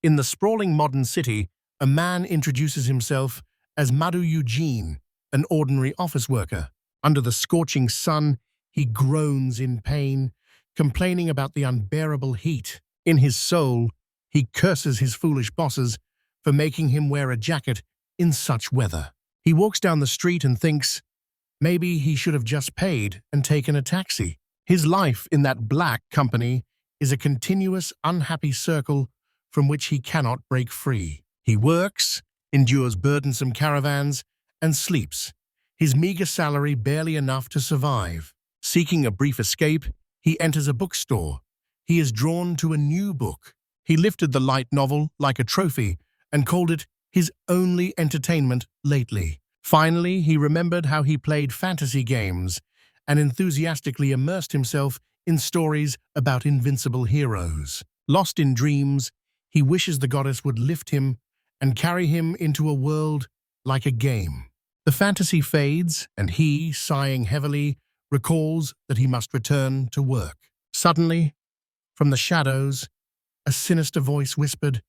In the sprawling modern city, a man introduces himself as Madu Eugene, an ordinary office worker. Under the scorching sun, he groans in pain, complaining about the unbearable heat. In his soul, he curses his foolish bosses for making him wear a jacket in such weather. He walks down the street and thinks, maybe he should have just paid and taken a taxi. His life in that black company is a continuous unhappy circle from which he cannot break free. He works, endures burdensome caravans, and sleeps, his meager salary barely enough to survive. Seeking a brief escape, he enters a bookstore. He is drawn to a new book. He lifted the light novel like a trophy and called it his only entertainment lately. Finally, he remembered how he played fantasy games and enthusiastically immersed himself in stories about invincible heroes. Lost in dreams, he wishes the goddess would lift him and carry him into a world like a game. The fantasy fades, and he, sighing heavily, recalls that he must return to work. Suddenly, from the shadows, a sinister voice whispered,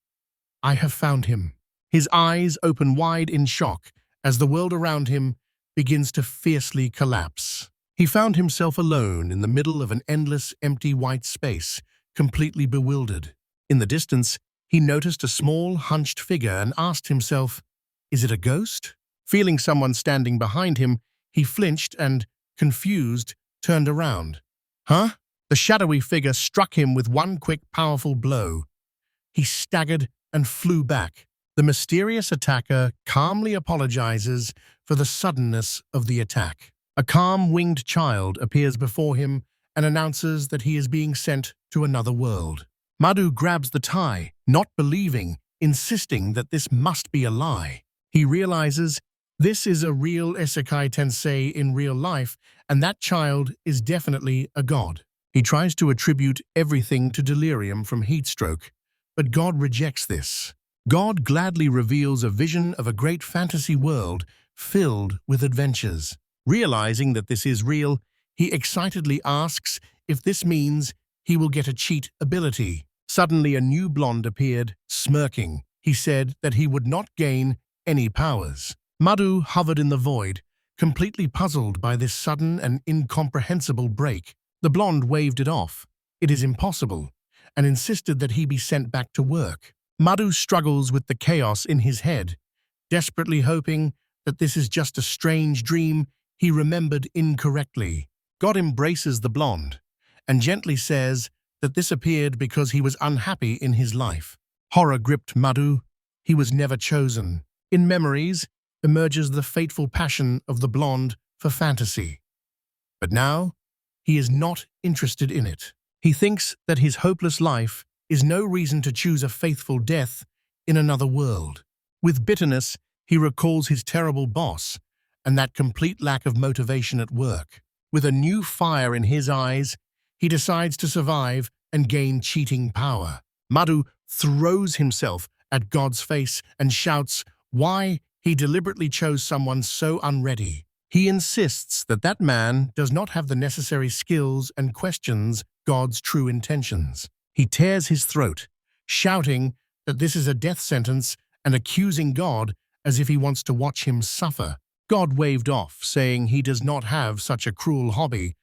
"I have found him." His eyes open wide in shock as the world around him begins to fiercely collapse. He found himself alone in the middle of an endless, empty white space, completely bewildered. In the distance, he noticed a small, hunched figure and asked himself, "Is it a ghost?" Feeling someone standing behind him, he flinched and, confused, turned around. "Huh?" The shadowy figure struck him with one quick, powerful blow. He staggered and flew back. The mysterious attacker calmly apologizes for the suddenness of the attack. A calm, winged child appears before him and announces that he is being sent to another world. Madu grabs the tie, not believing, insisting that this must be a lie. He realizes this is a real isekai tensei in real life, and that child is definitely a god. He tries to attribute everything to delirium from heatstroke, but God rejects this. God gladly reveals a vision of a great fantasy world filled with adventures. Realizing that this is real, he excitedly asks if this means he will get a cheat ability. Suddenly, a new blonde appeared, smirking. He said that he would not gain any powers. Madu hovered in the void, completely puzzled by this sudden and incomprehensible break. The blonde waved it off. "It is impossible," and insisted that he be sent back to work. Madu struggles with the chaos in his head, desperately hoping that this is just a strange dream he remembered incorrectly. God embraces the blonde and gently says that this appeared because he was unhappy in his life. Horror gripped Madu. He was never chosen. In memories emerges the fateful passion of the blonde for fantasy. But now, he is not interested in it. He thinks that his hopeless life is no reason to choose a faithful death in another world. With bitterness, he recalls his terrible boss and that complete lack of motivation at work. With a new fire in his eyes, he decides to survive and gain cheating power. Madu throws himself at God's face and shouts why he deliberately chose someone so unready. He insists that that man does not have the necessary skills and questions God's true intentions. He tears his throat, shouting that this is a death sentence and accusing God as if he wants to watch him suffer. God waved off, saying he does not have such a cruel hobby,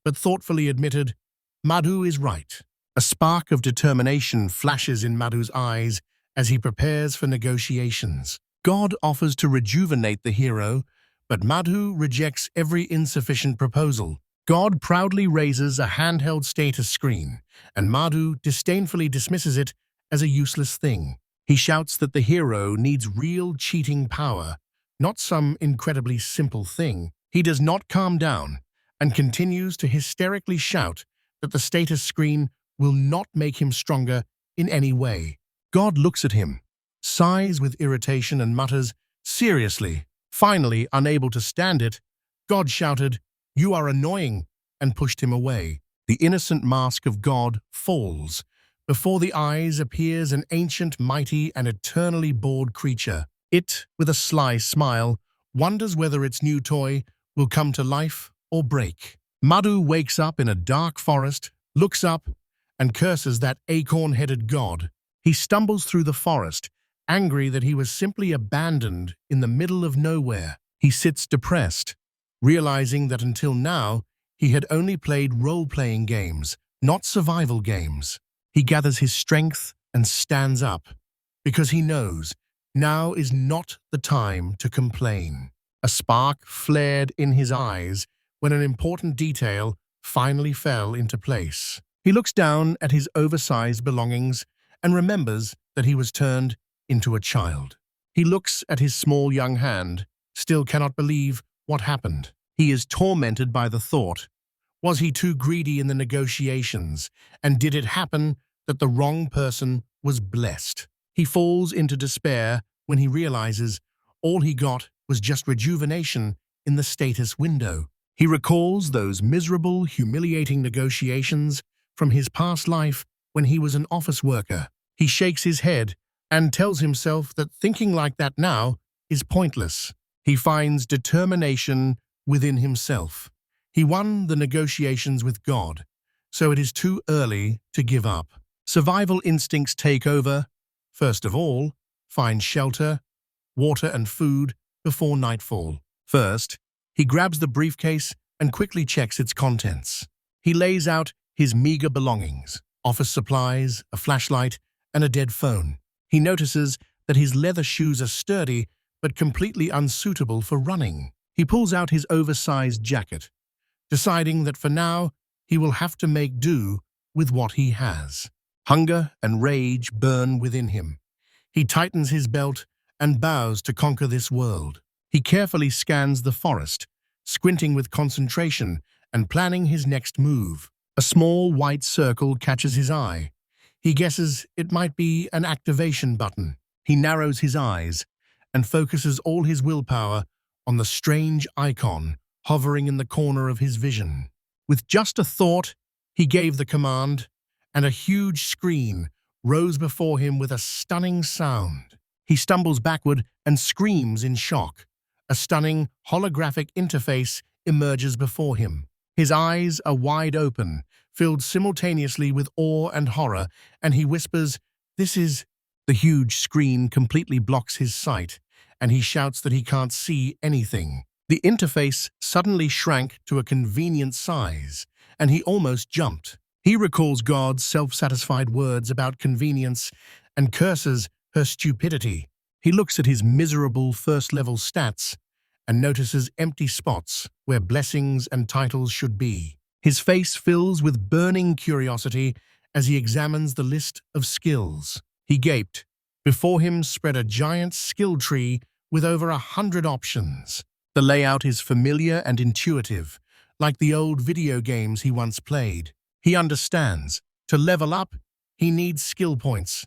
but thoughtfully admitted, "Madu is right." A spark of determination flashes in Madu's eyes as he prepares for negotiations. God offers to rejuvenate the hero, but Madu rejects every insufficient proposal. God proudly raises a handheld status screen, and Madu disdainfully dismisses it as a useless thing. He shouts that the hero needs real cheating power, not some incredibly simple thing. He does not calm down and continues to hysterically shout that the status screen will not make him stronger in any way. God looks at him, sighs with irritation and mutters, "Seriously?" Finally, unable to stand it, God shouted, "You are annoying," and pushed him away. The innocent mask of God falls. Before the eyes appears an ancient, mighty, and eternally bored creature. It, with a sly smile, wonders whether its new toy will come to life or break. Madu wakes up in a dark forest, looks up, and curses that acorn-headed god. He stumbles through the forest, angry that he was simply abandoned in the middle of nowhere. He sits depressed, realizing that until now he had only played role-playing games, not survival games. He gathers his strength and stands up, because he knows now is not the time to complain. A spark flared in his eyes when an important detail finally fell into place. He looks down at his oversized belongings and remembers that he was turned into a child. He looks at his small young hand, still cannot believe what happened. He is tormented by the thought, was he too greedy in the negotiations, and did it happen that the wrong person was blessed? He falls into despair when he realizes all he got was just rejuvenation in the status window. He recalls those miserable, humiliating negotiations from his past life when he was an office worker. He shakes his head and tells himself that thinking like that now is pointless. He finds determination within himself. He won the negotiations with God, so it is too early to give up. Survival instincts take over. First of all, find shelter, water and food before nightfall. First, he grabs the briefcase and quickly checks its contents. He lays out his meager belongings, office supplies, a flashlight, and a dead phone. He notices that his leather shoes are sturdy but completely unsuitable for running. He pulls out his oversized jacket, deciding that for now he will have to make do with what he has. Hunger and rage burn within him. He tightens his belt and bows to conquer this world. He carefully scans the forest, squinting with concentration and planning his next move. A small white circle catches his eye. He guesses it might be an activation button. He narrows his eyes and focuses all his willpower on the strange icon hovering in the corner of his vision. With just a thought, he gave the command, and a huge screen rose before him with a stunning sound. He stumbles backward and screams in shock. A stunning, holographic interface emerges before him. His eyes are wide open, filled simultaneously with awe and horror, and he whispers, "This is..." The huge screen completely blocks his sight, and he shouts that he can't see anything. The interface suddenly shrank to a convenient size, and he almost jumped. He recalls God's self-satisfied words about convenience and curses her stupidity. He looks at his miserable first-level stats and notices empty spots where blessings and titles should be. His face fills with burning curiosity as he examines the list of skills. He gaped. Before him spread a giant skill tree with over 100 options. The layout is familiar and intuitive, like the old video games he once played. He understands. To level up, he needs skill points.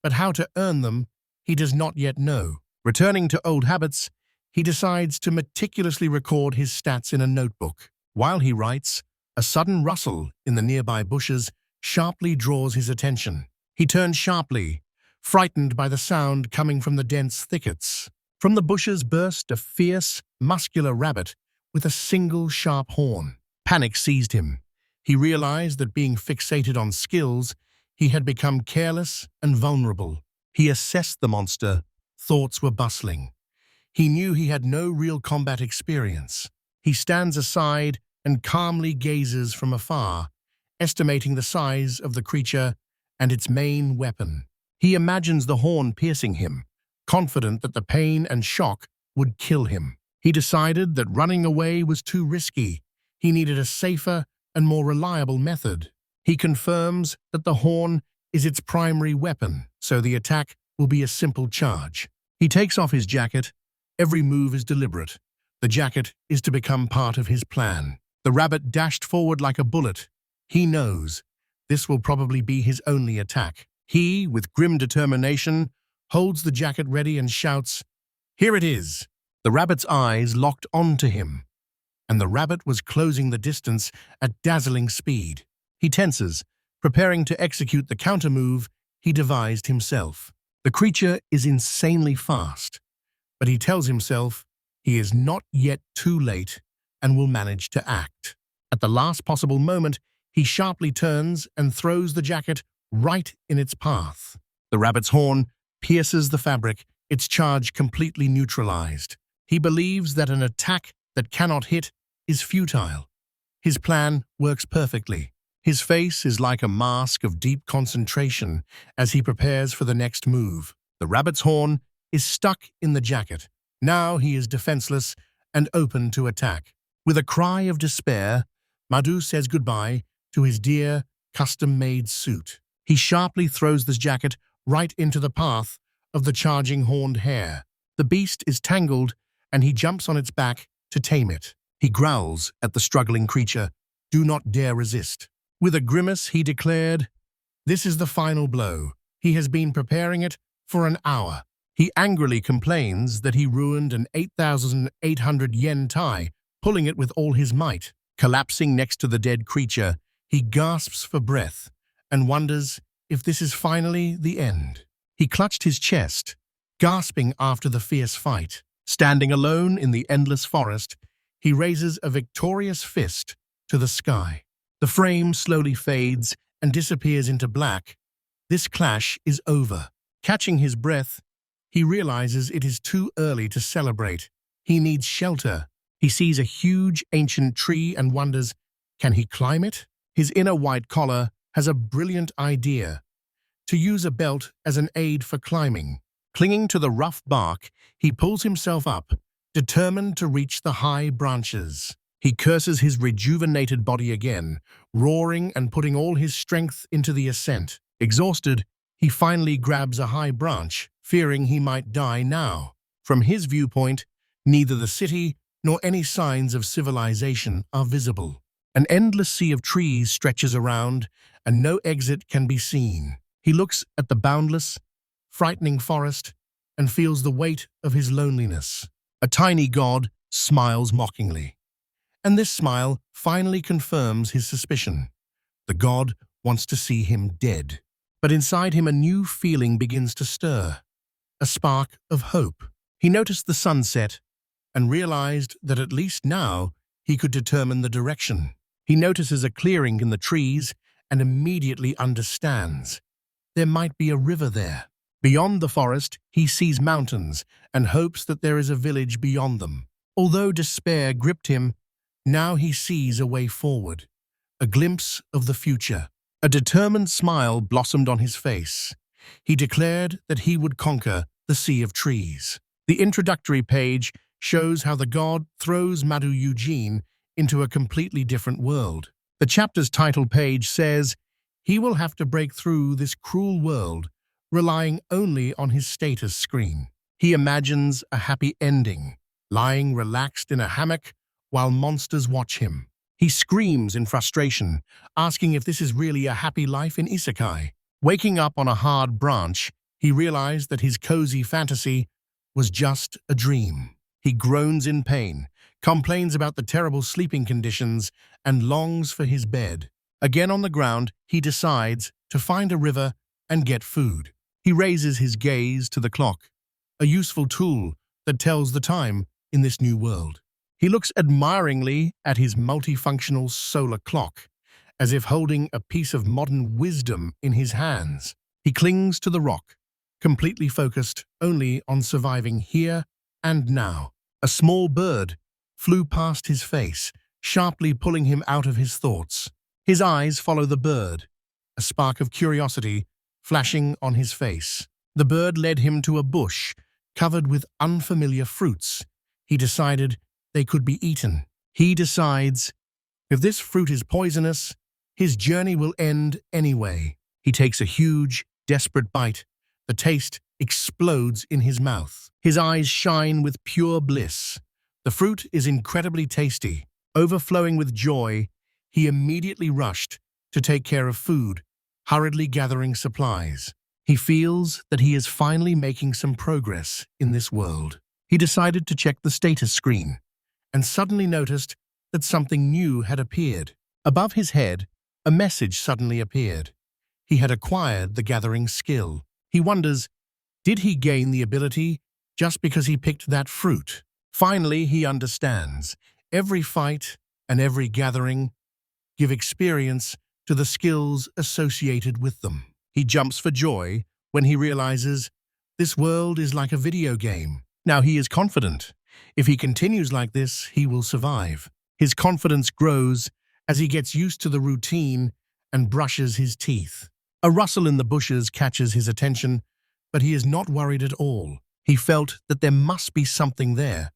But how to earn them, he does not yet know. Returning to old habits, he decides to meticulously record his stats in a notebook. While he writes, a sudden rustle in the nearby bushes sharply draws his attention. He turns sharply, frightened by the sound coming from the dense thickets. From the bushes burst a fierce, muscular rabbit with a single sharp horn. Panic seized him. He realized that being fixated on skills, he had become careless and vulnerable. He assessed the monster. Thoughts were bustling. He knew he had no real combat experience. He stands aside and calmly gazes from afar, estimating the size of the creature and its main weapon. He imagines the horn piercing him, confident that the pain and shock would kill him. He decided that running away was too risky. He needed a safer and more reliable method. He confirms that the horn is its primary weapon, so the attack will be a simple charge. He takes off his jacket. Every move is deliberate. The jacket is to become part of his plan. The rabbit dashed forward like a bullet. He knows this will probably be his only attack. He, with grim determination, holds the jacket ready and shouts, "Here it is!" The rabbit's eyes locked onto him, and the rabbit was closing the distance at dazzling speed. He tenses, preparing to execute the counter-move he devised himself. The creature is insanely fast, but he tells himself he is not yet too late and will manage to act. At the last possible moment, he sharply turns and throws the jacket right in its path. The rabbit's horn pierces the fabric, its charge completely neutralized. He believes that an attack that cannot hit is futile. His plan works perfectly. His face is like a mask of deep concentration as he prepares for the next move. The rabbit's horn is stuck in the jacket. Now he is defenseless and open to attack. With a cry of despair, Madhu says goodbye to his dear, custom-made suit. He sharply throws this jacket right into the path of the charging horned hare. The beast is tangled, and he jumps on its back to tame it. He growls at the struggling creature, "Do not dare resist." With a grimace, he declared, "This is the final blow. He has been preparing it for an hour." He angrily complains that he ruined an 8,800 yen tie, pulling it with all his might. Collapsing next to the dead creature, he gasps for breath and wonders if this is finally the end. He clutched his chest, gasping after the fierce fight. Standing alone in the endless forest, he raises a victorious fist to the sky. The frame slowly fades and disappears into black. This clash is over. Catching his breath, he realizes it is too early to celebrate. He needs shelter. He sees a huge ancient tree and wonders, can he climb it? His inner white collar has a brilliant idea: to use a belt as an aid for climbing. Clinging to the rough bark, he pulls himself up, determined to reach the high branches. He curses his rejuvenated body again, roaring and putting all his strength into the ascent. Exhausted, he finally grabs a high branch, fearing he might die now. From his viewpoint, neither the city nor any signs of civilization are visible. An endless sea of trees stretches around, and no exit can be seen. He looks at the boundless, frightening forest and feels the weight of his loneliness. A tiny god smiles mockingly, and this smile finally confirms his suspicion. The god wants to see him dead. But inside him a new feeling begins to stir, a spark of hope. He noticed the sunset and realized that at least now he could determine the direction. He notices a clearing in the trees and immediately understands. There might be a river there. Beyond the forest, he sees mountains and hopes that there is a village beyond them. Although despair gripped him, now he sees a way forward, a glimpse of the future. A determined smile blossomed on his face. He declared that he would conquer the sea of trees. The introductory page shows how the god throws Madhu Eugene into a completely different world. The chapter's title page says he will have to break through this cruel world, relying only on his status screen. He imagines a happy ending, lying relaxed in a hammock while monsters watch him. He screams in frustration, asking if this is really a happy life in isekai. Waking up on a hard branch, he realized that his cozy fantasy was just a dream. He groans in pain, complains about the terrible sleeping conditions, and longs for his bed. Again on the ground, he decides to find a river and get food. He raises his gaze to the clock, a useful tool that tells the time in this new world. He looks admiringly at his multifunctional solar clock, as if holding a piece of modern wisdom in his hands. He clings to the rock, completely focused only on surviving here and now. A small bird flew past his face, sharply pulling him out of his thoughts. His eyes follow the bird, a spark of curiosity flashing on his face. The bird led him to a bush covered with unfamiliar fruits. He decided they could be eaten. He decides, if this fruit is poisonous, his journey will end anyway. He takes a huge, desperate bite. The taste explodes in his mouth. His eyes shine with pure bliss. The fruit is incredibly tasty. Overflowing with joy, he immediately rushed to take care of food, hurriedly gathering supplies. He feels that he is finally making some progress in this world. He decided to check the status screen, and suddenly noticed that something new had appeared. Above his head, a message suddenly appeared. He had acquired the gathering skill. He wonders, did he gain the ability just because he picked that fruit? Finally, he understands. Every fight and every gathering give experience to the skills associated with them. He jumps for joy when he realizes this world is like a video game. Now he is confident. If he continues like this, he will survive. His confidence grows as he gets used to the routine and brushes his teeth. A rustle in the bushes catches his attention, but he is not worried at all. He felt that there must be something there,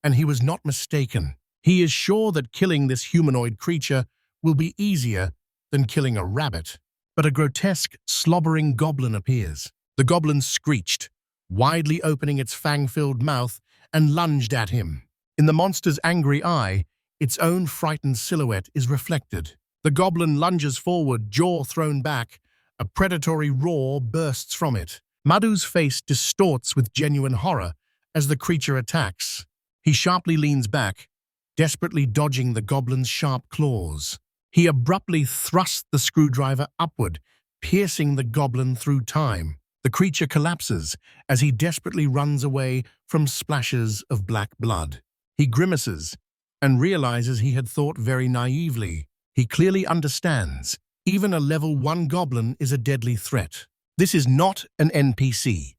and he was not mistaken. He is sure that killing this humanoid creature will be easier than killing a rabbit. But a grotesque, slobbering goblin appears. The goblin screeched, widely opening its fang-filled mouth, and lunged at him. In the monster's angry eye, its own frightened silhouette is reflected. The goblin lunges forward, jaw thrown back. A predatory roar bursts from it. Madhu's face distorts with genuine horror as the creature attacks. He sharply leans back, desperately dodging the goblin's sharp claws. He abruptly thrusts the screwdriver upward, piercing the goblin through time. The creature collapses as he desperately runs away from splashes of black blood. He grimaces and realizes he had thought very naively. He clearly understands. Even a level 1 goblin is a deadly threat. This is not an NPC.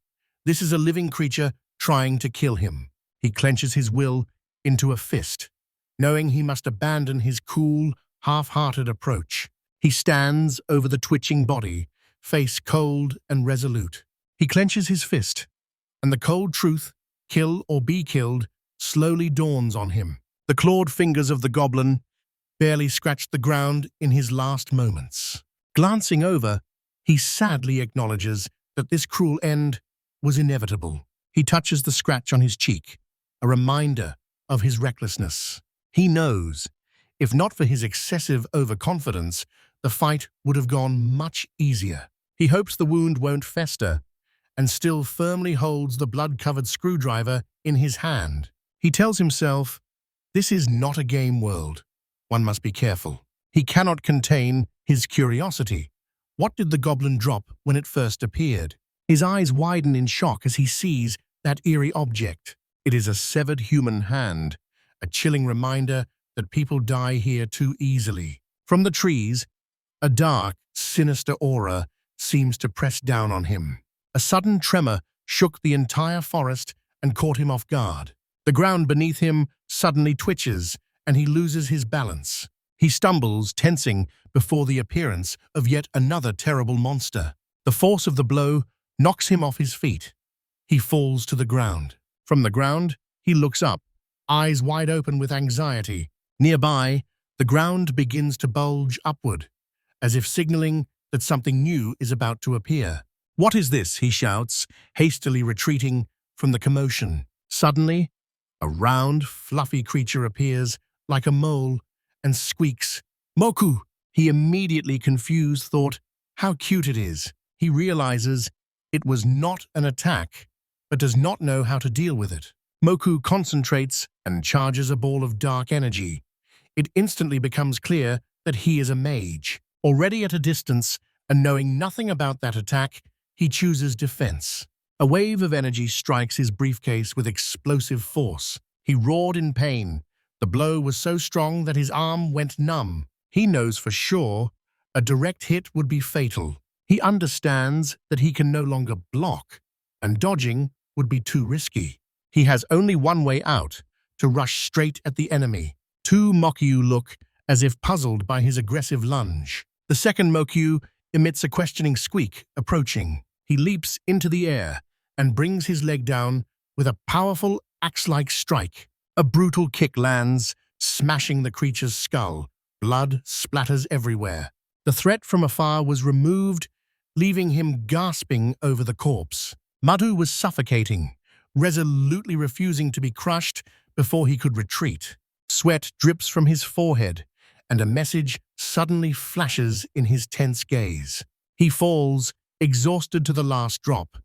This is a living creature trying to kill him. He clenches his will into a fist, knowing he must abandon his cool, half-hearted approach. He stands over the twitching body, face cold and resolute. He clenches his fist, and the cold truth, kill or be killed, slowly dawns on him. The clawed fingers of the goblin barely scratched the ground in his last moments. Glancing over, he sadly acknowledges that this cruel end was inevitable. He touches the scratch on his cheek, a reminder of his recklessness. He knows, if not for his excessive overconfidence, the fight would have gone much easier. He hopes the wound won't fester, and still firmly holds the blood-covered screwdriver in his hand. He tells himself, this is not a game world. One must be careful. He cannot contain his curiosity. What did the goblin drop when it first appeared? His eyes widen in shock as he sees that eerie object. It is a severed human hand, a chilling reminder that people die here too easily. From the trees, a dark, sinister aura seems to press down on him. A sudden tremor shook the entire forest and caught him off guard. The ground beneath him suddenly twitches, and he loses his balance. He stumbles, tensing before the appearance of yet another terrible monster. The force of the blow knocks him off his feet. He falls to the ground. From the ground, he looks up, eyes wide open with anxiety. Nearby, the ground begins to bulge upward, as if signaling that something new is about to appear. "What is this?" he shouts, hastily retreating from the commotion. Suddenly, a round, fluffy creature appears like a mole and squeaks, "Moku!" He immediately confused thought, how cute it is. He realizes it was not an attack, but does not know how to deal with it. Moku concentrates and charges a ball of dark energy. It instantly becomes clear that he is a mage. Already at a distance, and knowing nothing about that attack, he chooses defense. A wave of energy strikes his briefcase with explosive force. He roared in pain. The blow was so strong that his arm went numb. He knows for sure a direct hit would be fatal. He understands that he can no longer block, and dodging would be too risky. He has only one way out, to rush straight at the enemy. Two Mokyu look as if puzzled by his aggressive lunge. The second Mokyu emits a questioning squeak, approaching. He leaps into the air and brings his leg down with a powerful axe-like strike. A brutal kick lands, smashing the creature's skull. Blood splatters everywhere. The threat from afar was removed, leaving him gasping over the corpse. Madhu was suffocating, resolutely refusing to be crushed before he could retreat. Sweat drips from his forehead, and a message suddenly flashes in his tense gaze. He falls, exhausted to the last drop,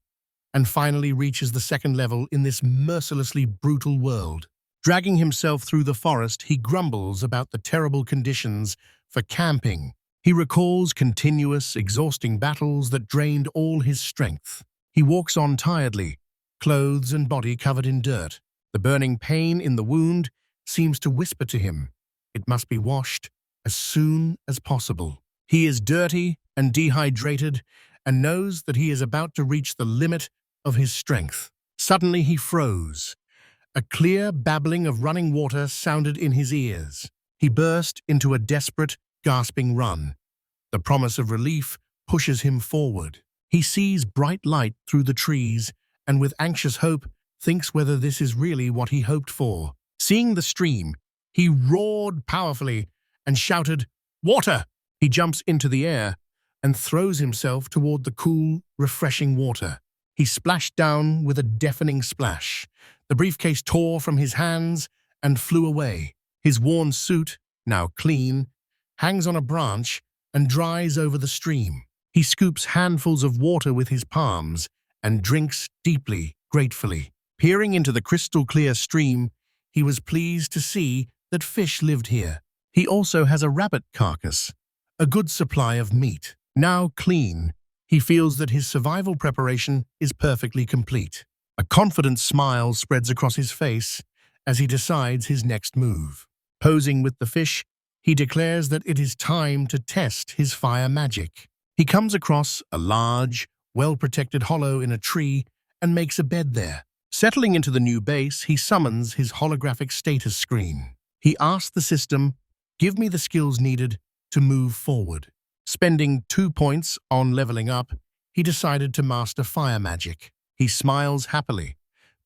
and finally reaches the second level in this mercilessly brutal world. Dragging himself through the forest, he grumbles about the terrible conditions for camping. He recalls continuous, exhausting battles that drained all his strength. He walks on tiredly, clothes and body covered in dirt. The burning pain in the wound seems to whisper to him, it must be washed as soon as possible. He is dirty and dehydrated and knows that he is about to reach the limit of his strength. Suddenly he froze. A clear babbling of running water sounded in his ears. He burst into a desperate, gasping run. The promise of relief pushes him forward. He sees bright light through the trees and with anxious hope thinks whether this is really what he hoped for. Seeing the stream, he roared powerfully and shouted, "Water!" He jumps into the air and throws himself toward the cool, refreshing water. He splashed down with a deafening splash. The briefcase tore from his hands and flew away. His worn suit, now clean, hangs on a branch and dries over the stream. He scoops handfuls of water with his palms and drinks deeply, gratefully. Peering into the crystal-clear stream, he was pleased to see that fish lived here. He also has a rabbit carcass, a good supply of meat. Now clean, he feels that his survival preparation is perfectly complete. A confident smile spreads across his face as he decides his next move. Posing with the fish, he declares that it is time to test his fire magic. He comes across a large, well-protected hollow in a tree and makes a bed there. Settling into the new base, he summons his holographic status screen. He asks the system, "Give me the skills needed to move forward." Spending 2 points on leveling up, he decided to master fire magic. He smiles happily,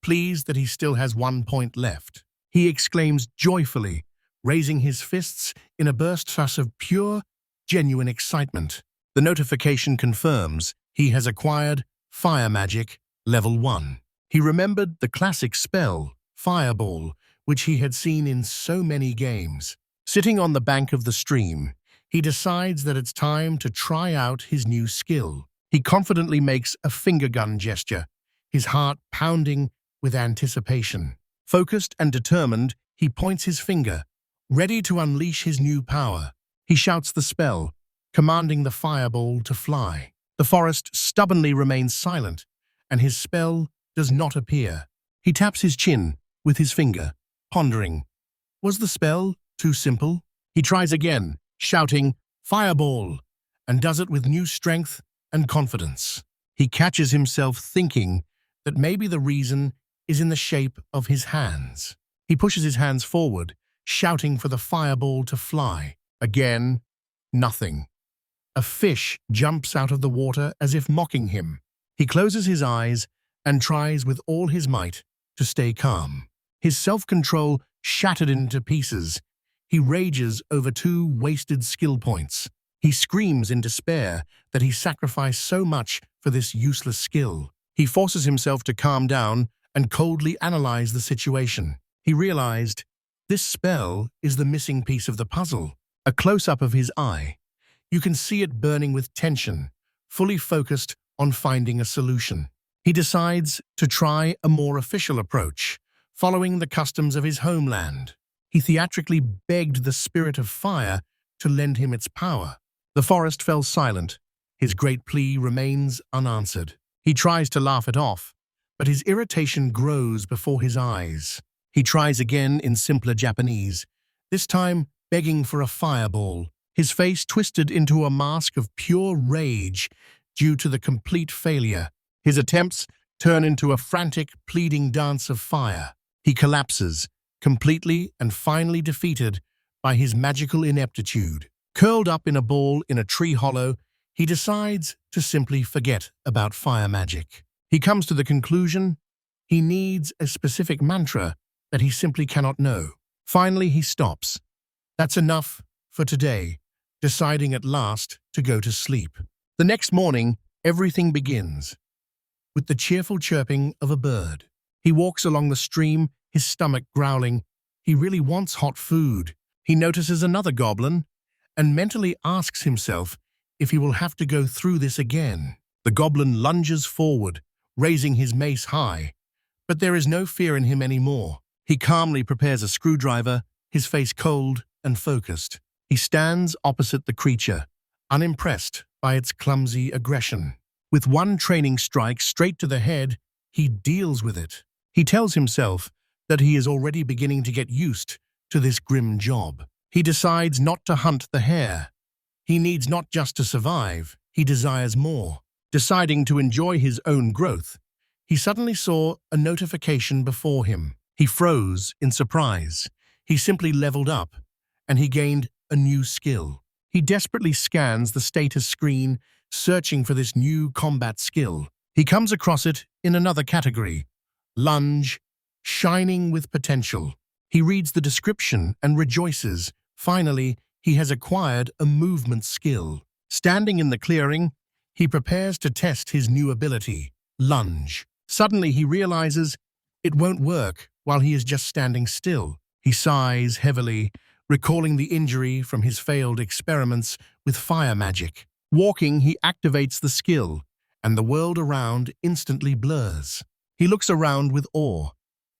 pleased that he still has 1 point left. He exclaims joyfully, raising his fists in a burst of pure, genuine excitement. The notification confirms he has acquired Fire Magic Level 1. He remembered the classic spell, Fireball, which he had seen in so many games. Sitting on the bank of the stream, he decides that it's time to try out his new skill. He confidently makes a finger gun gesture, his heart pounding with anticipation. Focused and determined, he points his finger, ready to unleash his new power. He shouts the spell, commanding the fireball to fly. The forest stubbornly remains silent, and his spell does not appear. He taps his chin with his finger, pondering. Was the spell too simple? He tries again, shouting, "Fireball!" and does it with new strength and confidence. He catches himself thinking that maybe the reason is in the shape of his hands. He pushes his hands forward, shouting for the fireball to fly. Again, nothing. A fish jumps out of the water as if mocking him. He closes his eyes and tries with all his might to stay calm. His self-control shattered into pieces. He rages over 2 wasted skill points. He screams in despair that he sacrificed so much for this useless skill. He forces himself to calm down and coldly analyze the situation. He realized this spell is the missing piece of the puzzle. A close-up of his eye. You can see it burning with tension, fully focused on finding a solution. He decides to try a more official approach, following the customs of his homeland. He theatrically begged the spirit of fire to lend him its power. The forest fell silent. His great plea remains unanswered. He tries to laugh it off, but his irritation grows before his eyes. He tries again in simpler Japanese, this time begging for a fireball. His face twisted into a mask of pure rage due to the complete failure. His attempts turn into a frantic, pleading dance of fire. He collapses, completely and finally defeated by his magical ineptitude. Curled up in a ball in a tree hollow, he decides to simply forget about fire magic. He comes to the conclusion he needs a specific mantra that he simply cannot know. Finally, he stops. That's enough for today, deciding at last to go to sleep. The next morning, everything begins with the cheerful chirping of a bird. He walks along the stream, his stomach growling. He really wants hot food. He notices another goblin and mentally asks himself if he will have to go through this again. The goblin lunges forward, raising his mace high, but there is no fear in him anymore. He calmly prepares a screwdriver, his face cold and focused. He stands opposite the creature, unimpressed by its clumsy aggression. With one training strike straight to the head, he deals with it. He tells himself that he is already beginning to get used to this grim job. He decides not to hunt the hare. He needs not just to survive, he desires more. Deciding to enjoy his own growth, he suddenly saw a notification before him. He froze in surprise. He simply leveled up, and he gained a new skill. He desperately scans the status screen, searching for this new combat skill. He comes across it in another category, lunge, shining with potential. He reads the description and rejoices. Finally, he has acquired a movement skill. Standing in the clearing, he prepares to test his new ability, lunge. Suddenly, he realizes it won't work while he is just standing still. He sighs heavily, recalling the injury from his failed experiments with fire magic. Walking, he activates the skill, and the world around instantly blurs. He looks around with awe,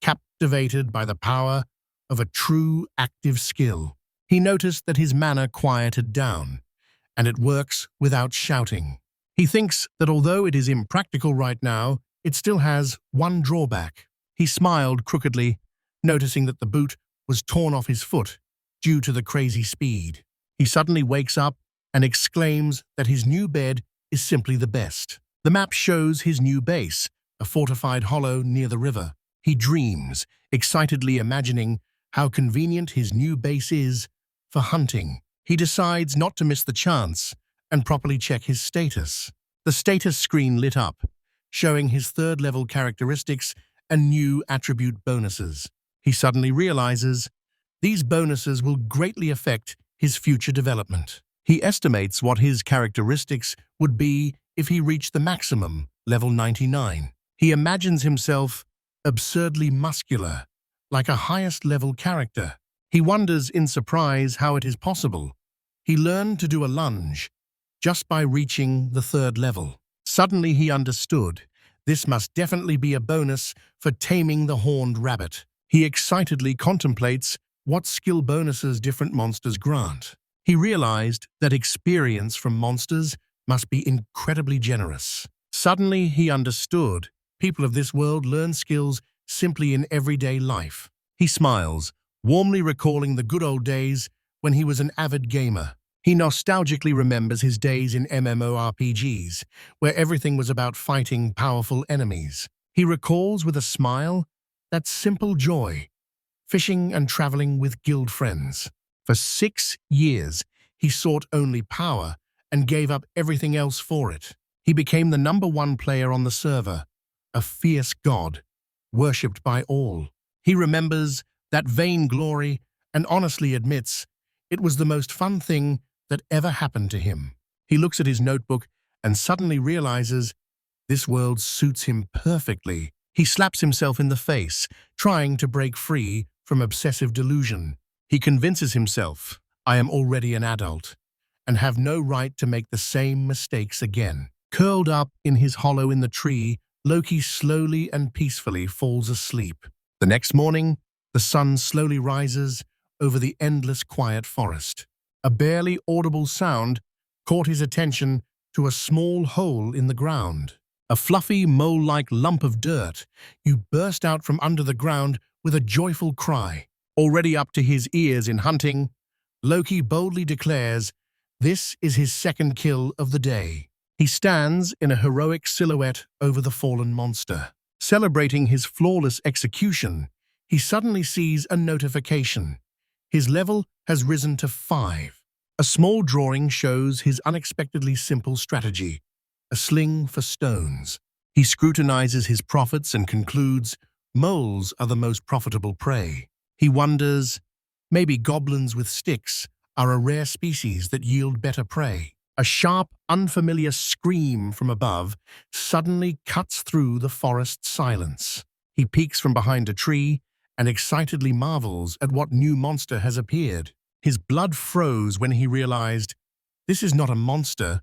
captivated by the power of a true active skill. He noticed that his mana quieted down, and it works without shouting. He thinks that although it is impractical right now, it still has one drawback. He smiled crookedly, noticing that the boot was torn off his foot due to the crazy speed. He suddenly wakes up and exclaims that his new bed is simply the best. The map shows his new base, a fortified hollow near the river. He dreams, excitedly imagining how convenient his new base is for hunting. He decides not to miss the chance and properly check his status. The status screen lit up, showing his third-level characteristics and new attribute bonuses. He suddenly realizes these bonuses will greatly affect his future development. He estimates what his characteristics would be if he reached the maximum, level 99. He imagines himself absurdly muscular, like a highest-level character. He wonders in surprise how it is possible. He learned to do a lunge just by reaching the third level. Suddenly he understood. This must definitely be a bonus for taming the horned rabbit. He excitedly contemplates what skill bonuses different monsters grant. He realized that experience from monsters must be incredibly generous. Suddenly he understood. People of this world learn skills simply in everyday life. He smiles, warmly recalling the good old days when he was an avid gamer. He nostalgically remembers his days in MMORPGs, where everything was about fighting powerful enemies. He recalls with a smile that simple joy, fishing and traveling with guild friends. For 6 years, he sought only power and gave up everything else for it. He became the #1 player on the server, a fierce god, worshipped by all. He remembers that vain glory and honestly admits it was the most fun thing that ever happened to him. He looks at his notebook and suddenly realizes this world suits him perfectly. He slaps himself in the face, trying to break free from obsessive delusion. He convinces himself, I am already an adult and have no right to make the same mistakes again. Curled up in his hollow in the tree, Loki slowly and peacefully falls asleep. The next morning, the sun slowly rises over the endless quiet forest. A barely audible sound caught his attention to a small hole in the ground. A fluffy, mole-like lump of dirt. You burst out from under the ground with a joyful cry. Already up to his ears in hunting, Loki boldly declares this is his second kill of the day. He stands in a heroic silhouette over the fallen monster. Celebrating his flawless execution, he suddenly sees a notification. His level has risen to 5. A small drawing shows his unexpectedly simple strategy, a sling for stones. He scrutinizes his profits and concludes moles are the most profitable prey. He wonders, maybe goblins with sticks are a rare species that yield better prey. A sharp, unfamiliar scream from above suddenly cuts through the forest silence. He peeks from behind a tree and excitedly marvels at what new monster has appeared. His blood froze when he realized this is not a monster,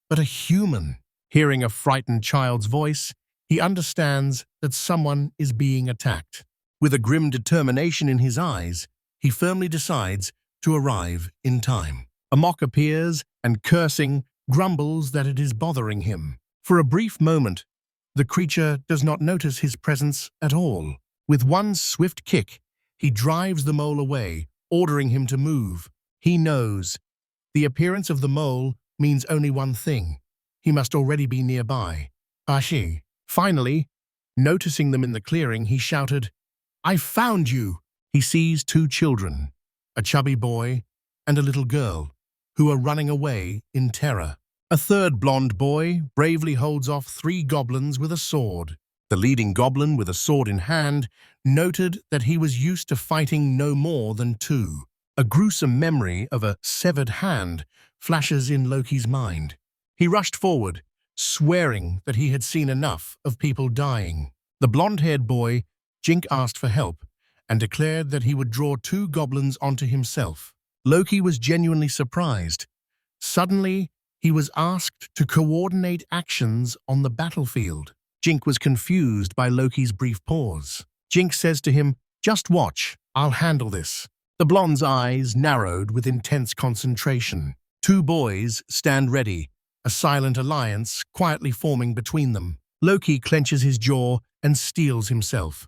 but a human. Hearing a frightened child's voice, he understands that someone is being attacked. With a grim determination in his eyes, he firmly decides to arrive in time. A mock appears and, cursing, grumbles that it is bothering him. For a brief moment, the creature does not notice his presence at all. With one swift kick, he drives the mole away, ordering him to move. He knows the appearance of the mole means only one thing: he must already be nearby. Ashi. Finally, noticing them in the clearing, he shouted, "I found you!" He sees two children, a chubby boy and a little girl, who are running away in terror. A third blonde boy bravely holds off three goblins with a sword. The leading goblin, with a sword in hand, noted that he was used to fighting no more than two. A gruesome memory of a severed hand flashes in Loki's mind. He rushed forward, swearing that he had seen enough of people dying. The blonde-haired boy, Jink, asked for help and declared that he would draw two goblins onto himself. Loki was genuinely surprised. Suddenly, he was asked to coordinate actions on the battlefield. Jink was confused by Loki's brief pause. Jink says to him, "Just watch, I'll handle this." The blonde's eyes narrowed with intense concentration. Two boys stand ready, a silent alliance quietly forming between them. Loki clenches his jaw and steels himself,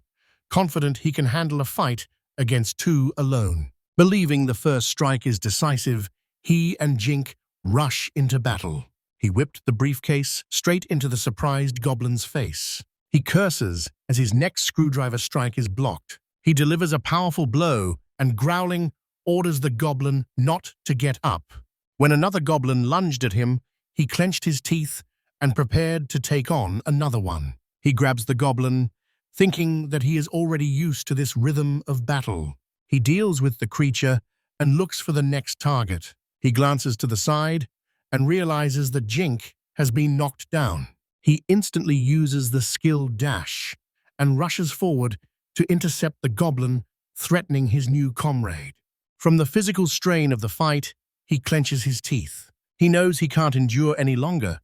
confident he can handle a fight against two alone. Believing the first strike is decisive, he and Jink rush into battle. He whipped the briefcase straight into the surprised goblin's face. He curses as his next screwdriver strike is blocked. He delivers a powerful blow and, growling, orders the goblin not to get up. When another goblin lunged at him, he clenched his teeth and prepared to take on another one. He grabs the goblin, thinking that he is already used to this rhythm of battle. He deals with the creature and looks for the next target. He glances to the side and realizes that Jink has been knocked down. He instantly uses the skill dash and rushes forward to intercept the goblin, threatening his new comrade. From the physical strain of the fight, he clenches his teeth. He knows he can't endure any longer,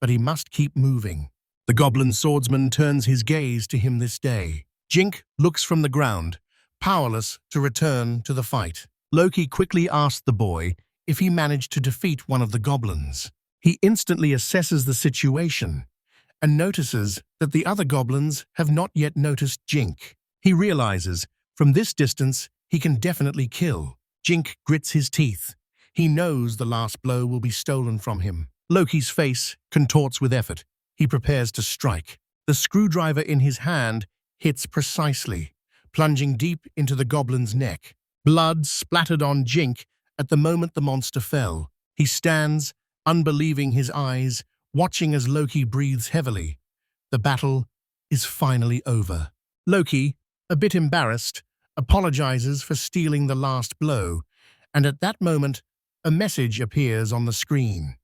but he must keep moving. The goblin swordsman turns his gaze to him this day. Jink looks from the ground, powerless to return to the fight. Loki quickly asks the boy if he managed to defeat one of the goblins. He instantly assesses the situation and notices that the other goblins have not yet noticed Jink. He realizes from this distance he can definitely kill. Jink grits his teeth. He knows the last blow will be stolen from him. Loki's face contorts with effort. He prepares to strike. The screwdriver in his hand hits precisely, plunging deep into the goblin's neck. Blood splattered on Jink at the moment the monster fell. He stands, unbelieving his eyes, watching as Loki breathes heavily. The battle is finally over. Loki, a bit embarrassed, apologizes for stealing the last blow, and at that moment, a message appears on the screen.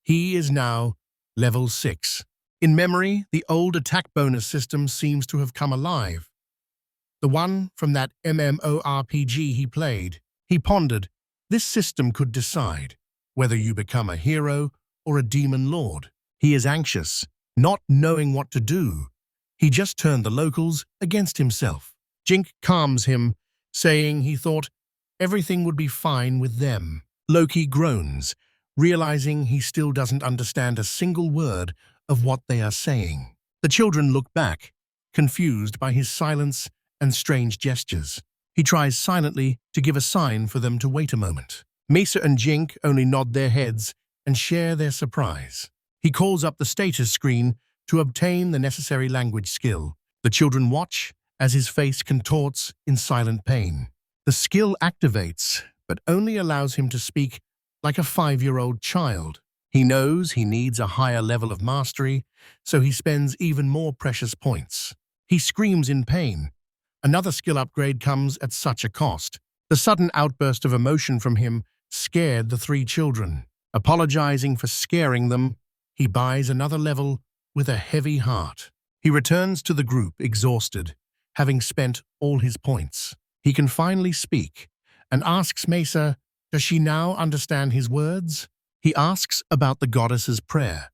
He is now level 6. In memory, the old attack bonus system seems to have come alive. The one from that MMORPG he played. He pondered, this system could decide whether you become a hero or a demon lord. He is anxious, not knowing what to do. He just turned the locals against himself. Jink calms him, saying he thought everything would be fine with them. Loki groans, realizing he still doesn't understand a single word of what they are saying. The children look back, confused by his silence and strange gestures. He tries silently to give a sign for them to wait a moment. Misa and Jink only nod their heads and share their surprise. He calls up the status screen to obtain the necessary language skill. The children watch as his face contorts in silent pain. The skill activates, but only allows him to speak like a 5-year-old child. He knows he needs a higher level of mastery, so he spends even more precious points. He screams in pain. Another skill upgrade comes at such a cost. The sudden outburst of emotion from him scared the 3 children. Apologizing for scaring them, he buys another level with a heavy heart. He returns to the group exhausted, having spent all his points. He can finally speak and asks Mesa, does she now understand his words? He asks about the goddess's prayer,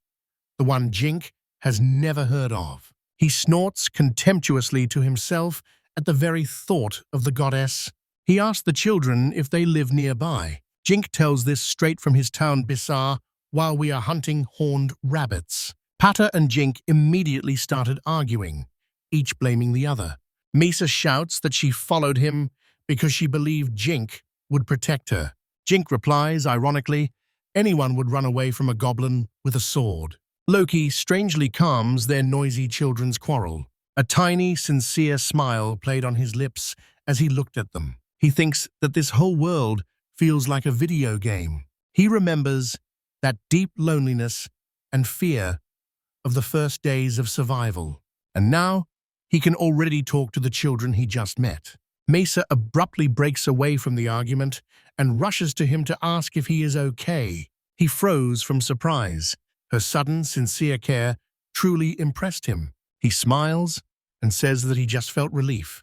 the one Jink has never heard of. He snorts contemptuously to himself at the very thought of the goddess. He asks the children if they live nearby. Jink tells this straight from his town Bisar while we are hunting horned rabbits. Pata and Jink immediately started arguing, each blaming the other. Misa shouts that she followed him because she believed Jink would protect her. Jink replies, ironically, Anyone would run away from a goblin with a sword. Loki strangely calms their noisy children's quarrel. A tiny, sincere smile played on his lips as he looked at them. He thinks that this whole world feels like a video game. He remembers that deep loneliness and fear of the first days of survival. And now, he can already talk to the children he just met. Mesa abruptly breaks away from the argument and rushes to him to ask if he is okay. He froze from surprise. Her sudden, sincere care truly impressed him. He smiles and says that he just felt relief.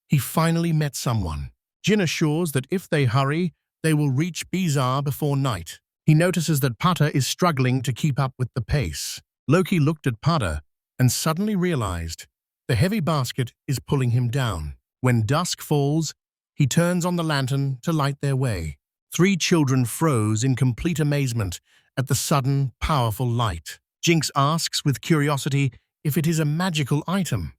He finally met someone. Jin assures that if they hurry, they will reach Bizarre before night. He notices that Pata is struggling to keep up with the pace. Loki looked at Pata and suddenly realized the heavy basket is pulling him down. When dusk falls, he turns on the lantern to light their way. 3 children froze in complete amazement at the sudden, powerful light. Jinx asks with curiosity if it is a magical item,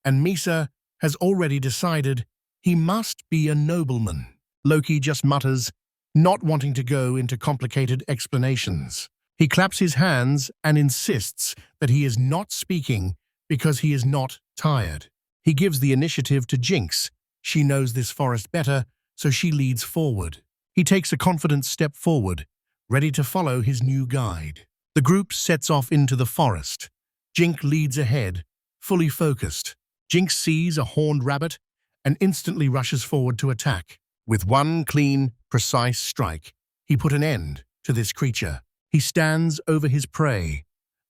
and Misa has already decided he must be a nobleman. Loki just mutters, not wanting to go into complicated explanations. He claps his hands and insists that he is not speaking because he is not tired. He gives the initiative to Jinx. She knows this forest better, so she leads forward. He takes a confident step forward, ready to follow his new guide. The group sets off into the forest. Jinx leads ahead, fully focused. Jinx sees a horned rabbit and instantly rushes forward to attack. With one clean, precise strike, he put an end to this creature. He stands over his prey,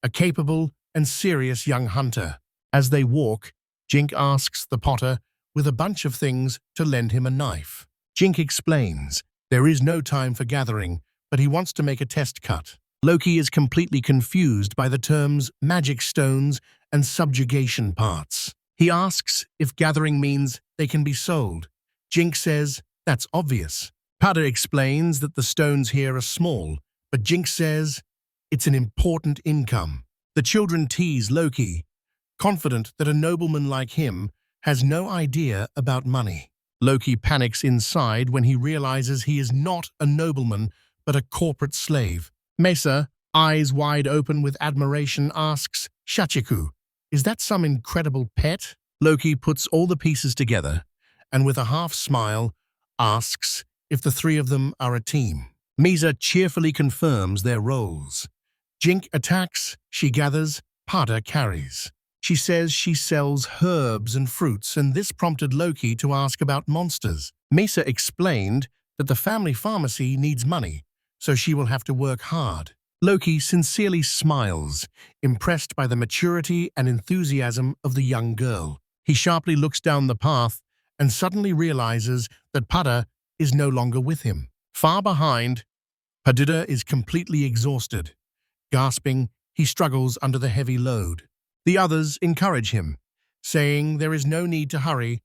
a capable and serious young hunter. As they walk, Jinx asks the potter with a bunch of things to lend him a knife. Jinx explains there is no time for gathering, but he wants to make a test cut. Loki is completely confused by the terms magic stones and subjugation parts. He asks if gathering means they can be sold. Jinx says that's obvious. Pada explains that the stones here are small, but Jinx says it's an important income. The children tease Loki, confident that a nobleman like him has no idea about money. Loki panics inside when he realizes he is not a nobleman, but a corporate slave. Mesa, eyes wide open with admiration, asks, Shachiku, is that some incredible pet? Loki puts all the pieces together, and with a half-smile, asks if the 3 of them are a team. Mesa cheerfully confirms their roles. Jinx attacks, she gathers, Pada carries. She says she sells herbs and fruits, and this prompted Loki to ask about monsters. Mesa explained that the family pharmacy needs money, so she will have to work hard. Loki sincerely smiles, impressed by the maturity and enthusiasm of the young girl. He sharply looks down the path and suddenly realizes that Pada is no longer with him. Far behind, Padida is completely exhausted. Gasping, he struggles under the heavy load. The others encourage him, saying there is no need to hurry,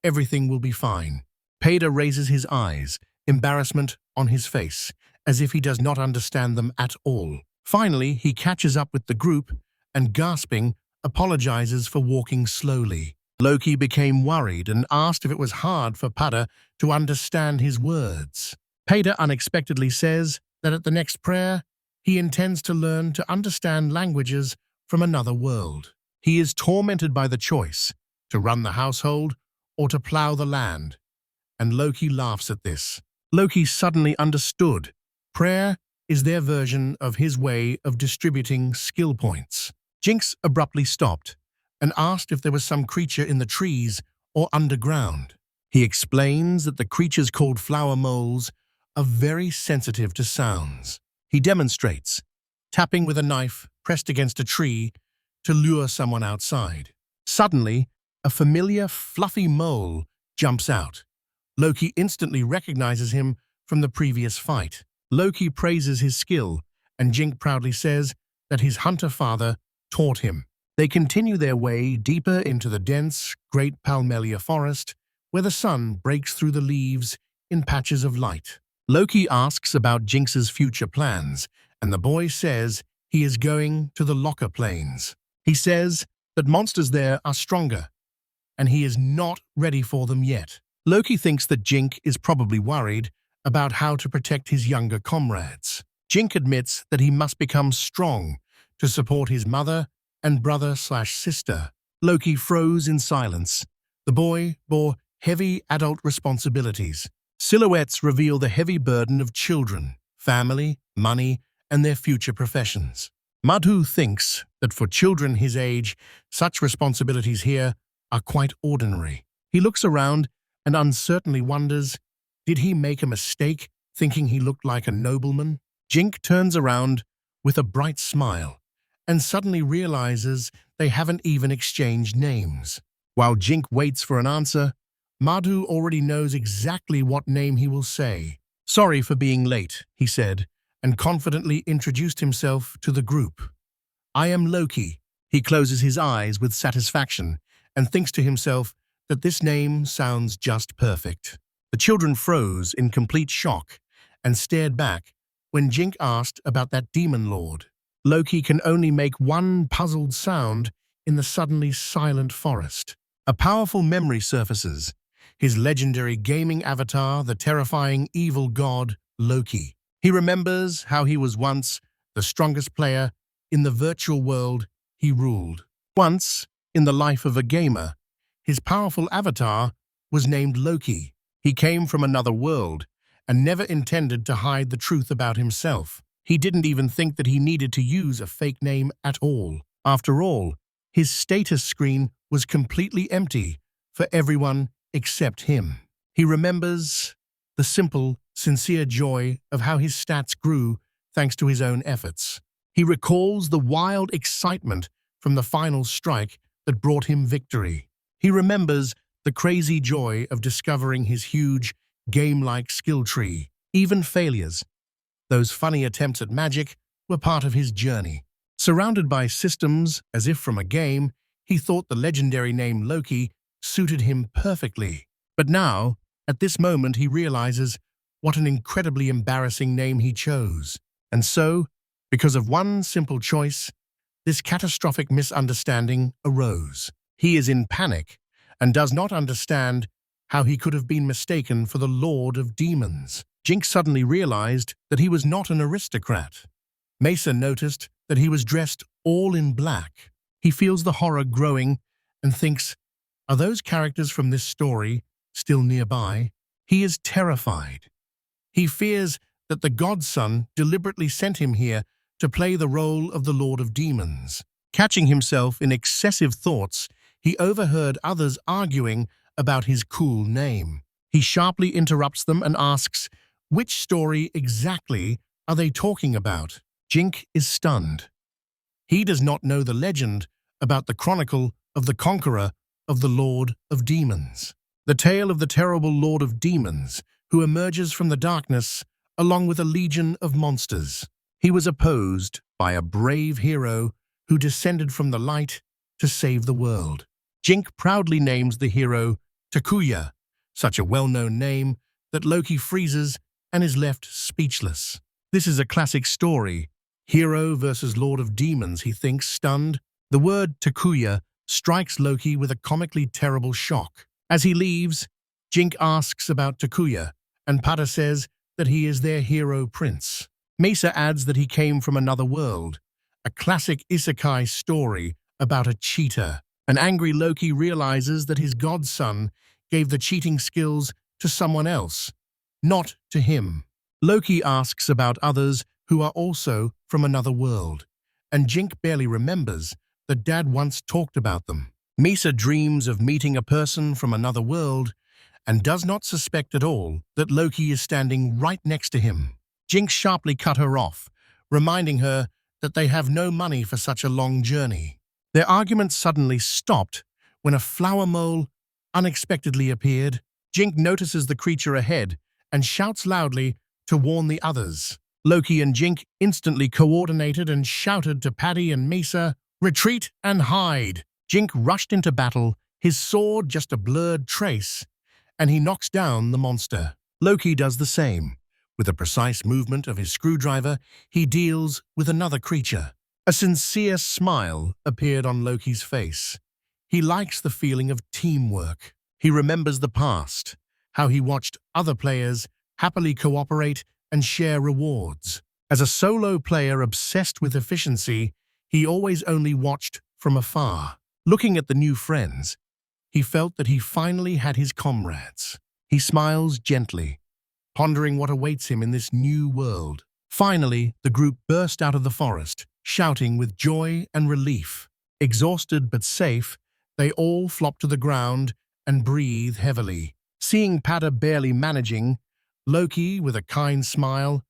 everything will be fine. Pada raises his eyes, embarrassment on his face, as if he does not understand them at all. Finally, he catches up with the group and, gasping, apologizes for walking slowly. Loki became worried and asked if it was hard for Pada to understand his words. Pada unexpectedly says that at the next prayer, he intends to learn to understand languages from another world. He is tormented by the choice to run the household or to plow the land, and Loki laughs at this. Loki suddenly understood. Prayer is their version of his way of distributing skill points. Jinx abruptly stopped and asked if there was some creature in the trees or underground. He explains that the creatures called flower moles are very sensitive to sounds. He demonstrates, tapping with a knife pressed against a tree to lure someone outside. Suddenly, a familiar, fluffy mole jumps out. Loki instantly recognizes him from the previous fight. Loki praises his skill, and Jinx proudly says that his hunter father taught him. They continue their way deeper into the dense, great Palmelia forest, where the sun breaks through the leaves in patches of light. Loki asks about Jinx's future plans, and the boy says he is going to the Locker Plains. He says that monsters there are stronger, and he is not ready for them yet. Loki thinks that Jinx is probably worried about how to protect his younger comrades. Jink admits that he must become strong to support his mother and brother/sister. Loki froze in silence. The boy bore heavy adult responsibilities. Silhouettes reveal the heavy burden of children, family, money, and their future professions. Madhu thinks that for children his age, such responsibilities here are quite ordinary. He looks around and uncertainly wonders, did he make a mistake thinking he looked like a nobleman? Jink turns around with a bright smile and suddenly realizes they haven't even exchanged names. While Jink waits for an answer, Madhu already knows exactly what name he will say. "Sorry for being late," he said, and confidently introduced himself to the group. "I am Loki." He closes his eyes with satisfaction and thinks to himself that this name sounds just perfect. The children froze in complete shock and stared back when Jink asked about that demon lord. Loki can only make one puzzled sound in the suddenly silent forest. A powerful memory surfaces, his legendary gaming avatar, the terrifying evil god Loki. He remembers how he was once the strongest player in the virtual world he ruled. Once, in the life of a gamer, his powerful avatar was named Loki. He came from another world and never intended to hide the truth about himself. He didn't even think that he needed to use a fake name at all. After all, his status screen was completely empty for everyone except him. He remembers the simple, sincere joy of how his stats grew thanks to his own efforts. He recalls the wild excitement from the final strike that brought him victory. He remembers the crazy joy of discovering his huge, game-like skill tree. Even failures, those funny attempts at magic, were part of his journey. Surrounded by systems, as if from a game, he thought the legendary name Loki suited him perfectly. But now, at this moment, he realizes what an incredibly embarrassing name he chose. And so, because of one simple choice, this catastrophic misunderstanding arose. He is in panic and does not understand how he could have been mistaken for the Lord of Demons. Jink suddenly realized that he was not an aristocrat. Mesa noticed that he was dressed all in black. He feels the horror growing and thinks, are those characters from this story still nearby? He is terrified. He fears that the godson deliberately sent him here to play the role of the Lord of Demons. Catching himself in excessive thoughts, he overheard others arguing about his cool name. He sharply interrupts them and asks, which story exactly are they talking about? Jink is stunned. He does not know the legend about the chronicle of the conqueror of the Lord of Demons. The tale of the terrible Lord of Demons who emerges from the darkness along with a legion of monsters. He was opposed by a brave hero who descended from the light to save the world. Jink proudly names the hero Takuya, such a well-known name that Loki freezes and is left speechless. This is a classic story. Hero versus Lord of Demons, he thinks, stunned. The word Takuya strikes Loki with a comically terrible shock. As he leaves, Jink asks about Takuya, and Pada says that he is their hero prince. Mesa adds that he came from another world, a classic isekai story about a cheater. An angry Loki realizes that his godson gave the cheating skills to someone else, not to him. Loki asks about others who are also from another world, and Jink barely remembers that Dad once talked about them. Misa dreams of meeting a person from another world and does not suspect at all that Loki is standing right next to him. Jink sharply cut her off, reminding her that they have no money for such a long journey. Their argument suddenly stopped when a flower mole unexpectedly appeared. Jink notices the creature ahead and shouts loudly to warn the others. Loki and Jink instantly coordinated and shouted to Paddy and Mesa, "Retreat and hide!" Jink rushed into battle, his sword just a blurred trace, and he knocks down the monster. Loki does the same. With a precise movement of his screwdriver, he deals with another creature. A sincere smile appeared on Loki's face. He likes the feeling of teamwork. He remembers the past, how he watched other players happily cooperate and share rewards. As a solo player obsessed with efficiency, he always only watched from afar. Looking at the new friends, he felt that he finally had his comrades. He smiles gently, pondering what awaits him in this new world. Finally, the group burst out of the forest, shouting with joy and relief. Exhausted but safe, they all flop to the ground and breathe heavily. Seeing Pada barely managing, Loki, with a kind smile,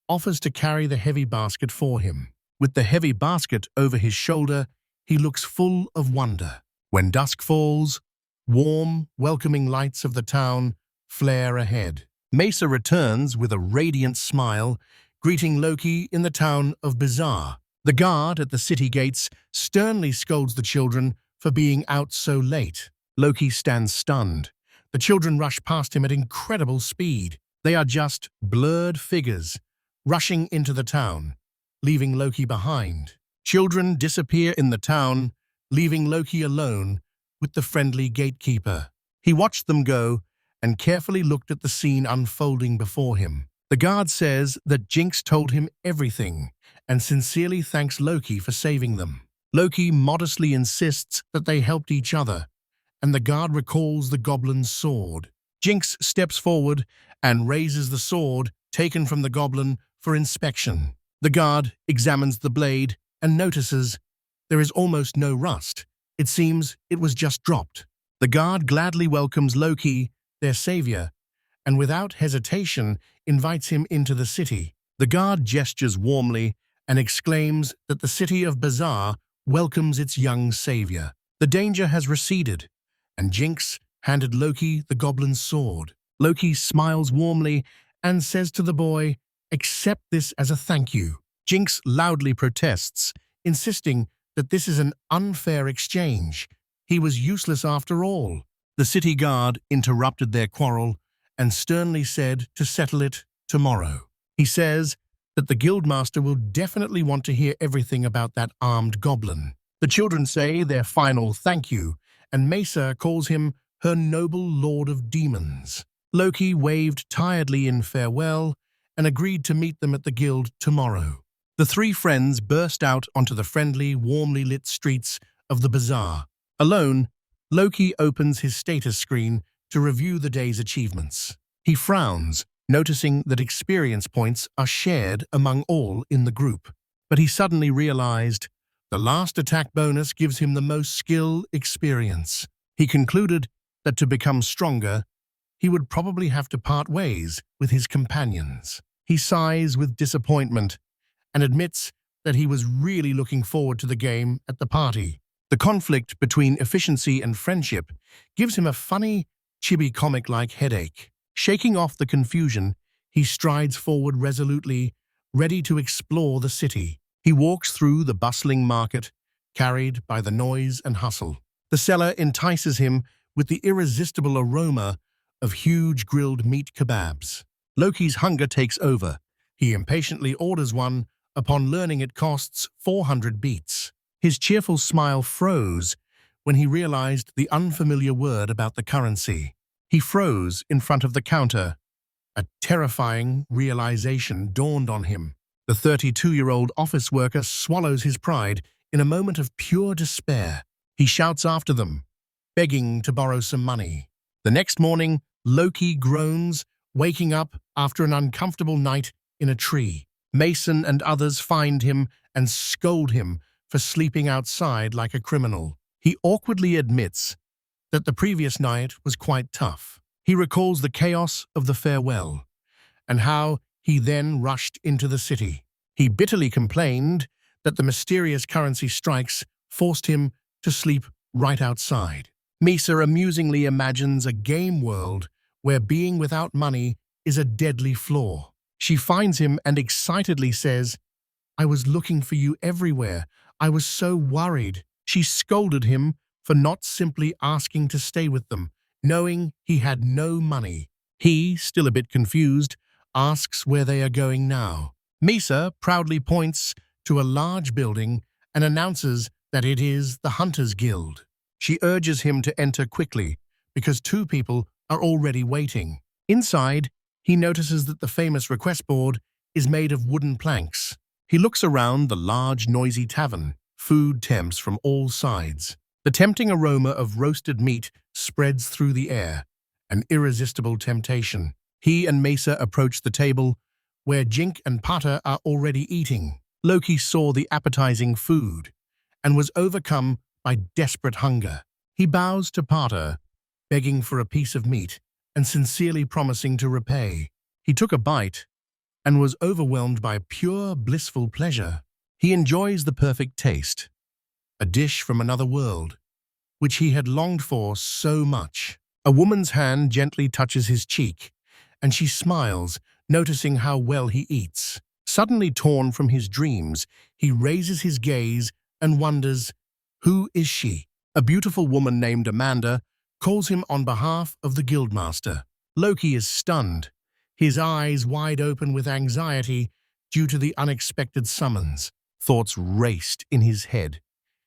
offers to carry the heavy basket for him. With the heavy basket over his shoulder, he looks full of wonder. When dusk falls, warm, welcoming lights of the town flare ahead. Mesa returns with a radiant smile, greeting Loki in the town of Bazaar. The guard at the city gates sternly scolds the children for being out so late. Loki stands stunned. The children rush past him at incredible speed. They are just blurred figures, rushing into the town, leaving Loki behind. Children disappear in the town, leaving Loki alone with the friendly gatekeeper. He watched them go and carefully looked at the scene unfolding before him. The guard says that Jinx told him everything and sincerely thanks Loki for saving them. Loki modestly insists that they helped each other, and the guard recalls the goblin's sword. Jinx steps forward and raises the sword taken from the goblin for inspection. The guard examines the blade and notices there is almost no rust. It seems it was just dropped. The guard gladly welcomes Loki, their savior, and without hesitation invites him into the city. The guard gestures warmly and exclaims that the city of Bazaar welcomes its young savior. The danger has receded, and Jinx handed Loki the goblin's sword. Loki smiles warmly and says to the boy, "Accept this as a thank you." Jinx loudly protests, insisting that this is an unfair exchange. He was useless after all. The city guard interrupted their quarrel and sternly said to settle it tomorrow. He says that the guildmaster will definitely want to hear everything about that armed goblin. The children say their final thank you, and Mesa calls him her noble lord of demons. Loki waved tiredly in farewell and agreed to meet them at the guild tomorrow. The three friends burst out onto the friendly, warmly lit streets of the bazaar. Alone, Loki opens his status screen to review the day's achievements. He frowns, noticing that experience points are shared among all in the group. But he suddenly realized the last attack bonus gives him the most skill experience. He concluded that to become stronger, he would probably have to part ways with his companions. He sighs with disappointment and admits that he was really looking forward to the game at the party. The conflict between efficiency and friendship gives him a funny, chibi comic-like headache. Shaking off the confusion, he strides forward resolutely, ready to explore the city. He walks through the bustling market, carried by the noise and hustle. The seller entices him with the irresistible aroma of huge grilled meat kebabs. Loki's hunger takes over. He impatiently orders one upon learning it costs 400 beats. His cheerful smile froze when he realized the unfamiliar word about the currency. He froze in front of the counter. A terrifying realization dawned on him. The 32-year-old office worker swallows his pride in a moment of pure despair. He shouts after them, begging to borrow some money. The next morning, Loki groans, waking up after an uncomfortable night in a tree. Mason and others find him and scold him for sleeping outside like a criminal. He awkwardly admits that the previous night was quite tough. He recalls the chaos of the farewell and how he then rushed into the city. He bitterly complained that the mysterious currency strikes forced him to sleep right outside. Misa amusingly imagines a game world where being without money is a deadly flaw. She finds him and excitedly says, "I was looking for you everywhere. I was so worried." She scolded him for not simply asking to stay with them, knowing he had no money. He, still a bit confused, asks where they are going now. Misa proudly points to a large building and announces that it is the Hunters Guild. She urges him to enter quickly because two people are already waiting. Inside, he notices that the famous request board is made of wooden planks. He looks around the large, noisy tavern. Food tempts from all sides. The tempting aroma of roasted meat spreads through the air, an irresistible temptation. He and Mesa approach the table, where Jink and Pata are already eating. Loki saw the appetizing food and was overcome by desperate hunger. He bows to Pata, begging for a piece of meat and sincerely promising to repay. He took a bite and was overwhelmed by pure, blissful pleasure. He enjoys the perfect taste, a dish from another world, which he had longed for so much. A woman's hand gently touches his cheek, and she smiles, noticing how well he eats. Suddenly torn from his dreams, he raises his gaze and wonders, who is she? A beautiful woman named Amanda calls him on behalf of the guildmaster. Loki is stunned, his eyes wide open with anxiety due to the unexpected summons. Thoughts raced in his head.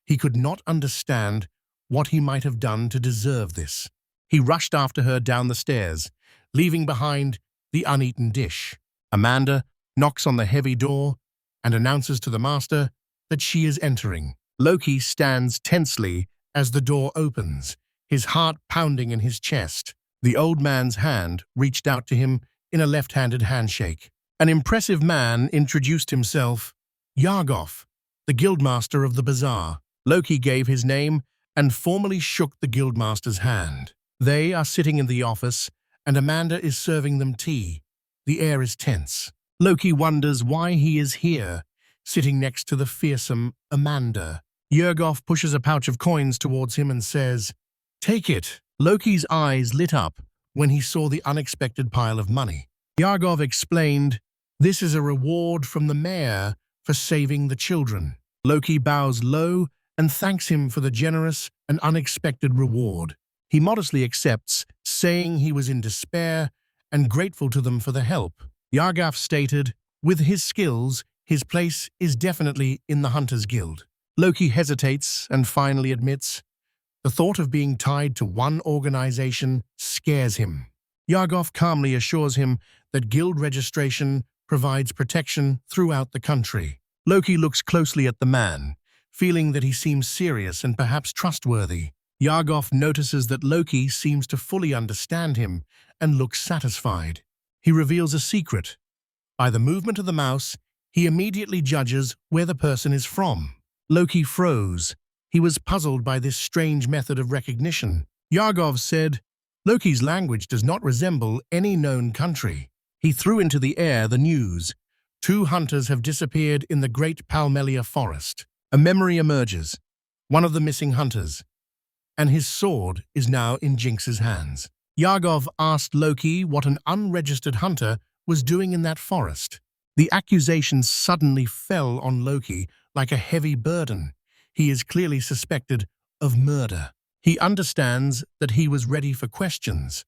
He could not understand what he might have done to deserve this. He rushed after her down the stairs, leaving behind the uneaten dish. Amanda knocks on the heavy door and announces to the master that she is entering. Loki stands tensely as the door opens, his heart pounding in his chest. The old man's hand reached out to him in a left-handed handshake. An impressive man introduced himself, Yargov, the guildmaster of the bazaar. Loki gave his name and formally shook the guildmaster's hand. They are sitting in the office, and Amanda is serving them tea. The air is tense. Loki wonders why he is here, sitting next to the fearsome Amanda. Yargov pushes a pouch of coins towards him and says, "Take it." Loki's eyes lit up when he saw the unexpected pile of money. Yargov explained, "This is a reward from the mayor for saving the children." Loki bows low and thanks him for the generous and unexpected reward. He modestly accepts, saying he was in despair and grateful to them for the help. Yargov stated, with his skills, his place is definitely in the Hunters Guild. Loki hesitates and finally admits, the thought of being tied to one organization scares him. Yargov calmly assures him that guild registration provides protection throughout the country. Loki looks closely at the man, feeling that he seems serious and perhaps trustworthy. Yargov notices that Loki seems to fully understand him and looks satisfied. He reveals a secret. By the movement of the mouse, he immediately judges where the person is from. Loki froze. He was puzzled by this strange method of recognition. Yargov said, Loki's language does not resemble any known country. He threw into the air the news. 2 hunters have disappeared in the Great Palmelia Forest. A memory emerges, one of the missing hunters, and his sword is now in Jinx's hands. Yargov asked Loki what an unregistered hunter was doing in that forest. The accusation suddenly fell on Loki like a heavy burden. He is clearly suspected of murder. He understands that he was ready for questions,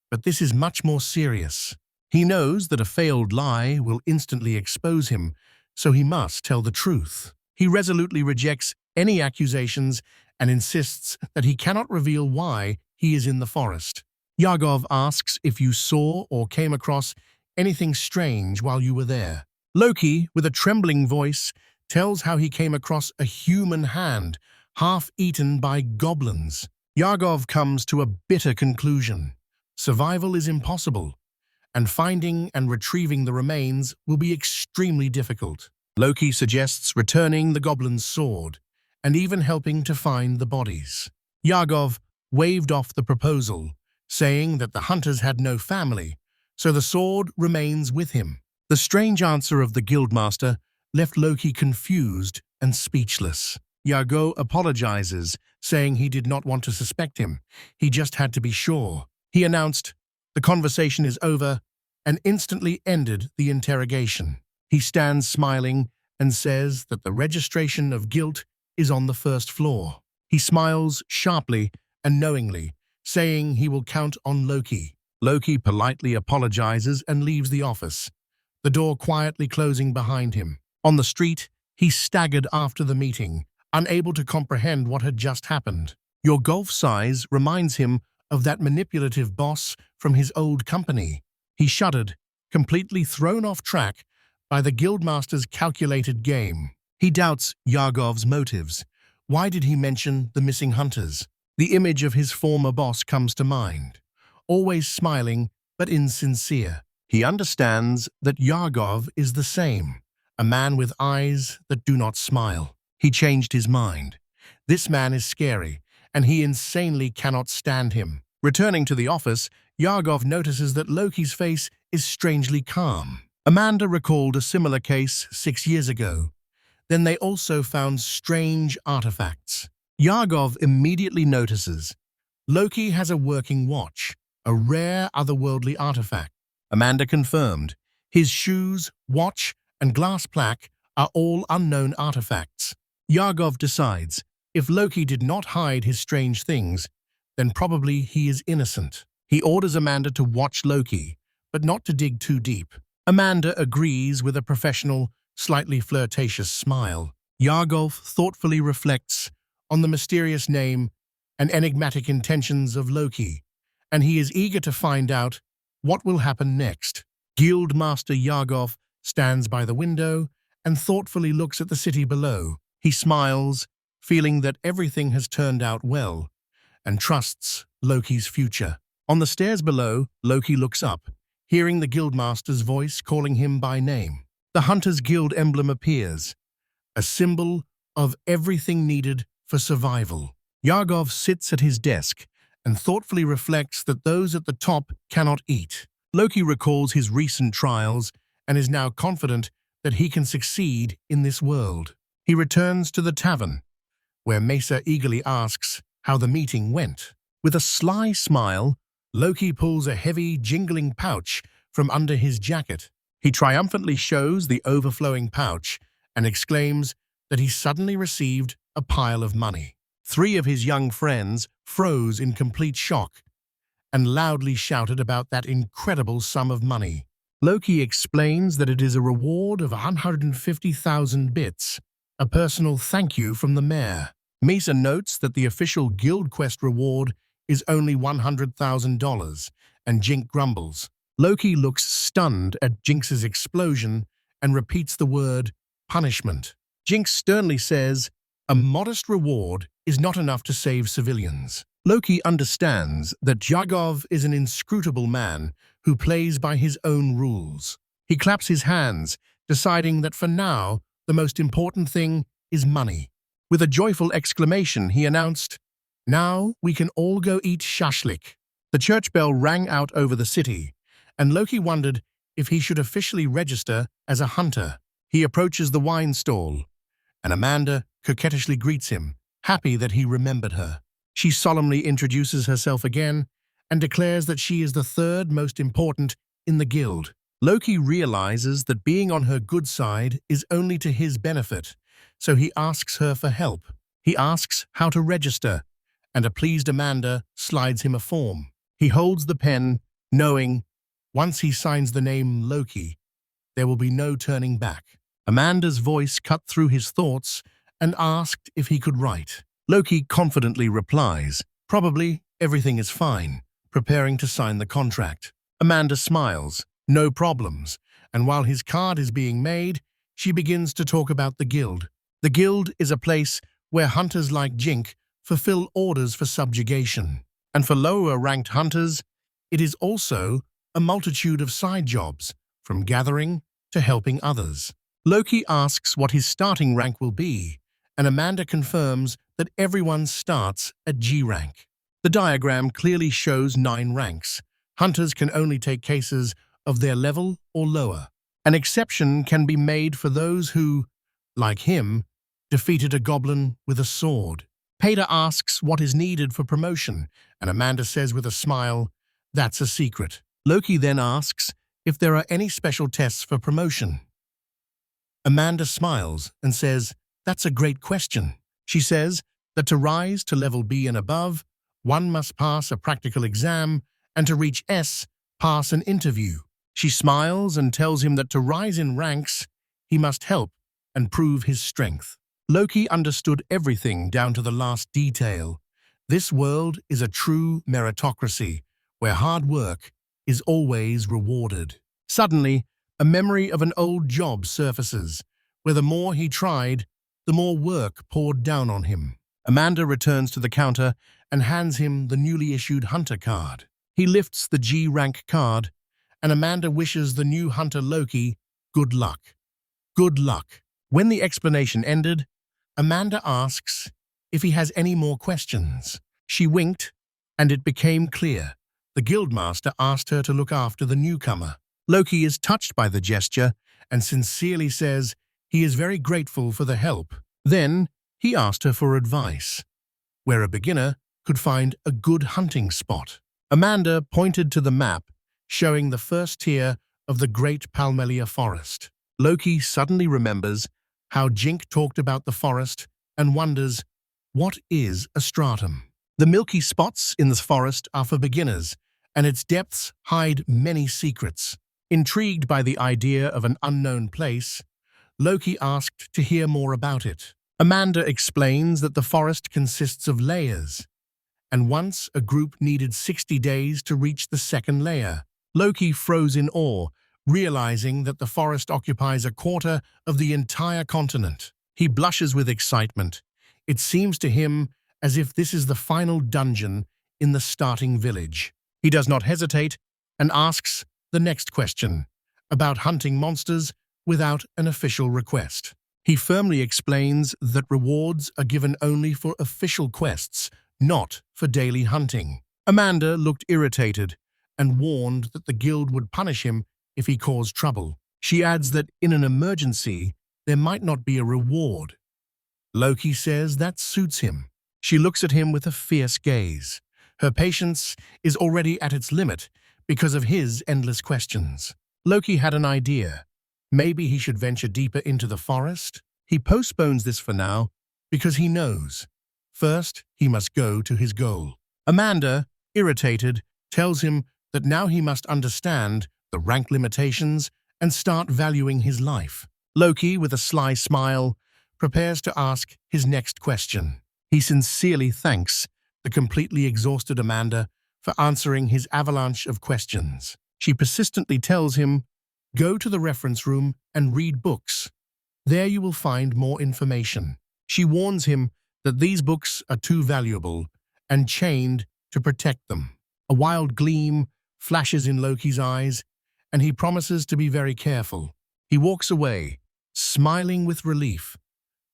but this is much more serious. He knows that a failed lie will instantly expose him, so he must tell the truth. He resolutely rejects any accusations and insists that he cannot reveal why he is in the forest. Yargov asks if you saw or came across anything strange while you were there. Loki, with a trembling voice, tells how he came across a human hand, half eaten by goblins. Yargov comes to a bitter conclusion. Survival is impossible, and finding and retrieving the remains will be extremely difficult. Loki suggests returning the goblin's sword, and even helping to find the bodies. Yargov waved off the proposal, saying that the hunters had no family, so the sword remains with him. The strange answer of the guildmaster left Loki confused and speechless. Yargov apologizes, saying he did not want to suspect him. He just had to be sure. He announced, the conversation is over, and instantly ended the interrogation. He stands smiling and says that the registration of guilt is on the first floor. He smiles sharply and knowingly, saying he will count on Loki. Loki politely apologizes and leaves the office, the door quietly closing behind him. On the street, he staggered after the meeting, unable to comprehend what had just happened. Your golf size reminds him of that manipulative boss from his old company. He shuddered, completely thrown off track by the guildmaster's calculated game. He doubts Yargov's motives. Why did he mention the missing hunters? The image of his former boss comes to mind, always smiling but insincere. He understands that Yargov is the same, a man with eyes that do not smile. He changed his mind. This man is scary, and he insanely cannot stand him. Returning to the office, Yargov notices that Loki's face is strangely calm. Amanda recalled a similar case 6 years ago. Then they also found strange artifacts. Yargov immediately notices Loki has a working watch, a rare otherworldly artifact. Amanda confirmed his shoes, watch, and glass plaque are all unknown artifacts. Yargov decides if Loki did not hide his strange things, then probably he is innocent. He orders Amanda to watch Loki, but not to dig too deep. Amanda agrees with a professional, slightly flirtatious smile. Yargov thoughtfully reflects on the mysterious name and enigmatic intentions of Loki, and he is eager to find out what will happen next. Guildmaster Yargov stands by the window and thoughtfully looks at the city below. He smiles, feeling that everything has turned out well, and trusts Loki's future. On the stairs below, Loki looks up, hearing the guildmaster's voice calling him by name. The Hunters Guild emblem appears, a symbol of everything needed for survival. Yargov sits at his desk and thoughtfully reflects that those at the top cannot eat. Loki recalls his recent trials and is now confident that he can succeed in this world. He returns to the tavern, where Mesa eagerly asks how the meeting went. With a sly smile, Loki pulls a heavy, jingling pouch from under his jacket. He triumphantly shows the overflowing pouch and exclaims that he suddenly received a pile of money. 3 of his young friends froze in complete shock and loudly shouted about that incredible sum of money. Loki explains that it is a reward of 150,000 bits, a personal thank you from the mayor. Mesa notes that the official Guild Quest reward is only $100,000, and Jink grumbles. Loki looks stunned at Jinx's explosion and repeats the word punishment. Jinx sternly says, a modest reward is not enough to save civilians. Loki understands that Yargov is an inscrutable man who plays by his own rules. He claps his hands, deciding that for now, the most important thing is money. With a joyful exclamation, he announced, now we can all go eat shashlik. The church bell rang out over the city, and Loki wondered if he should officially register as a hunter. He approaches the wine stall, and Amanda coquettishly greets him, happy that he remembered her. She solemnly introduces herself again and declares that she is the 3rd most important in the guild. Loki realizes that being on her good side is only to his benefit, so he asks her for help. He asks how to register, and a pleased Amanda slides him a form. He holds the pen, knowing, once he signs the name Loki, there will be no turning back. Amanda's voice cut through his thoughts and asked if he could write. Loki confidently replies, probably everything is fine, preparing to sign the contract. Amanda smiles, no problems, and while his card is being made, she begins to talk about the guild. The guild is a place where hunters like Jink fulfill orders for subjugation. And for lower-ranked hunters, it is also a multitude of side jobs, from gathering to helping others. Loki asks what his starting rank will be, and Amanda confirms that everyone starts at G rank. The diagram clearly shows 9 ranks. Hunters can only take cases of their level or lower. An exception can be made for those who, like him, defeated a goblin with a sword. Peter asks what is needed for promotion, and Amanda says with a smile, that's a secret. Loki then asks if there are any special tests for promotion. Amanda smiles and says, that's a great question. She says that to rise to level B and above, one must pass a practical exam, and to reach S, pass an interview. She smiles and tells him that to rise in ranks, he must help and prove his strength. Loki understood everything down to the last detail. This world is a true meritocracy, where hard work is always rewarded. Suddenly, A memory of an old job surfaces, where the more he tried, the more work poured down on him. Amanda returns to the counter and hands him the newly issued hunter card. He lifts the G-rank card, and Amanda wishes the new hunter Loki good luck. Good luck. When the explanation ended, Amanda asks if he has any more questions. She winked, and it became clear. The guildmaster asked her to look after the newcomer. Loki is touched by the gesture and sincerely says he is very grateful for the help. Then he asked her for advice, where a beginner could find a good hunting spot. Amanda pointed to the map, showing the first tier of the Great Palmelia Forest. Loki suddenly remembers how Jink talked about the forest and wonders, what is a stratum? The milky spots in the forest are for beginners, and its depths hide many secrets. Intrigued by the idea of an unknown place, Loki asked to hear more about it. Amanda explains that the forest consists of layers, and once a group needed 60 days to reach the second layer. Loki froze in awe, realizing that the forest occupies a quarter of the entire continent. He blushes with excitement. It seems to him as if this is the final dungeon in the starting village. He does not hesitate and asks the next question, about hunting monsters without an official request. He firmly explains that rewards are given only for official quests, not for daily hunting. Amanda looked irritated and warned that the guild would punish him if he caused trouble. She adds that in an emergency, there might not be a reward. Loki says that suits him. She looks at him with a fierce gaze. Her patience is already at its limit because of his endless questions. Loki had an idea. Maybe he should venture deeper into the forest? He postpones this for now because he knows. First, he must go to his goal. Amanda, irritated, tells him that now he must understand the rank limitations and start valuing his life. Loki, with a sly smile, prepares to ask his next question. He sincerely thanks the completely exhausted Amanda for answering his avalanche of questions. She persistently tells him, go to the reference room and read books. There you will find more information. She warns him that these books are too valuable and chained to protect them. A wild gleam flashes in Loki's eyes, and he promises to be very careful. He walks away, smiling with relief.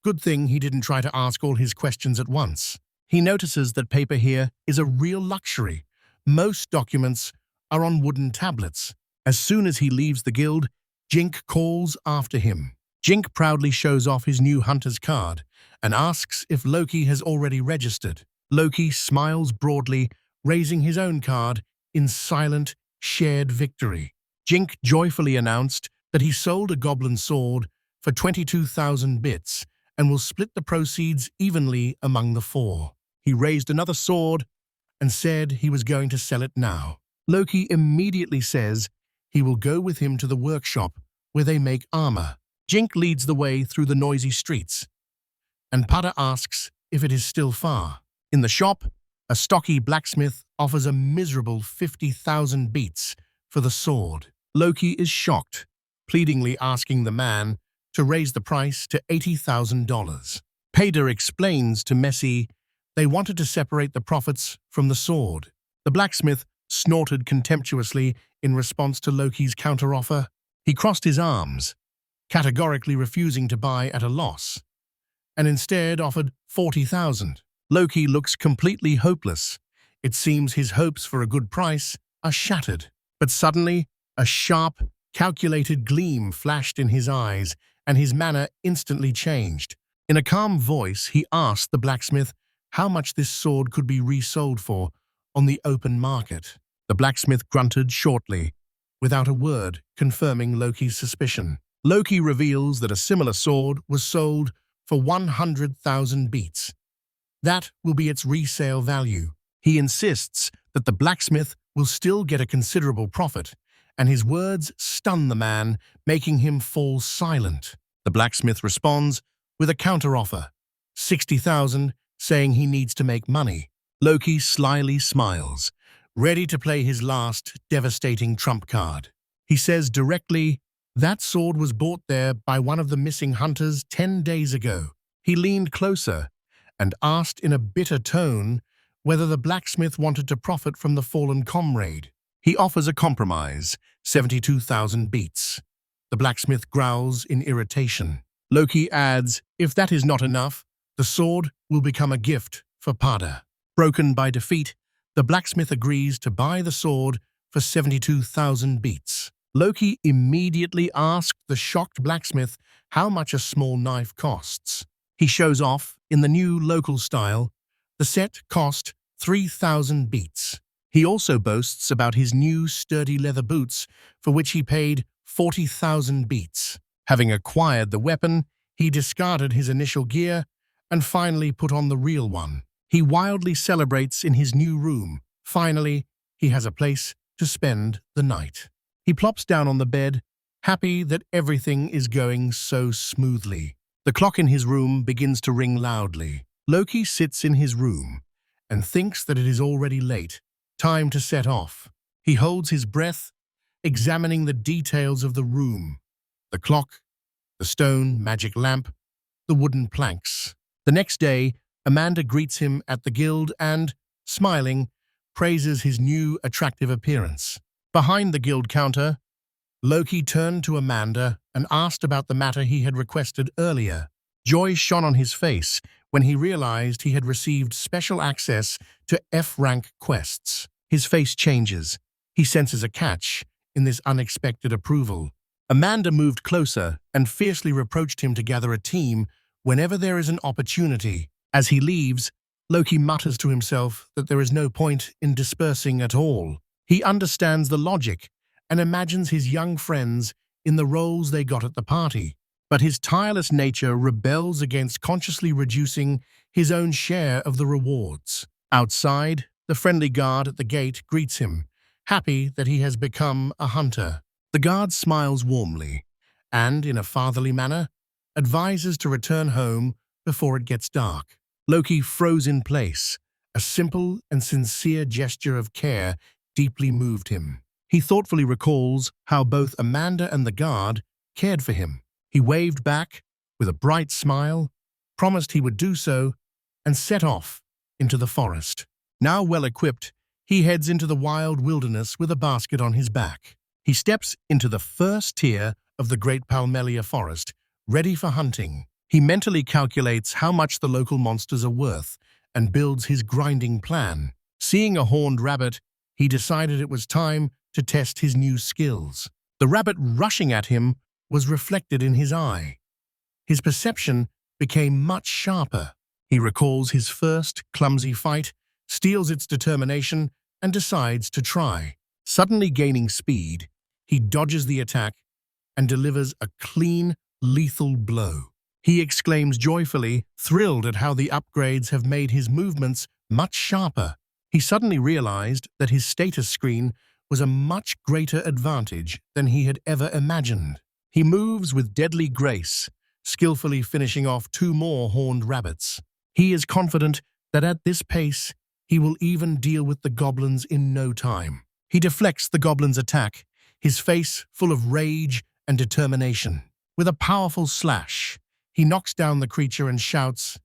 Good thing he didn't try to ask all his questions at once. He notices that paper here is a real luxury. Most documents are on wooden tablets. As soon as he leaves the guild, Jink calls after him. Jink proudly shows off his new hunter's card and asks if Loki has already registered. Loki smiles broadly, raising his own card in silent, shared victory. Jink joyfully announced that he sold a goblin sword for 22,000 bits and will split the proceeds evenly among the four. He raised another sword and said he was going to sell it now. Loki immediately says he will go with him to the workshop where they make armor. Jink leads the way through the noisy streets, and Pada asks if it is still far. In the shop, a stocky blacksmith offers a miserable 50,000 beats for the sword. Loki is shocked, pleadingly asking the man to raise the price to $80,000. Pada explains to Messi they wanted to separate the profits from the sword. The blacksmith snorted contemptuously in response to Loki's counteroffer. He crossed his arms, categorically refusing to buy at a loss, and instead offered 40,000. Loki looks completely hopeless. It seems his hopes for a good price are shattered. But suddenly, a sharp, calculated gleam flashed in his eyes, and his manner instantly changed. In a calm voice, he asked the blacksmith how much this sword could be resold for on the open market. The blacksmith grunted shortly, without a word, confirming Loki's suspicion. Loki reveals that a similar sword was sold for 100,000 beats. That will be its resale value. He insists that the blacksmith will still get a considerable profit, and his words stun the man, making him fall silent. The blacksmith responds with a counteroffer, 60,000, saying he needs to make money. Loki slyly smiles, ready to play his last devastating trump card. He says directly, That sword was bought there by one of the missing hunters 10 days ago. He leaned closer and asked in a bitter tone whether the blacksmith wanted to profit from the fallen comrade. He offers a compromise, 72,000 beats. The blacksmith growls in irritation. Loki adds, if that is not enough, the sword will become a gift for Pada. Broken by defeat, the blacksmith agrees to buy the sword for 72,000 beats. Loki immediately asked the shocked blacksmith how much a small knife costs. He shows off in the new local style. The set cost 3,000 beats. He also boasts about his new sturdy leather boots, for which he paid 40,000 beats. Having acquired the weapon, he discarded his initial gear and finally put on the real one. He wildly celebrates in his new room. Finally, he has a place to spend the night. He plops down on the bed, happy that everything is going so smoothly. The clock in his room begins to ring loudly. Loki sits in his room and thinks that it is already late, time to set off. He holds his breath, examining the details of the room. The clock, the stone magic lamp, the wooden planks. The next day, Amanda greets him at the guild and, smiling, praises his new attractive appearance. Behind the guild counter, Loki turned to Amanda and asked about the matter he had requested earlier. Joy shone on his face when he realized he had received special access to F-rank quests. His face changes. He senses a catch in this unexpected approval. Amanda moved closer and fiercely reproached him to gather a team whenever there is an opportunity. As he leaves, Loki mutters to himself that there is no point in dispersing at all. He understands the logic and imagines his young friends in the roles they got at the party. But his tireless nature rebels against consciously reducing his own share of the rewards. Outside, the friendly guard at the gate greets him, happy that he has become a hunter. The guard smiles warmly and, in a fatherly manner, advises to return home before it gets dark. Loki froze in place. A simple and sincere gesture of care deeply moved him. He thoughtfully recalls how both Amanda and the guard cared for him. He waved back with a bright smile, promised he would do so, and set off into the forest. Now well-equipped, he heads into the wild wilderness with a basket on his back. He steps into the first tier of the Great Palmelia Forest, ready for hunting. He mentally calculates how much the local monsters are worth and builds his grinding plan. Seeing a horned rabbit, he decided it was time to test his new skills. The rabbit rushing at him was reflected in his eye. His perception became much sharper. He recalls his first clumsy fight, steals its determination, and decides to try. Suddenly gaining speed, he dodges the attack and delivers a clean, lethal blow. He exclaims joyfully, thrilled at how the upgrades have made his movements much sharper. He suddenly realized that his status screen was a much greater advantage than he had ever imagined. He moves with deadly grace, skillfully finishing off 2 more horned rabbits. He is confident that at this pace, he will even deal with the goblins in no time. He deflects the goblin's attack, his face full of rage and determination. With a powerful slash, he knocks down the creature and shouts,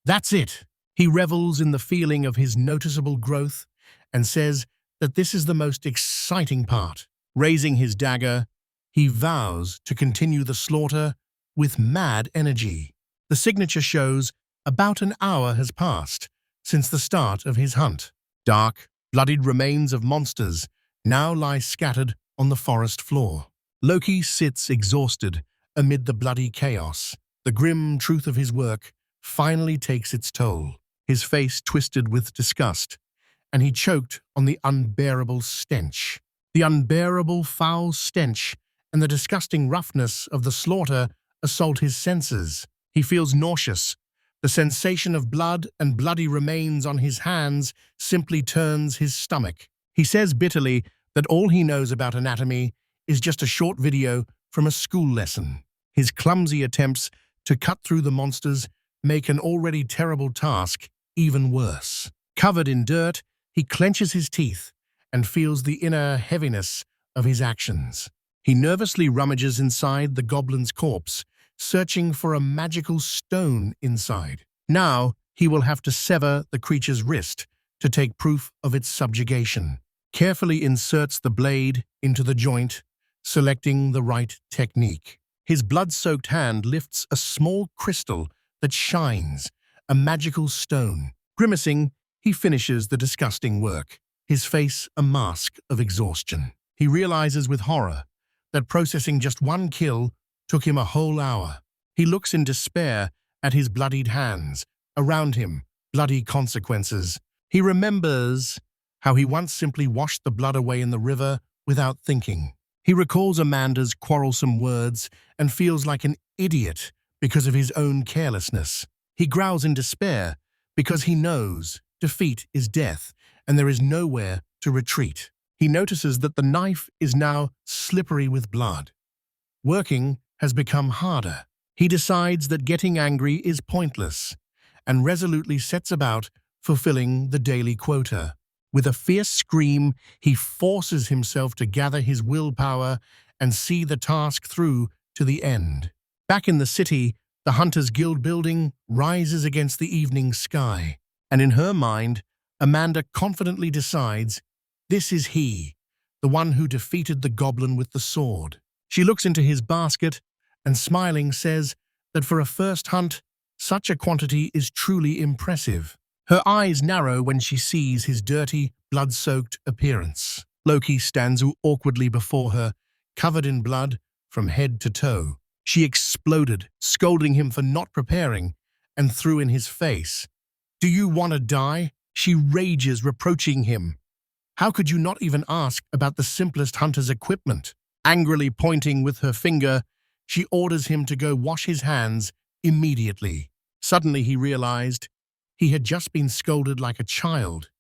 "That's it!" He revels in the feeling of his noticeable growth and says that this is the most exciting part. Raising his dagger, he vows to continue the slaughter with mad energy. The signature shows about an hour has passed since the start of his hunt. Dark, bloodied remains of monsters now lie scattered on the forest floor. Loki sits exhausted amid the bloody chaos. The grim truth of his work finally takes its toll. His face twisted with disgust, and he choked on the unbearable stench. The unbearable foul stench and the disgusting roughness of the slaughter assault his senses. He feels nauseous. The sensation of blood and bloody remains on his hands simply turns his stomach. He says bitterly that all he knows about anatomy is just a short video from a school lesson. His clumsy attempts to cut through the monsters make an already terrible task even worse. Covered in dirt, he clenches his teeth and feels the inner heaviness of his actions. He nervously rummages inside the goblin's corpse, searching for a magical stone inside. Now, he will have to sever the creature's wrist to take proof of its subjugation. Carefully inserts the blade into the joint, selecting the right technique. His blood-soaked hand lifts a small crystal that shines, a magical stone. Grimacing, he finishes the disgusting work, his face a mask of exhaustion. He realizes with horror that processing just one kill took him a whole hour. He looks in despair at his bloodied hands. Around him, bloody consequences. He remembers how he once simply washed the blood away in the river without thinking. He recalls Amanda's quarrelsome words and feels like an idiot because of his own carelessness. He growls in despair because he knows defeat is death and there is nowhere to retreat. He notices that the knife is now slippery with blood. Working has become harder. He decides that getting angry is pointless and resolutely sets about fulfilling the daily quota. With a fierce scream, he forces himself to gather his willpower and see the task through to the end. Back in the city, the Hunters Guild building rises against the evening sky, and in her mind, Amanda confidently decides this is he, the one who defeated the goblin with the sword. She looks into his basket and, smiling, says that for a first hunt, such a quantity is truly impressive. Her eyes narrow when she sees his dirty, blood-soaked appearance. Loki stands awkwardly before her, covered in blood from head to toe. She exploded, scolding him for not preparing, and threw in his face. "Do you want to die?" She rages, reproaching him. "How could you not even ask about the simplest hunter's equipment?" Angrily pointing with her finger, she orders him to go wash his hands immediately. Suddenly he realized he had just been scolded like a child,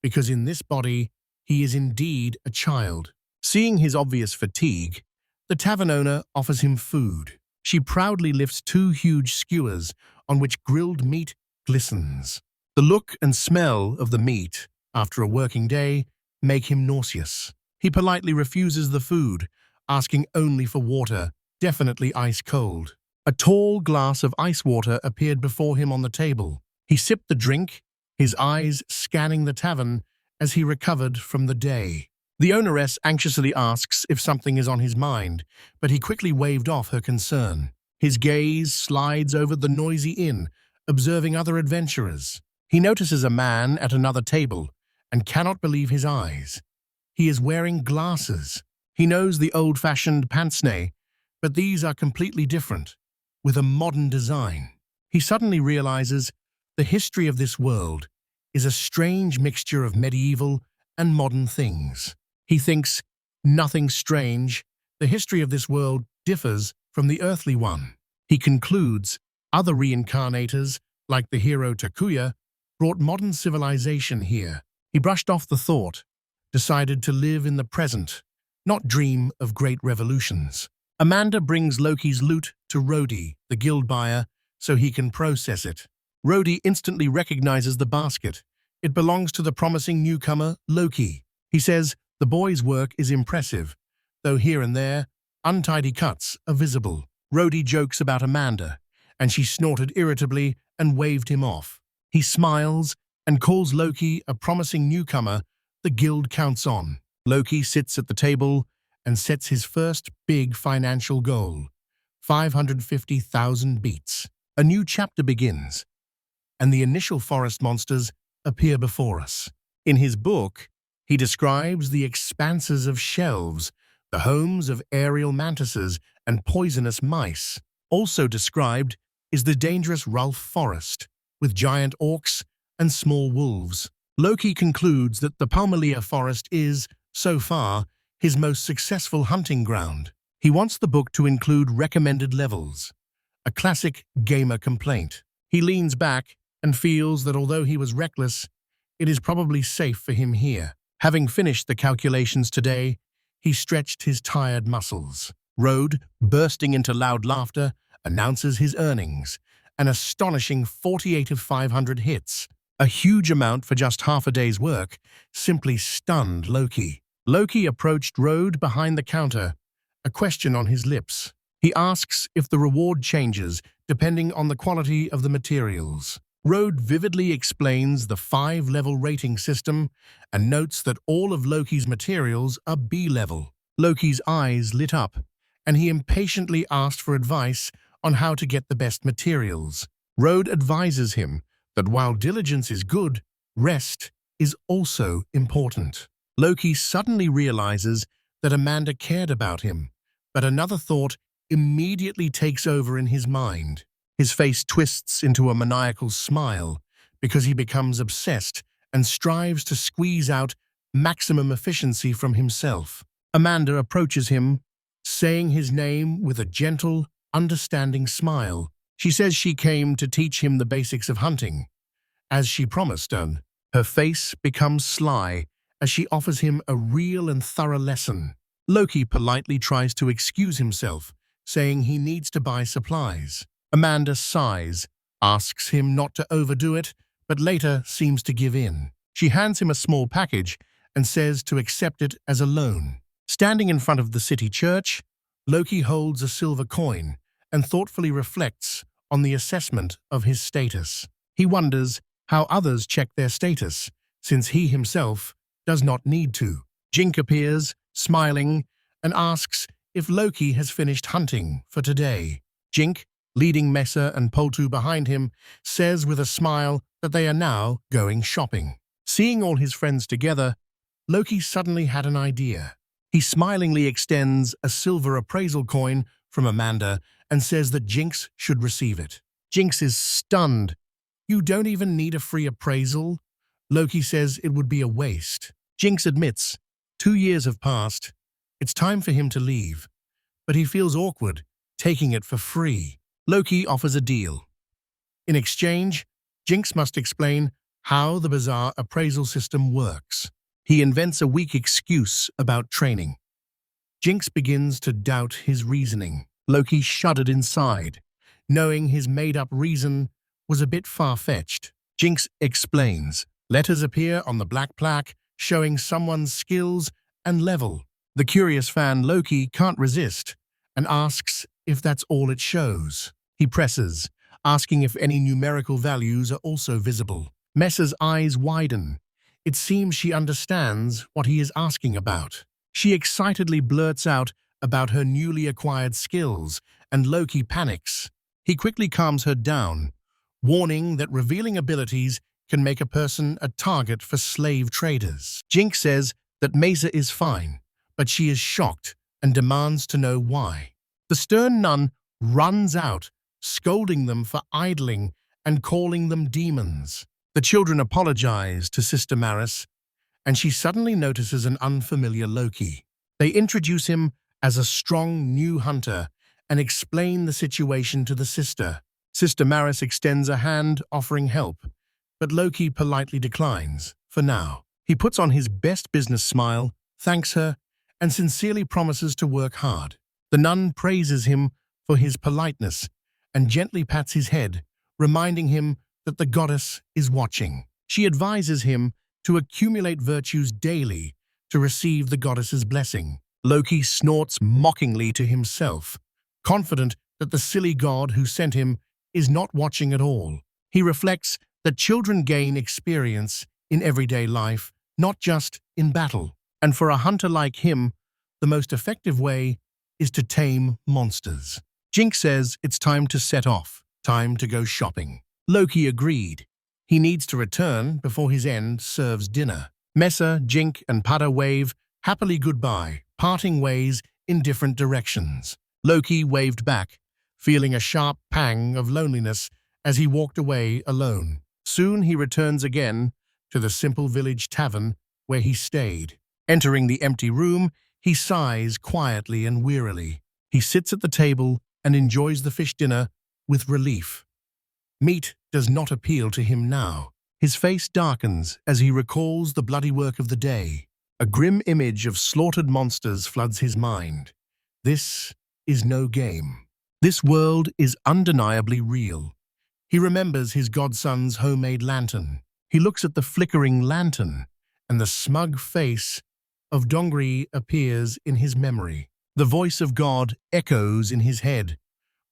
because in this body he is indeed a child. Seeing his obvious fatigue, the tavern owner offers him food. She proudly lifts 2 huge skewers on which grilled meat glistens. The look and smell of the meat, after a working day, make him nauseous. He politely refuses the food, asking only for water, definitely ice cold. A tall glass of ice water appeared before him on the table. He sipped the drink, his eyes scanning the tavern as he recovered from the day. The owneress anxiously asks if something is on his mind, but he quickly waved off her concern. His gaze slides over the noisy inn, observing other adventurers. He notices a man at another table and cannot believe his eyes. He is wearing glasses. He knows the old-fashioned pince-nez, but these are completely different, with a modern design. He suddenly realizes the history of this world is a strange mixture of medieval and modern things. He thinks, nothing strange, the history of this world differs from the earthly one. He concludes, other reincarnators, like the hero Takuya, brought modern civilization here. He brushed off the thought, decided to live in the present, not dream of great revolutions. Amanda brings Loki's loot to Rhodey, the guild buyer, so he can process it. Rhodey instantly recognizes the basket. It belongs to the promising newcomer, Loki. He says the boy's work is impressive, though here and there, untidy cuts are visible. Rhodey jokes about Amanda, and she snorted irritably and waved him off. He smiles and calls Loki a promising newcomer the guild counts on. Loki sits at the table and sets his first big financial goal, 550,000 beats. A new chapter begins, and the initial forest monsters appear before us. In his book, he describes the expanses of shelves, the homes of aerial mantises and poisonous mice. Also described is the dangerous Ralph Forest, with giant orcs and small wolves. Loki concludes that the Palmalia Forest is, so far, his most successful hunting ground. He wants the book to include recommended levels, a classic gamer complaint. He leans back and feels that although he was reckless, it is probably safe for him here. Having finished the calculations today, he stretched his tired muscles. Rode, bursting into loud laughter, announces his earnings, an astonishing 48 of 500 hits. A huge amount for just half a day's work simply stunned Loki. Loki approached Rode behind the counter, a question on his lips. He asks if the reward changes depending on the quality of the materials. Rode vividly explains the 5-level rating system and notes that all of Loki's materials are B-level. Loki's eyes lit up, and he impatiently asked for advice on how to get the best materials. Rode advises him that while diligence is good, rest is also important. Loki suddenly realizes that Amanda cared about him, but another thought immediately takes over in his mind. His face twists into a maniacal smile because he becomes obsessed and strives to squeeze out maximum efficiency from himself. Amanda approaches him, saying his name with a gentle, understanding smile. She says she came to teach him the basics of hunting, as she promised, and her face becomes sly as she offers him a real and thorough lesson. Loki politely tries to excuse himself, saying he needs to buy supplies. Amanda sighs, asks him not to overdo it, but later seems to give in. She hands him a small package and says to accept it as a loan. Standing in front of the city church, Loki holds a silver coin and thoughtfully reflects on the assessment of his status. He wonders how others check their status, since he himself does not need to. Jink appears, smiling, and asks if Loki has finished hunting for today. Jink, leading Mesa and Poltu behind him, says with a smile that they are now going shopping. Seeing all his friends together, Loki suddenly had an idea. He smilingly extends a silver appraisal coin from Amanda and says that Jinx should receive it. Jinx is stunned. "You don't even need a free appraisal?" Loki says it would be a waste. Jinx admits 2 years have passed. It's time for him to leave, but he feels awkward taking it for free. Loki offers a deal. In exchange, Jinx must explain how the bizarre appraisal system works. He invents a weak excuse about training. Jinx begins to doubt his reasoning. Loki shuddered inside, knowing his made-up reason was a bit far-fetched. Jinx explains. Letters appear on the black plaque, showing someone's skills and level. The curious fan Loki can't resist and asks if that's all it shows. He presses, asking if any numerical values are also visible. Messa's eyes widen. It seems she understands what he is asking about. She excitedly blurts out about her newly acquired skills, and Loki panics. He quickly calms her down, warning that revealing abilities can make a person a target for slave traders. Jinx says that Mesa is fine, but she is shocked and demands to know why. The stern nun runs out, scolding them for idling and calling them demons. The children apologize to Sister Maris, and she suddenly notices an unfamiliar Loki. They introduce him as a strong new hunter and explain the situation to the sister. Sister Maris extends a hand offering help, but Loki politely declines, for now. He puts on his best business smile, thanks her, and sincerely promises to work hard. The nun praises him for his politeness and gently pats his head, reminding him that the goddess is watching. She advises him to accumulate virtues daily to receive the goddess's blessing. Loki snorts mockingly to himself, confident that the silly god who sent him is not watching at all. He reflects that children gain experience in everyday life, not just in battle. And for a hunter like him, the most effective way is to tame monsters. Jinx says it's time to set off, time to go shopping. Loki agreed. He needs to return before his end serves dinner. Mesa, Jink, and Pada wave happily goodbye, parting ways in different directions. Loki waved back, feeling a sharp pang of loneliness as he walked away alone. Soon he returns again to the simple village tavern where he stayed. Entering the empty room, he sighs quietly and wearily. He sits at the table and enjoys the fish dinner with relief. Meat does not appeal to him now. His face darkens as he recalls the bloody work of the day. A grim image of slaughtered monsters floods his mind. This is no game. This world is undeniably real. He remembers his godson's homemade lantern. He looks at the flickering lantern, and the smug face of Dongri appears in his memory. The voice of God echoes in his head,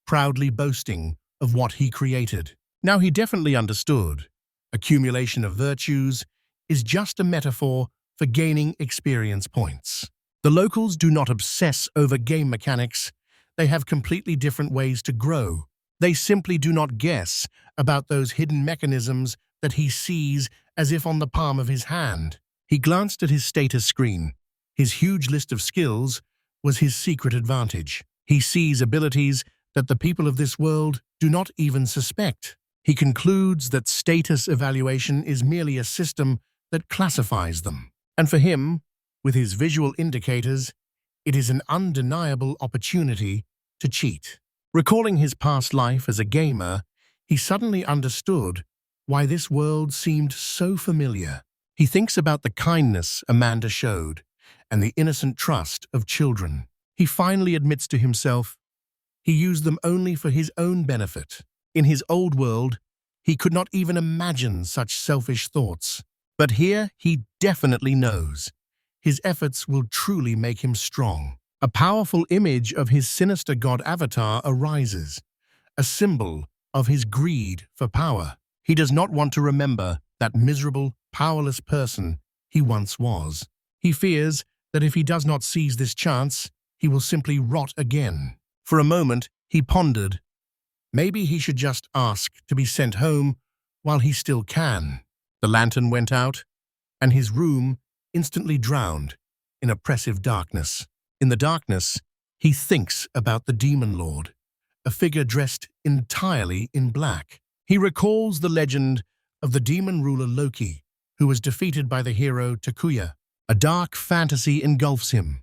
proudly boasting of what he created. Now he definitely understood. Accumulation of virtues is just a metaphor for gaining experience points. The locals do not obsess over game mechanics. They have completely different ways to grow. They simply do not guess about those hidden mechanisms that he sees as if on the palm of his hand. He glanced at his status screen. His huge list of skills was his secret advantage. He sees abilities that the people of this world do not even suspect. He concludes that status evaluation is merely a system that classifies them. And for him, with his visual indicators, it is an undeniable opportunity to cheat. Recalling his past life as a gamer, he suddenly understood why this world seemed so familiar. He thinks about the kindness Amanda showed and the innocent trust of children. He finally admits to himself he used them only for his own benefit. In his old world, he could not even imagine such selfish thoughts. But here he definitely knows. His efforts will truly make him strong. A powerful image of his sinister god avatar arises, a symbol of his greed for power. He does not want to remember that miserable, powerless person he once was. He fears that if he does not seize this chance, he will simply rot again. For a moment, he pondered. Maybe he should just ask to be sent home while he still can. The lantern went out, and his room instantly drowned in oppressive darkness. In the darkness, he thinks about the Demon Lord, a figure dressed entirely in black. He recalls the legend of the demon ruler Loki, who was defeated by the hero Takuya. A dark fantasy engulfs him.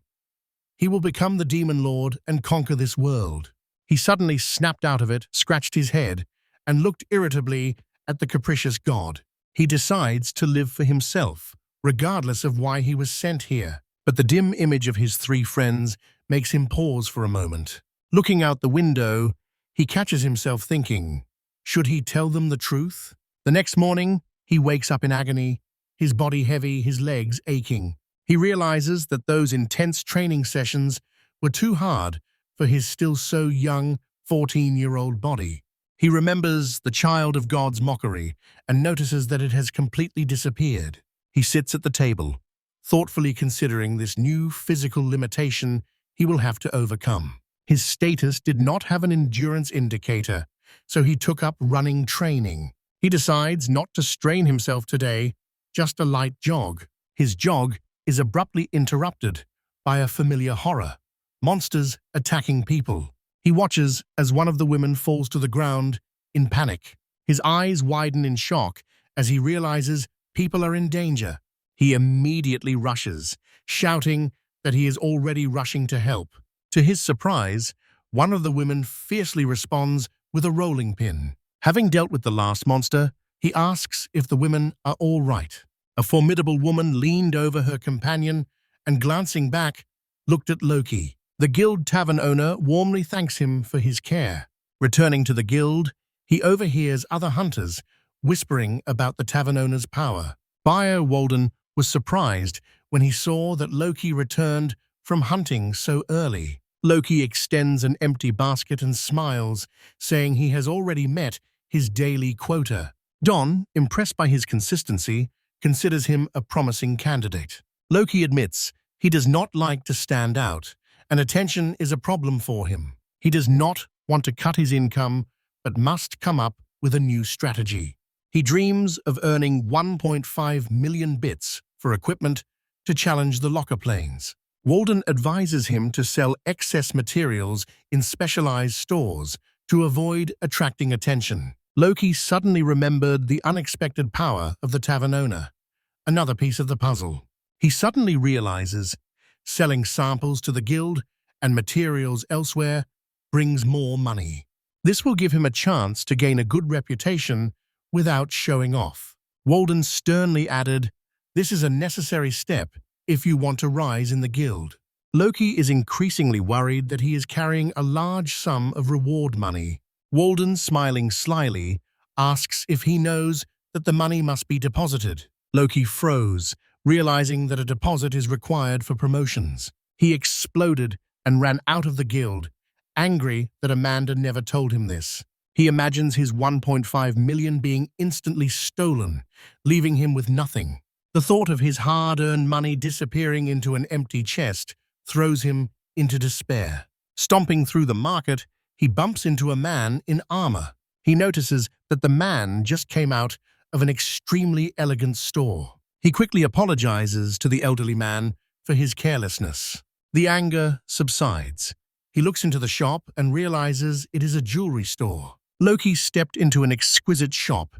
He will become the Demon Lord and conquer this world. He suddenly snapped out of it, scratched his head, and looked irritably at the capricious god. He decides to live for himself, regardless of why he was sent here. But the dim image of his three friends makes him pause for a moment. Looking out the window, he catches himself thinking, should he tell them the truth? The next morning, he wakes up in agony, his body heavy, his legs aching. He realizes that those intense training sessions were too hard for his still so young 14-year-old body. He remembers the child of God's mockery and notices that it has completely disappeared. He sits at the table, thoughtfully considering this new physical limitation he will have to overcome. His status did not have an endurance indicator, so he took up running training. He decides not to strain himself today, just a light jog. His jog is abruptly interrupted by a familiar horror: monsters attacking people. He watches as one of the women falls to the ground in panic. His eyes widen in shock as he realizes people are in danger. He immediately rushes, shouting that he is already rushing to help. To his surprise, one of the women fiercely responds with a rolling pin. Having dealt with the last monster, he asks if the women are all right. A formidable woman leaned over her companion and, glancing back, looked at Loki. The guild tavern owner warmly thanks him for his care. Returning to the guild, he overhears other hunters whispering about the tavern owner's power. Buyer Walden was surprised when he saw that Loki returned from hunting so early. Loki extends an empty basket and smiles, saying he has already met his daily quota. Don, impressed by his consistency, considers him a promising candidate. Loki admits he does not like to stand out, and attention is a problem for him. He does not want to cut his income, but must come up with a new strategy. He dreams of earning 1.5 million bits for equipment to challenge the locker planes. Walden advises him to sell excess materials in specialized stores to avoid attracting attention. Loki suddenly remembered the unexpected power of the tavern owner, another piece of the puzzle. He suddenly realizes selling samples to the guild and materials elsewhere brings more money. This will give him a chance to gain a good reputation without showing off. Walden sternly added, "This is a necessary step if you want to rise in the guild." Loki is increasingly worried that he is carrying a large sum of reward money. Walden, smiling slyly, asks if he knows that the money must be deposited. Loki froze, realizing that a deposit is required for promotions. He exploded and ran out of the guild, angry that Amanda never told him this. He imagines his 1.5 million being instantly stolen, leaving him with nothing. The thought of his hard-earned money disappearing into an empty chest throws him into despair. Stomping through the market, he bumps into a man in armor. He notices that the man just came out of an extremely elegant store. He quickly apologizes to the elderly man for his carelessness. The anger subsides. He looks into the shop and realizes it is a jewelry store. Loki stepped into an exquisite shop.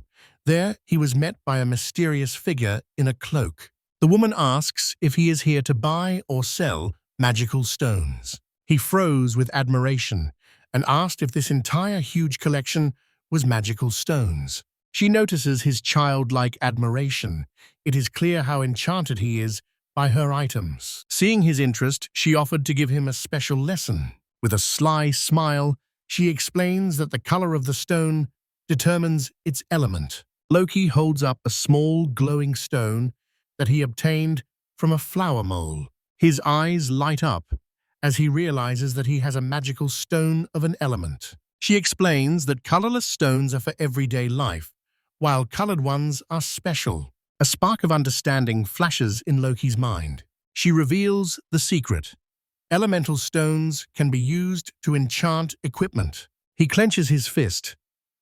There, he was met by a mysterious figure in a cloak. The woman asks if he is here to buy or sell magical stones. He froze with admiration and asked if this entire huge collection was magical stones. She notices his childlike admiration. It is clear how enchanted he is by her items. Seeing his interest, she offered to give him a special lesson. With a sly smile, she explains that the color of the stone determines its element. Loki holds up a small, glowing stone that he obtained from a flower mole. His eyes light up as he realizes that he has a magical stone of an element. She explains that colorless stones are for everyday life, while colored ones are special. A spark of understanding flashes in Loki's mind. She reveals the secret. Elemental stones can be used to enchant equipment. He clenches his fist,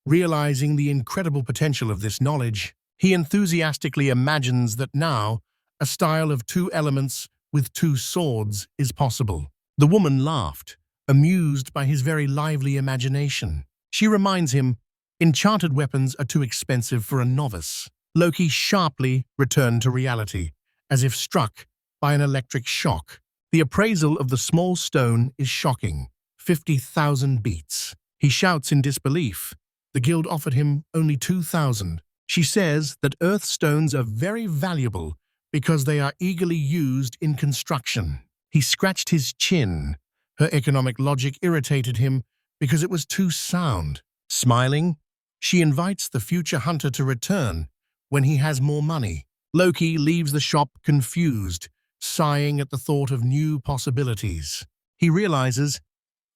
realizing the incredible potential of this knowledge. He enthusiastically imagines that now a style of 2 elements with 2 swords is possible. The woman laughed, amused by his very lively imagination. She reminds him, enchanted weapons are too expensive for a novice. Loki sharply returned to reality, as if struck by an electric shock. The appraisal of the small stone is shocking, 50,000 beats. He shouts in disbelief. The guild offered him only 2,000. She says that earth stones are very valuable because they are eagerly used in construction. He scratched his chin. Her economic logic irritated him because it was too sound. Smiling, she invites the future hunter to return when he has more money. Loki leaves the shop confused, sighing at the thought of new possibilities. He realizes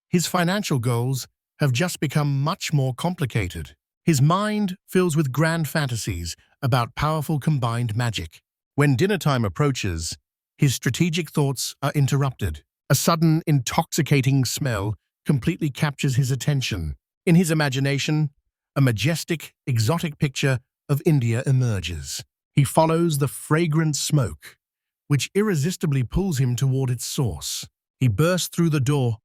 his financial goals have just become much more complicated. His mind fills with grand fantasies about powerful combined magic. When dinner time approaches, his strategic thoughts are interrupted. A sudden, intoxicating smell completely captures his attention. In his imagination, a majestic, exotic picture of India emerges. He follows the fragrant smoke, which irresistibly pulls him toward its source. He burst through the door,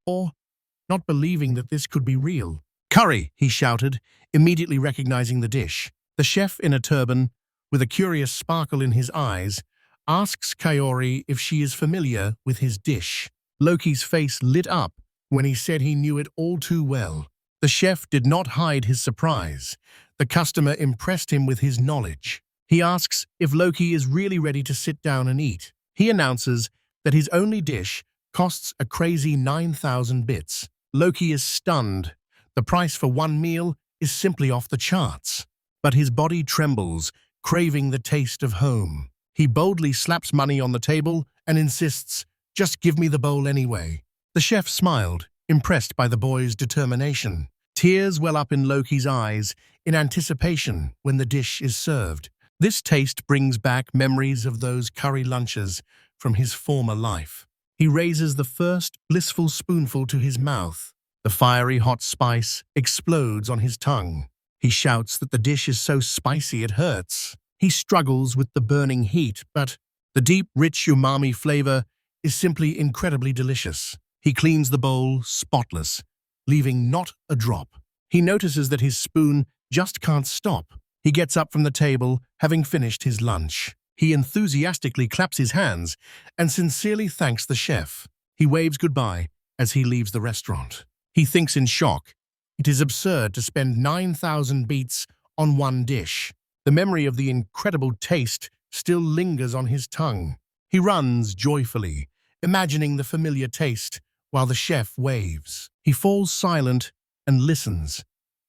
not believing that this could be real. "Curry!" he shouted, immediately recognizing the dish. The chef in a turban, with a curious sparkle in his eyes, asks Kaori if she is familiar with his dish. Loki's face lit up when he said he knew it all too well. The chef did not hide his surprise. The customer impressed him with his knowledge. He asks if Loki is really ready to sit down and eat. He announces that his only dish costs a crazy 9,000 bits. Loki is stunned. The price for one meal is simply off the charts. But his body trembles, craving the taste of home. He boldly slaps money on the table and insists, "Just give me the bowl anyway." The chef smiled, impressed by the boy's determination. Tears well up in Loki's eyes in anticipation when the dish is served. This taste brings back memories of those curry lunches from his former life. He raises the first blissful spoonful to his mouth. The fiery hot spice explodes on his tongue. He shouts that the dish is so spicy it hurts. He struggles with the burning heat, but the deep, rich umami flavor is simply incredibly delicious. He cleans the bowl spotless, leaving not a drop. He notices that his spoon just can't stop. He gets up from the table, having finished his lunch. He enthusiastically claps his hands and sincerely thanks the chef. He waves goodbye as he leaves the restaurant. He thinks in shock. It is absurd to spend 9,000 beats on one dish. The memory of the incredible taste still lingers on his tongue. He runs joyfully, imagining the familiar taste while the chef waves. He falls silent and listens.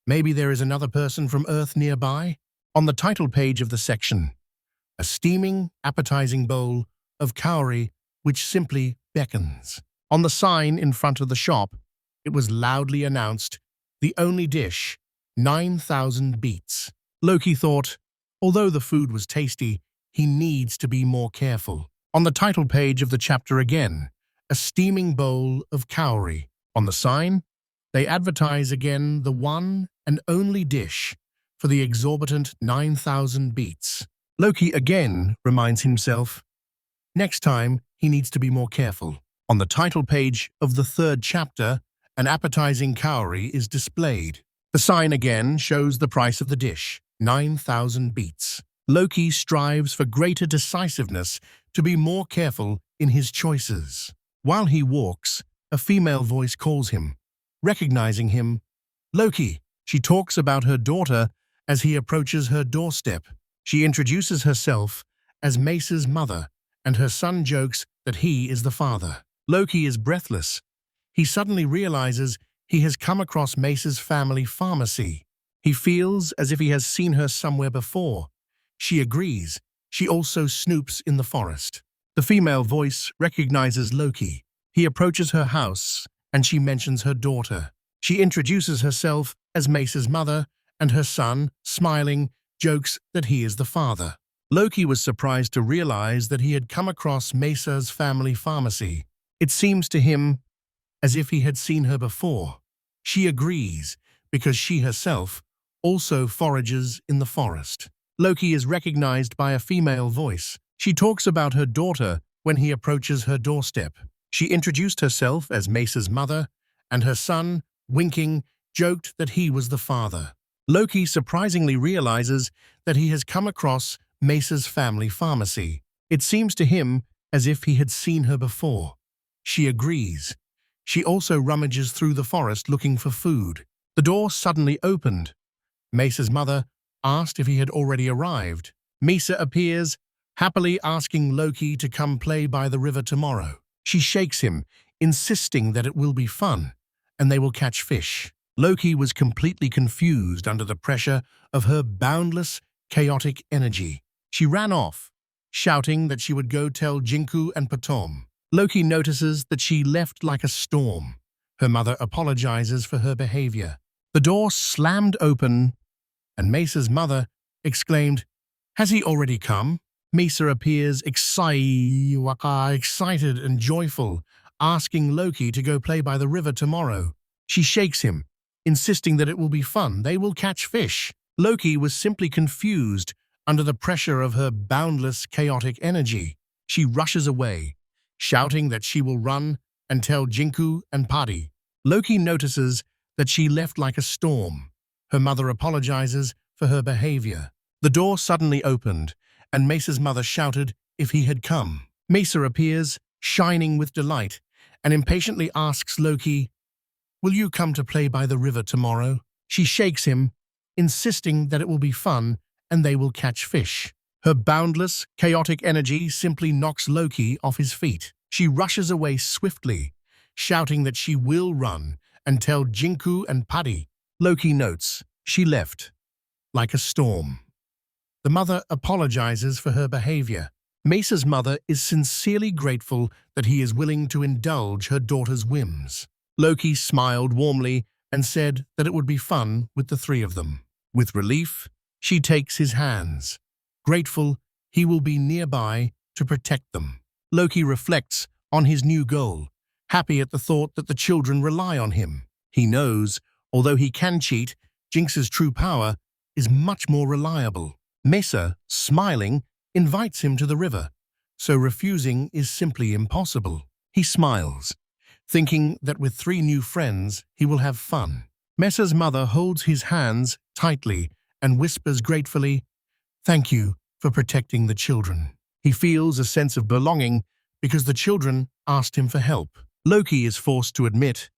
Maybe there is another person from Earth nearby? On the title page of the section, a steaming, appetizing bowl of kaori which simply beckons. On the sign in front of the shop, it was loudly announced, "The only dish, 9,000 beets." Loki thought, although the food was tasty, he needs to be more careful. On the title page of the chapter again, a steaming bowl of cowrie. On the sign, they advertise again the one and only dish for the exorbitant 9,000 beets. Loki again reminds himself, next time he needs to be more careful. On the title page of the third chapter, an appetizing cowrie is displayed. The sign again shows the price of the dish, 9,000 beets. Loki strives for greater decisiveness to be more careful in his choices. While he walks, a female voice calls him. Recognizing him, "Loki," she talks about her daughter as he approaches her doorstep. She introduces herself as Mace's mother, and her son jokes that he is the father. Loki is breathless. He suddenly realizes he has come across Mace's family pharmacy. He feels as if he has seen her somewhere before. She agrees. She also snoops in the forest. The female voice recognizes Loki. He approaches her house, and she mentions her daughter. She introduces herself as Mace's mother, and her son, smiling, jokes that he is the father. Loki was surprised to realize that he had come across Mace's family pharmacy. It seems to him as if he had seen her before. She agrees, because she herself also forages in the forest. Loki is recognized by a female voice. She talks about her daughter when he approaches her doorstep. She introduced herself as Mace's mother, and her son, winking, joked that he was the father. Loki surprisingly realizes that he has come across Mace's family pharmacy. It seems to him as if he had seen her before. She agrees. She also rummages through the forest looking for food. The door suddenly opened. Mace's mother asked if he had already arrived. Misa appears, happily asking Loki to come play by the river tomorrow. She shakes him, insisting that it will be fun, and they will catch fish. Loki was completely confused under the pressure of her boundless, chaotic energy. She ran off, shouting that she would go tell Jinku and Patom. Loki notices that she left like a storm. Her mother apologizes for her behavior. The door slammed open, and Mesa's mother exclaimed, "Has he already come?" Mesa appears excited and joyful, asking Loki to go play by the river tomorrow. She shakes him, insisting that it will be fun. They will catch fish. Loki was simply confused under the pressure of her boundless, chaotic energy. She rushes away, shouting that she will run and tell Jinku and Padi. Loki notices that she left like a storm. Her mother apologizes for her behavior. The door suddenly opened, and Mesa's mother shouted if he had come. Mesa appears, shining with delight, and impatiently asks Loki, "Will you come to play by the river tomorrow?" She shakes him, insisting that it will be fun and they will catch fish. Her boundless, chaotic energy simply knocks Loki off his feet. She rushes away swiftly, shouting that she will run and tell Jinku and Padi. Loki notes, she left like a storm. The mother apologizes for her behavior. Mesa's mother is sincerely grateful that he is willing to indulge her daughter's whims. Loki smiled warmly and said that it would be fun with the three of them. With relief, she takes his hands. Grateful, he will be nearby to protect them. Loki reflects on his new goal, happy at the thought that the children rely on him. He knows, although he can cheat, Jinx's true power is much more reliable. Mesa, smiling, invites him to the river, so refusing is simply impossible. He smiles, thinking that with three new friends he will have fun. Mesa's mother holds his hands tightly and whispers gratefully, "Thank you for protecting the children." He feels a sense of belonging because the children asked him for help. Loki is forced to admit,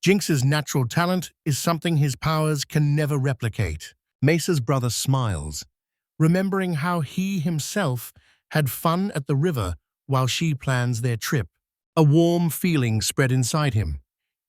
Jinx's natural talent is something his powers can never replicate. Mesa's brother smiles, remembering how he himself had fun at the river while she plans their trip. A warm feeling spread inside him.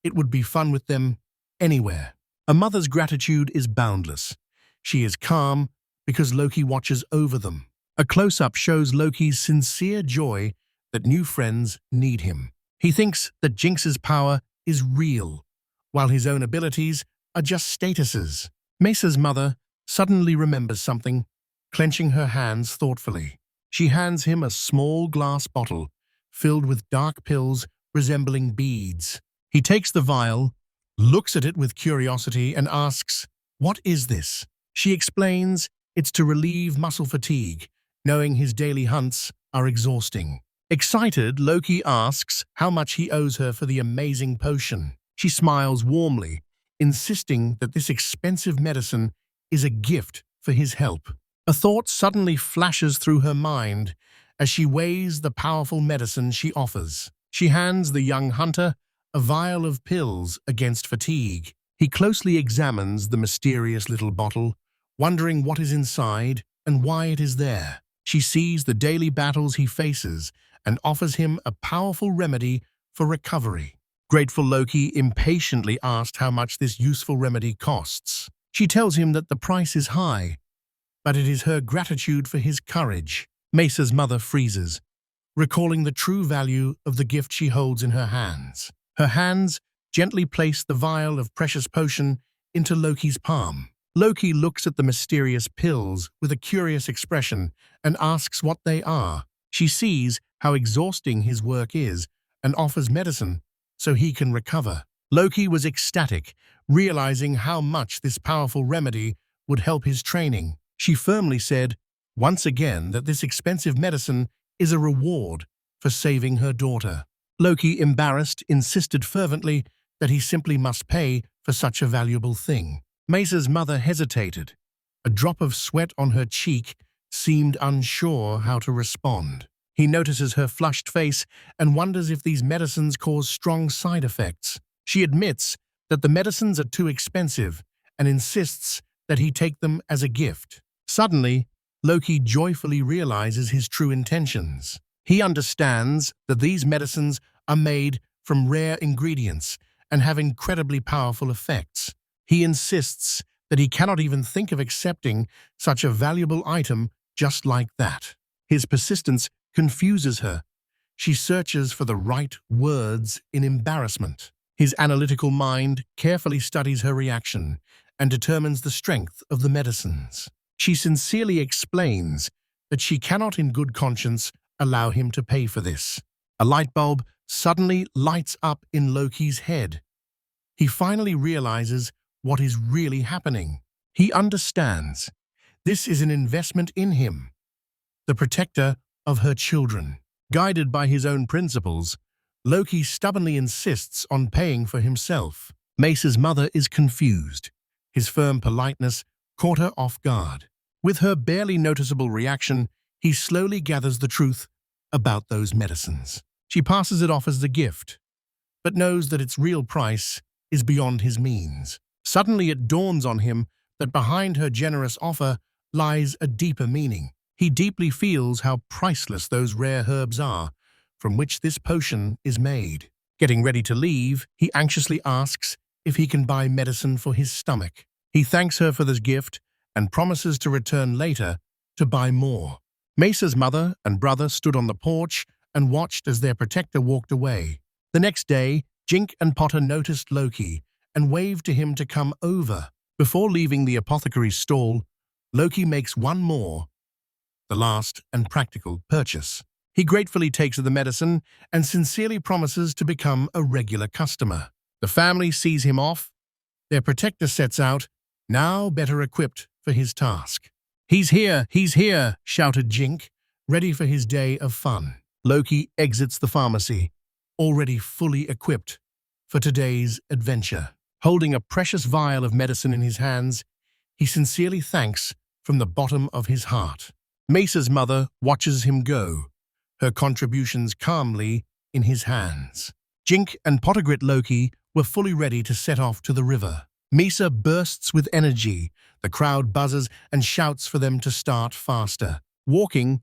It would be fun with them anywhere. A mother's gratitude is boundless. She is calm because Loki watches over them. A close-up shows Loki's sincere joy that new friends need him. He thinks that Jinx's power is real, while his own abilities are just statuses. Mesa's mother suddenly remembers something, clenching her hands thoughtfully. She hands him a small glass bottle filled with dark pills resembling beads. He takes the vial, looks at it with curiosity, and asks, "What is this?" She explains it's to relieve muscle fatigue, knowing his daily hunts are exhausting. Excited, Loki asks how much he owes her for the amazing potion. She smiles warmly, insisting that this expensive medicine is a gift for his help. A thought suddenly flashes through her mind as she weighs the powerful medicine she offers. She hands the young hunter a vial of pills against fatigue. He closely examines the mysterious little bottle, wondering what is inside and why it is there. She sees the daily battles he faces and offers him a powerful remedy for recovery. Grateful Loki impatiently asked how much this useful remedy costs. She tells him that the price is high, but it is her gratitude for his courage. Mesa's mother freezes, recalling the true value of the gift she holds in her hands. Her hands gently place the vial of precious potion into Loki's palm. Loki looks at the mysterious pills with a curious expression and asks what they are. She sees how exhausting his work is and offers medicine so he can recover. Loki was ecstatic, realizing how much this powerful remedy would help his training. She firmly said, once again, that this expensive medicine is a reward for saving her daughter. Loki, embarrassed, insisted fervently that he simply must pay for such a valuable thing. Mesa's mother hesitated. A drop of sweat on her cheek seemed unsure how to respond. He notices her flushed face and wonders if these medicines cause strong side effects. She admits that the medicines are too expensive and insists that he take them as a gift. Suddenly, Loki joyfully realizes his true intentions. He understands that these medicines are made from rare ingredients and have incredibly powerful effects. He insists that he cannot even think of accepting such a valuable item just like that. His persistence confuses her. She searches for the right words in embarrassment. His analytical mind carefully studies her reaction and determines the strength of the medicines. She sincerely explains that she cannot in good conscience allow him to pay for this. A light bulb suddenly lights up in Loki's head. He finally realizes what is really happening. He understands. This is an investment in him, the protector of her children. Guided by his own principles, Loki stubbornly insists on paying for himself. Mesa's mother is confused. His firm politeness caught her off guard. With her barely noticeable reaction, he slowly gathers the truth about those medicines. She passes it off as a gift, but knows that its real price is beyond his means. Suddenly it dawns on him that behind her generous offer lies a deeper meaning. He deeply feels how priceless those rare herbs are, from which this potion is made. Getting ready to leave, he anxiously asks if he can buy medicine for his stomach. He thanks her for this gift and promises to return later to buy more. Mesa's mother and brother stood on the porch and watched as their protector walked away. The next day, Jink and Potter noticed Loki and waved to him to come over. Before leaving the apothecary's stall, Loki makes one more, the last and practical purchase. He gratefully takes the medicine and sincerely promises to become a regular customer. The family sees him off. Their protector sets out, now better equipped for his task. He's here, shouted Jink, ready for his day of fun. Loki exits the pharmacy, already fully equipped for today's adventure. Holding a precious vial of medicine in his hands, he sincerely thanks from the bottom of his heart. Mesa's mother watches him go, her contributions calmly in his hands. Jink and Pottergrit Loki were fully ready to set off to the river. Mesa bursts with energy. The crowd buzzes and shouts for them to start faster. Walking,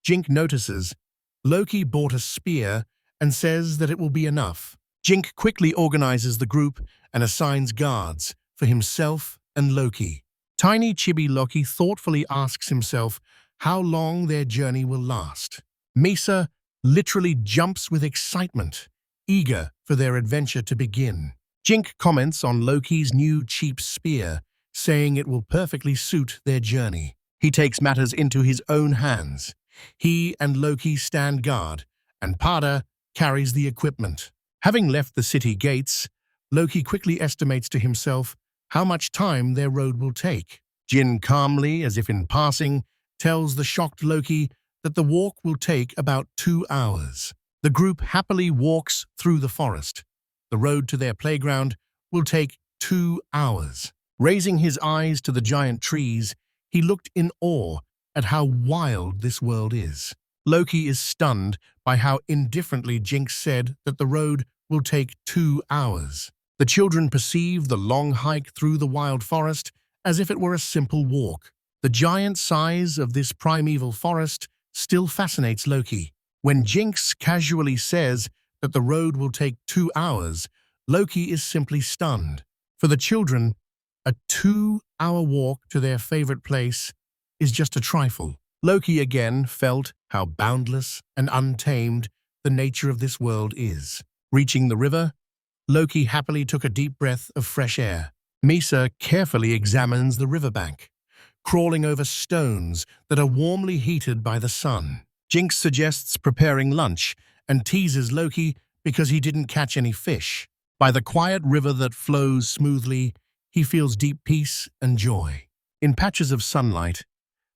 Jink notices Loki bought a spear and says that it will be enough. Jink quickly organizes the group and assigns guards for himself and Loki. Tiny Chibi Loki thoughtfully asks himself how long their journey will last. Mesa literally jumps with excitement, eager for their adventure to begin. Jink comments on Loki's new cheap spear, saying it will perfectly suit their journey. He takes matters into his own hands. He and Loki stand guard, and Pada carries the equipment. Having left the city gates, Loki quickly estimates to himself how much time their road will take. Jin calmly, as if in passing, tells the shocked Loki that the walk will take about 2 hours. The group happily walks through the forest. The road to their playground will take 2 hours. Raising his eyes to the giant trees, he looked in awe at how wild this world is. Loki is stunned by how indifferently Jinx said that the road will take 2 hours. The children perceive the long hike through the wild forest as if it were a simple walk. The giant size of this primeval forest still fascinates Loki. When Jinx casually says that the road will take 2 hours, Loki is simply stunned. For the children, a 2-hour walk to their favorite place is just a trifle. Loki again felt how boundless and untamed the nature of this world is. Reaching the river, Loki happily took a deep breath of fresh air. Misa carefully examines the riverbank, crawling over stones that are warmly heated by the sun. Jinx suggests preparing lunch and teases Loki because he didn't catch any fish. By the quiet river that flows smoothly, he feels deep peace and joy. In patches of sunlight,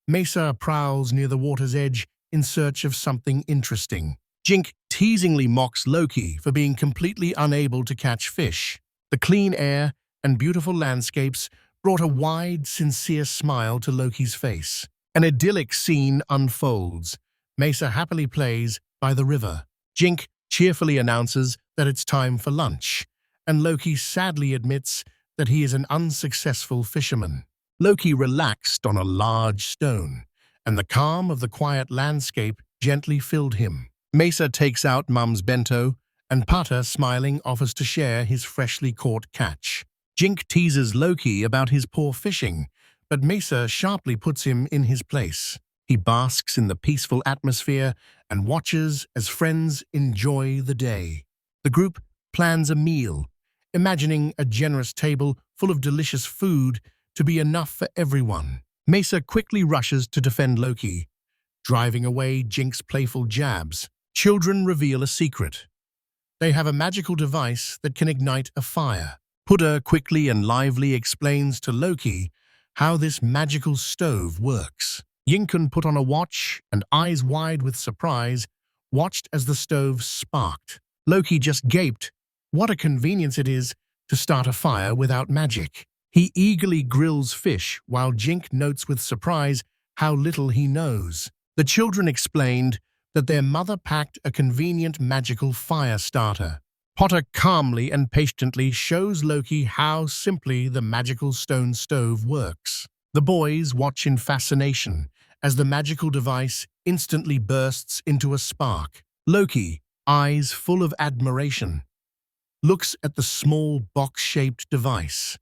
Mesa prowls near the water's edge in search of something interesting. Jink teasingly mocks Loki for being completely unable to catch fish. The clean air and beautiful landscapes brought a wide, sincere smile to Loki's face. An idyllic scene unfolds. Mesa happily plays by the river. Jink cheerfully announces that it's time for lunch, and Loki sadly admits that he is an unsuccessful fisherman. Loki relaxed on a large stone, and the calm of the quiet landscape gently filled him. Mesa takes out Mum's bento, and Pata, smiling, offers to share his freshly caught catch. Jink teases Loki about his poor fishing, but Mesa sharply puts him in his place. He basks in the peaceful atmosphere and watches as friends enjoy the day. The group plans a meal, imagining a generous table full of delicious food to be enough for everyone. Mesa quickly rushes to defend Loki, driving away Jink's playful jabs. Children reveal a secret. They have a magical device that can ignite a fire. Pudda quickly and lively explains to Loki how this magical stove works. Yinkun put on a watch and, eyes wide with surprise, watched as the stove sparked. Loki just gaped. What a convenience it is to start a fire without magic. He eagerly grills fish while Jink notes with surprise how little he knows. The children explained that their mother packed a convenient magical fire starter. Potter calmly and patiently shows Loki how simply the magical stone stove works. The boys watch in fascination as the magical device instantly bursts into a spark. Loki, eyes full of admiration, looks at the small box-shaped device,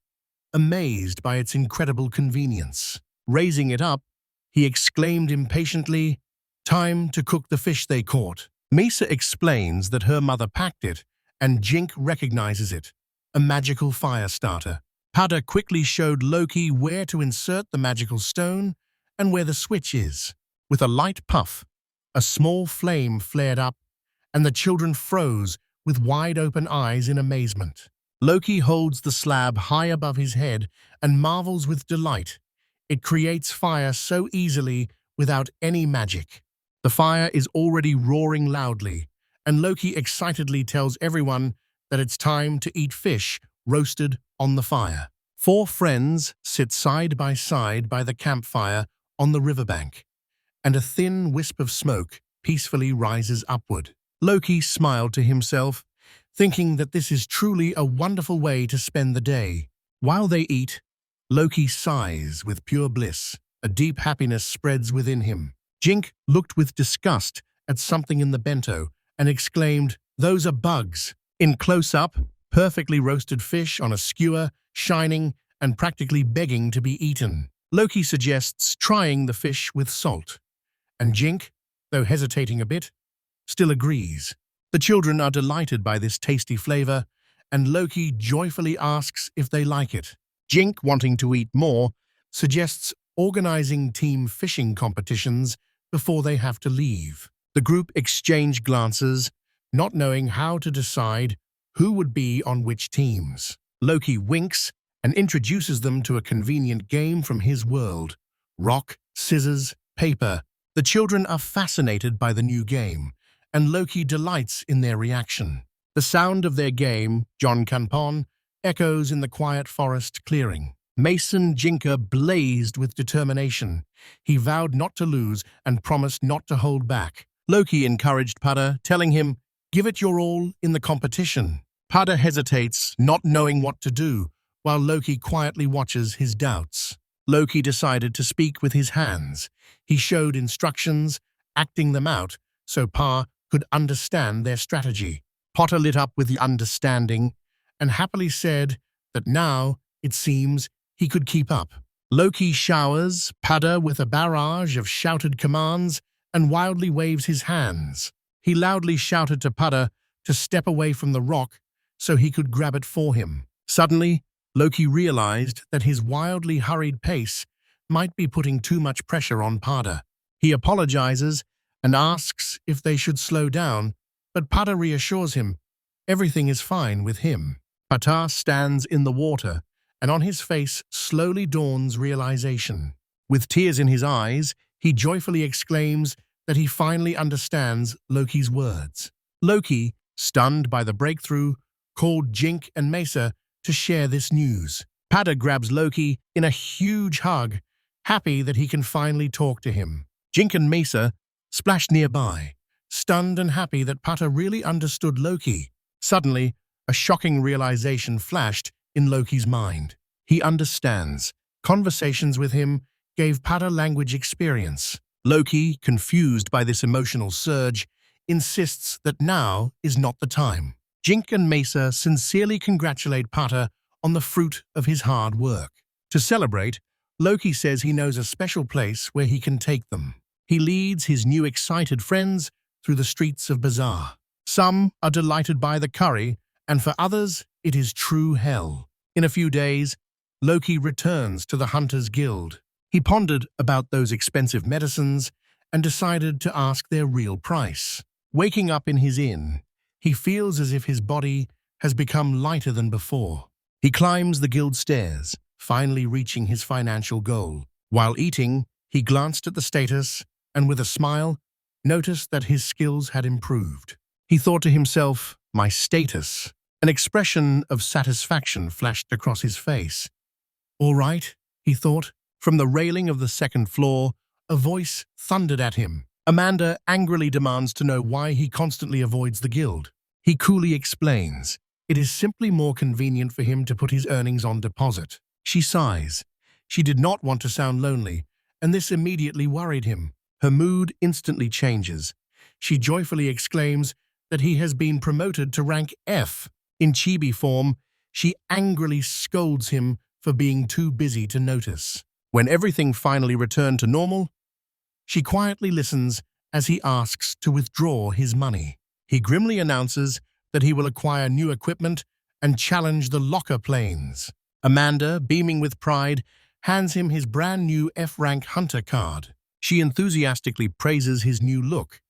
amazed by its incredible convenience. Raising it up, he exclaimed impatiently, "Time to cook the fish they caught." Misa explains that her mother packed it, and Jink recognizes it, a magical fire starter. Pada quickly showed Loki where to insert the magical stone and where the switch is. With a light puff, a small flame flared up, and the children froze with wide-open eyes in amazement. Loki holds the slab high above his head and marvels with delight. It creates fire so easily without any magic. The fire is already roaring loudly, and Loki excitedly tells everyone that it's time to eat fish roasted on the fire. 4 friends sit side by the campfire on the riverbank, and a thin wisp of smoke peacefully rises upward. Loki smiled to himself, thinking that this is truly a wonderful way to spend the day. While they eat, Loki sighs with pure bliss. A deep happiness spreads within him. Jink looked with disgust at something in the bento and exclaimed, "Those are bugs." In close-up, perfectly roasted fish on a skewer, shining and practically begging to be eaten. Loki suggests trying the fish with salt, and Jink, though hesitating a bit, still agrees. The children are delighted by this tasty flavor, and Loki joyfully asks if they like it. Jink, wanting to eat more, suggests organizing team fishing competitions before they have to leave. The group exchange glances, not knowing how to decide who would be on which teams. Loki winks and introduces them to a convenient game from his world: rock, scissors, paper. The children are fascinated by the new game, and Loki delights in their reaction. The sound of their game, John Kanpon, echoes in the quiet forest clearing. Mason Jinka blazed with determination. He vowed not to lose and promised not to hold back. Loki encouraged Pada, telling him, "Give it your all in the competition." Pada hesitates, not knowing what to do, while Loki quietly watches his doubts. Loki decided to speak with his hands. He showed instructions, acting them out, so Pa could understand their strategy. Potter lit up with the understanding and happily said that now, it seems, he could keep up. Loki showers Pada with a barrage of shouted commands and wildly waves his hands. He loudly shouted to Pada to step away from the rock so he could grab it for him. Suddenly, Loki realized that his wildly hurried pace might be putting too much pressure on Pada. He apologizes and asks if they should slow down, but Pada reassures him everything is fine with him. Pada stands in the water, and on his face slowly dawns realization. With tears in his eyes, he joyfully exclaims that he finally understands Loki's words. Loki, stunned by the breakthrough, called Jink and Mesa to share this news. Pada grabs Loki in a huge hug, happy that he can finally talk to him. Jink and Mesa splash nearby, stunned and happy that Pada really understood Loki. Suddenly, a shocking realization flashed in Loki's mind. He understands. Conversations with him gave Pada language experience. Loki, confused by this emotional surge, insists that now is not the time. Jink and Mesa sincerely congratulate Pada on the fruit of his hard work. To celebrate, Loki says he knows a special place where he can take them. He leads his new excited friends through the streets of Bazaar. Some are delighted by the curry, and for others, it is true hell. In a few days, Loki returns to the Hunters Guild. He pondered about those expensive medicines and decided to ask their real price. Waking up in his inn, he feels as if his body has become lighter than before. He climbs the guild stairs, finally reaching his financial goal. While eating, he glanced at the status and, with a smile, noticed that his skills had improved. He thought to himself, "My status." An expression of satisfaction flashed across his face. "All right," he thought. From the railing of the second floor, a voice thundered at him. Amanda angrily demands to know why he constantly avoids the guild. He coolly explains it is simply more convenient for him to put his earnings on deposit. She sighs. She did not want to sound lonely, and this immediately worried him. Her mood instantly changes. She joyfully exclaims that he has been promoted to rank F. In chibi form, she angrily scolds him for being too busy to notice. When everything finally returned to normal, she quietly listens as he asks to withdraw his money. He grimly announces that he will acquire new equipment and challenge the locker planes. Amanda, beaming with pride, hands him his brand new F-rank hunter card. She enthusiastically praises his new look,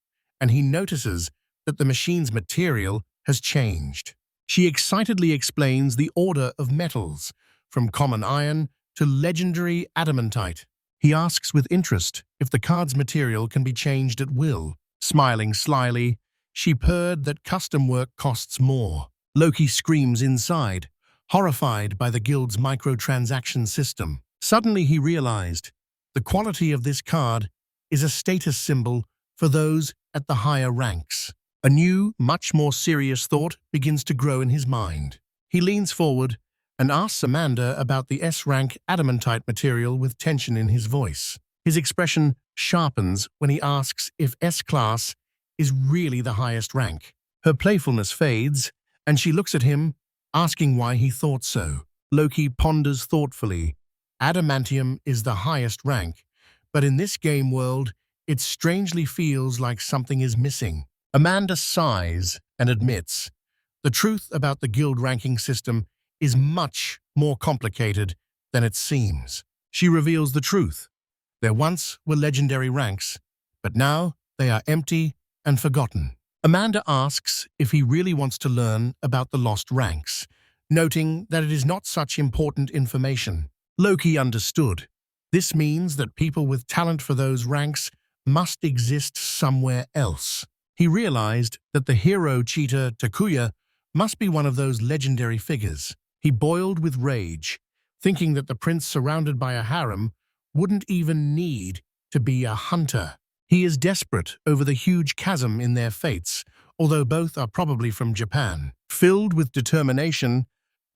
and he notices that the machine's material has changed. She excitedly explains the order of metals, from common iron to legendary adamantite. He asks with interest if the card's material can be changed at will. Smiling slyly, she purred that custom work costs more. Loki screams inside, horrified by the guild's microtransaction system. Suddenly he realized the quality of this card is a status symbol for those at the higher ranks. A new, much more serious thought begins to grow in his mind. He leans forward and asks Amanda about the S-rank adamantite material with tension in his voice. His expression sharpens when he asks if S-class is really the highest rank. Her playfulness fades, and she looks at him, asking why he thought so. Loki ponders thoughtfully. Adamantium is the highest rank, but in this game world, it strangely feels like something is missing. Amanda sighs and admits the truth about the guild ranking system is much more complicated than it seems. She reveals the truth. There once were legendary ranks, but now they are empty and forgotten. Amanda asks if he really wants to learn about the lost ranks, noting that it is not such important information. Loki understood. This means that people with talent for those ranks must exist somewhere else. He realized that the hero cheetah Takuya must be one of those legendary figures. He boiled with rage, thinking that the prince surrounded by a harem wouldn't even need to be a hunter. He is desperate over the huge chasm in their fates, although both are probably from Japan. Filled with determination,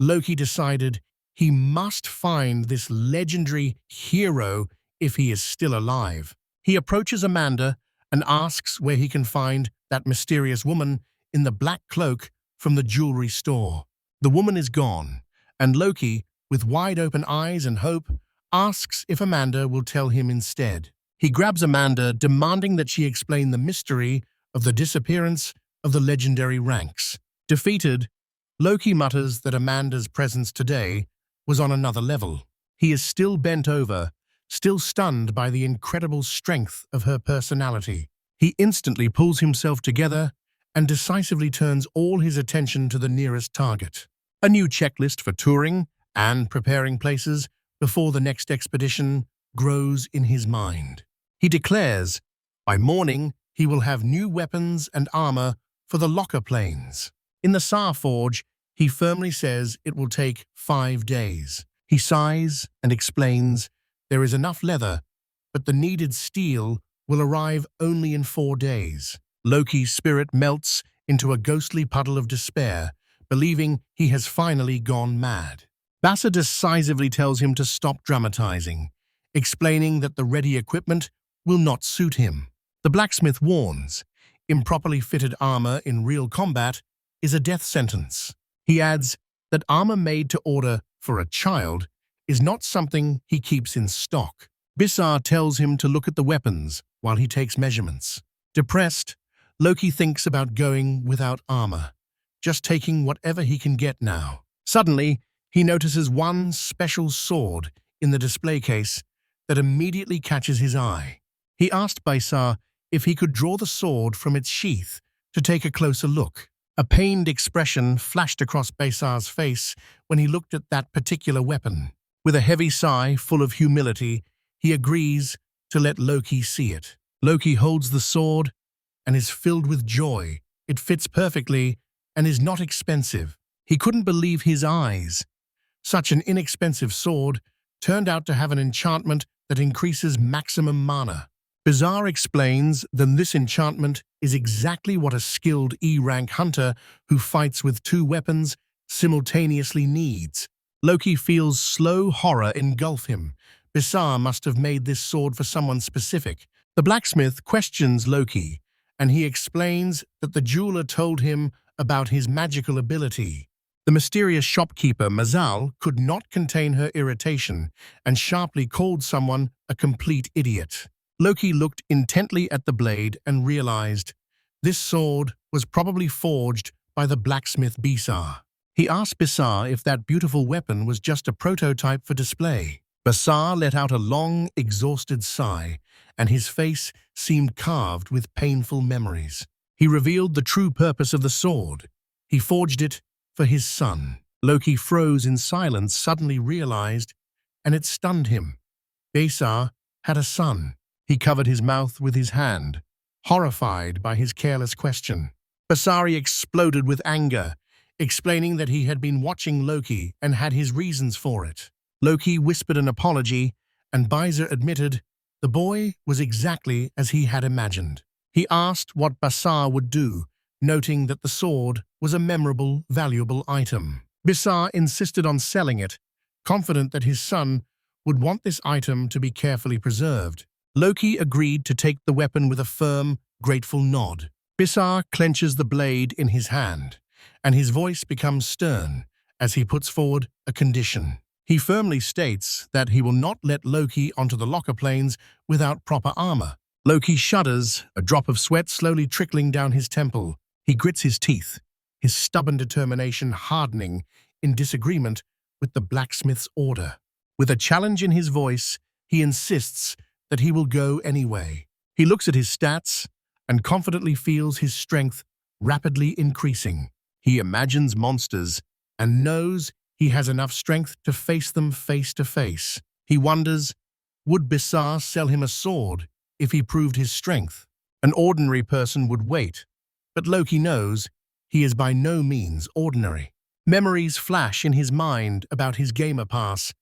Loki decided he must find this legendary hero if he is still alive. He approaches Amanda and asks where he can find that mysterious woman in the black cloak from the jewelry store. The woman is gone, and Loki, with wide-open eyes and hope, asks if Amanda will tell him instead. He grabs Amanda, demanding that she explain the mystery of the disappearance of the legendary ranks. Defeated, Loki mutters that Amanda's presence today was on another level. He is still bent over, still stunned by the incredible strength of her personality. He instantly pulls himself together and decisively turns all his attention to the nearest target. A new checklist for touring and preparing places before the next expedition grows in his mind. He declares, by morning, he will have new weapons and armor for the locker planes. In the Sar Forge, he firmly says it will take 5 days. He sighs and explains there is enough leather, but the needed steel will arrive only in 4 days. Loki's spirit melts into a ghostly puddle of despair, believing he has finally gone mad. Bassa decisively tells him to stop dramatizing, explaining that the ready equipment will not suit him. The blacksmith warns, improperly fitted armor in real combat is a death sentence. He adds that armor made to order for a child is not something he keeps in stock. Bissar tells him to look at the weapons while he takes measurements. Depressed, Loki thinks about going without armor, just taking whatever he can get now. Suddenly, he notices one special sword in the display case that immediately catches his eye. He asked Bissar if he could draw the sword from its sheath to take a closer look. A pained expression flashed across Bissar's face when he looked at that particular weapon. With a heavy sigh full of humility, he agrees to let Loki see it. Loki holds the sword and is filled with joy. It fits perfectly and is not expensive. He couldn't believe his eyes. Such an inexpensive sword turned out to have an enchantment that increases maximum mana. Bizarre explains that this enchantment is exactly what a skilled E-rank hunter who fights with 2 weapons simultaneously needs. Loki feels slow horror engulf him. Bizarre must have made this sword for someone specific. The blacksmith questions Loki, and he explains that the jeweler told him about his magical ability. The mysterious shopkeeper, Mazal, could not contain her irritation and sharply called someone a complete idiot. Loki looked intently at the blade and realized this sword was probably forged by the blacksmith Bissar. He asked Bissar if that beautiful weapon was just a prototype for display. Bissar let out a long, exhausted sigh, and his face seemed carved with painful memories. He revealed the true purpose of the sword. He forged it for his son. Loki froze in silence, suddenly realized, and it stunned him. Bissar had a son. He covered his mouth with his hand, horrified by his careless question. Basari exploded with anger, explaining that he had been watching Loki and had his reasons for it. Loki whispered an apology, and Beiser admitted the boy was exactly as he had imagined. He asked what Basar would do, noting that the sword was a memorable, valuable item. Basar insisted on selling it, confident that his son would want this item to be carefully preserved. Loki agreed to take the weapon with a firm, grateful nod. Bissar clenches the blade in his hand, and his voice becomes stern as he puts forward a condition. He firmly states that he will not let Loki onto the locker planes without proper armor. Loki shudders, a drop of sweat slowly trickling down his temple. He grits his teeth, his stubborn determination hardening in disagreement with the blacksmith's order. With a challenge in his voice, he insists that he will go anyway. He looks at his stats and confidently feels his strength rapidly increasing. He imagines monsters and knows he has enough strength to face them face to face. He wonders, would Bisar sell him a sword if he proved his strength? An ordinary person would wait, but Loki knows he is by no means ordinary. Memories flash in his mind about his gamer pass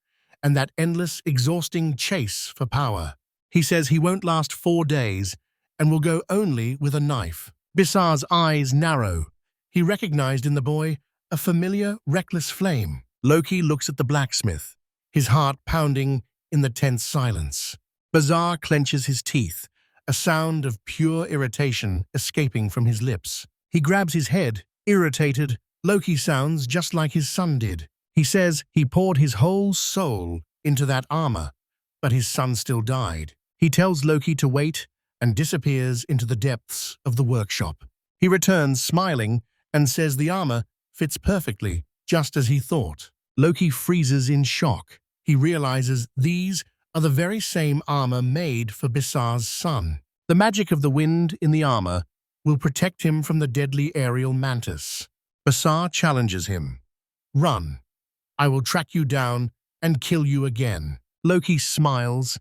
and that endless, exhausting chase for power. He says he won't last 4 days and will go only with a knife. Bisar's eyes narrow. He recognized in the boy a familiar, reckless flame. Loki looks at the blacksmith, his heart pounding in the tense silence. Bisar clenches his teeth, a sound of pure irritation escaping from his lips. He grabs his head, irritated. Loki sounds just like his son did. He says he poured his whole soul into that armor, but his son still died. He tells Loki to wait and disappears into the depths of the workshop. He returns smiling and says the armor fits perfectly, just as he thought. Loki freezes in shock. He realizes these are the very same armor made for Bisar's son. The magic of the wind in the armor will protect him from the deadly aerial mantis. Bisar challenges him. Run. I will track you down and kill you again. Loki smiles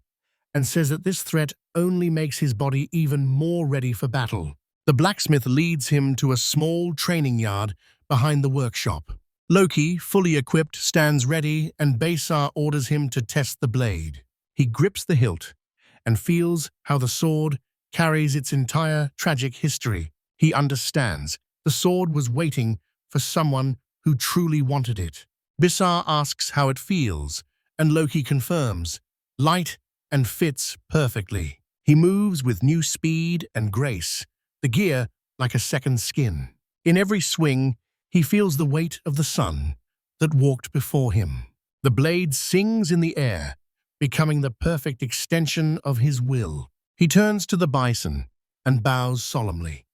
and says that this threat only makes his body even more ready for battle. The blacksmith leads him to a small training yard behind the workshop. Loki, fully equipped, stands ready and Bisar orders him to test the blade. He grips the hilt and feels how the sword carries its entire tragic history. He understands the sword was waiting for someone who truly wanted it. Bisar asks how it feels, and Loki confirms, light and fits perfectly. He moves with new speed and grace, the gear like a second skin. In every swing, he feels the weight of the sun that walked before him. The blade sings in the air, becoming the perfect extension of his will. He turns to the bison and bows solemnly.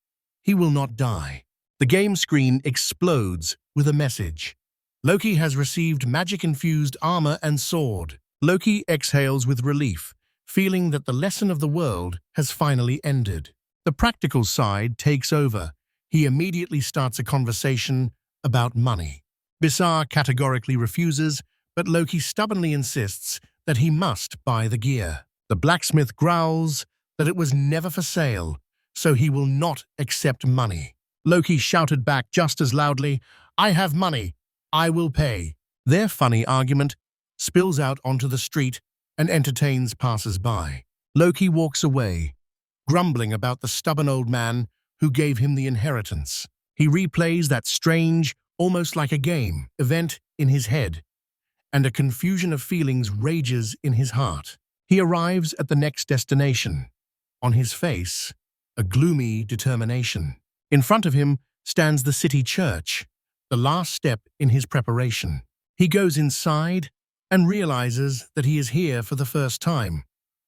He will not die. The game screen explodes with a message. Loki has received magic-infused armor and sword. Loki exhales with relief, feeling that the lesson of the world has finally ended. The practical side takes over. He immediately starts a conversation about money. Bisar categorically refuses, but Loki stubbornly insists that he must buy the gear. The blacksmith growls that it was never for sale, so he will not accept money. Loki shouted back just as loudly, I have money. I will pay. Their funny argument spills out onto the street and entertains passers-by. Loki walks away, grumbling about the stubborn old man who gave him the inheritance. He replays that strange, almost like a game, event in his head, and a confusion of feelings rages in his heart. He arrives at the next destination. On his face, a gloomy determination. In front of him stands the city church, the last step in his preparation. He goes inside and realizes that he is here for the first time,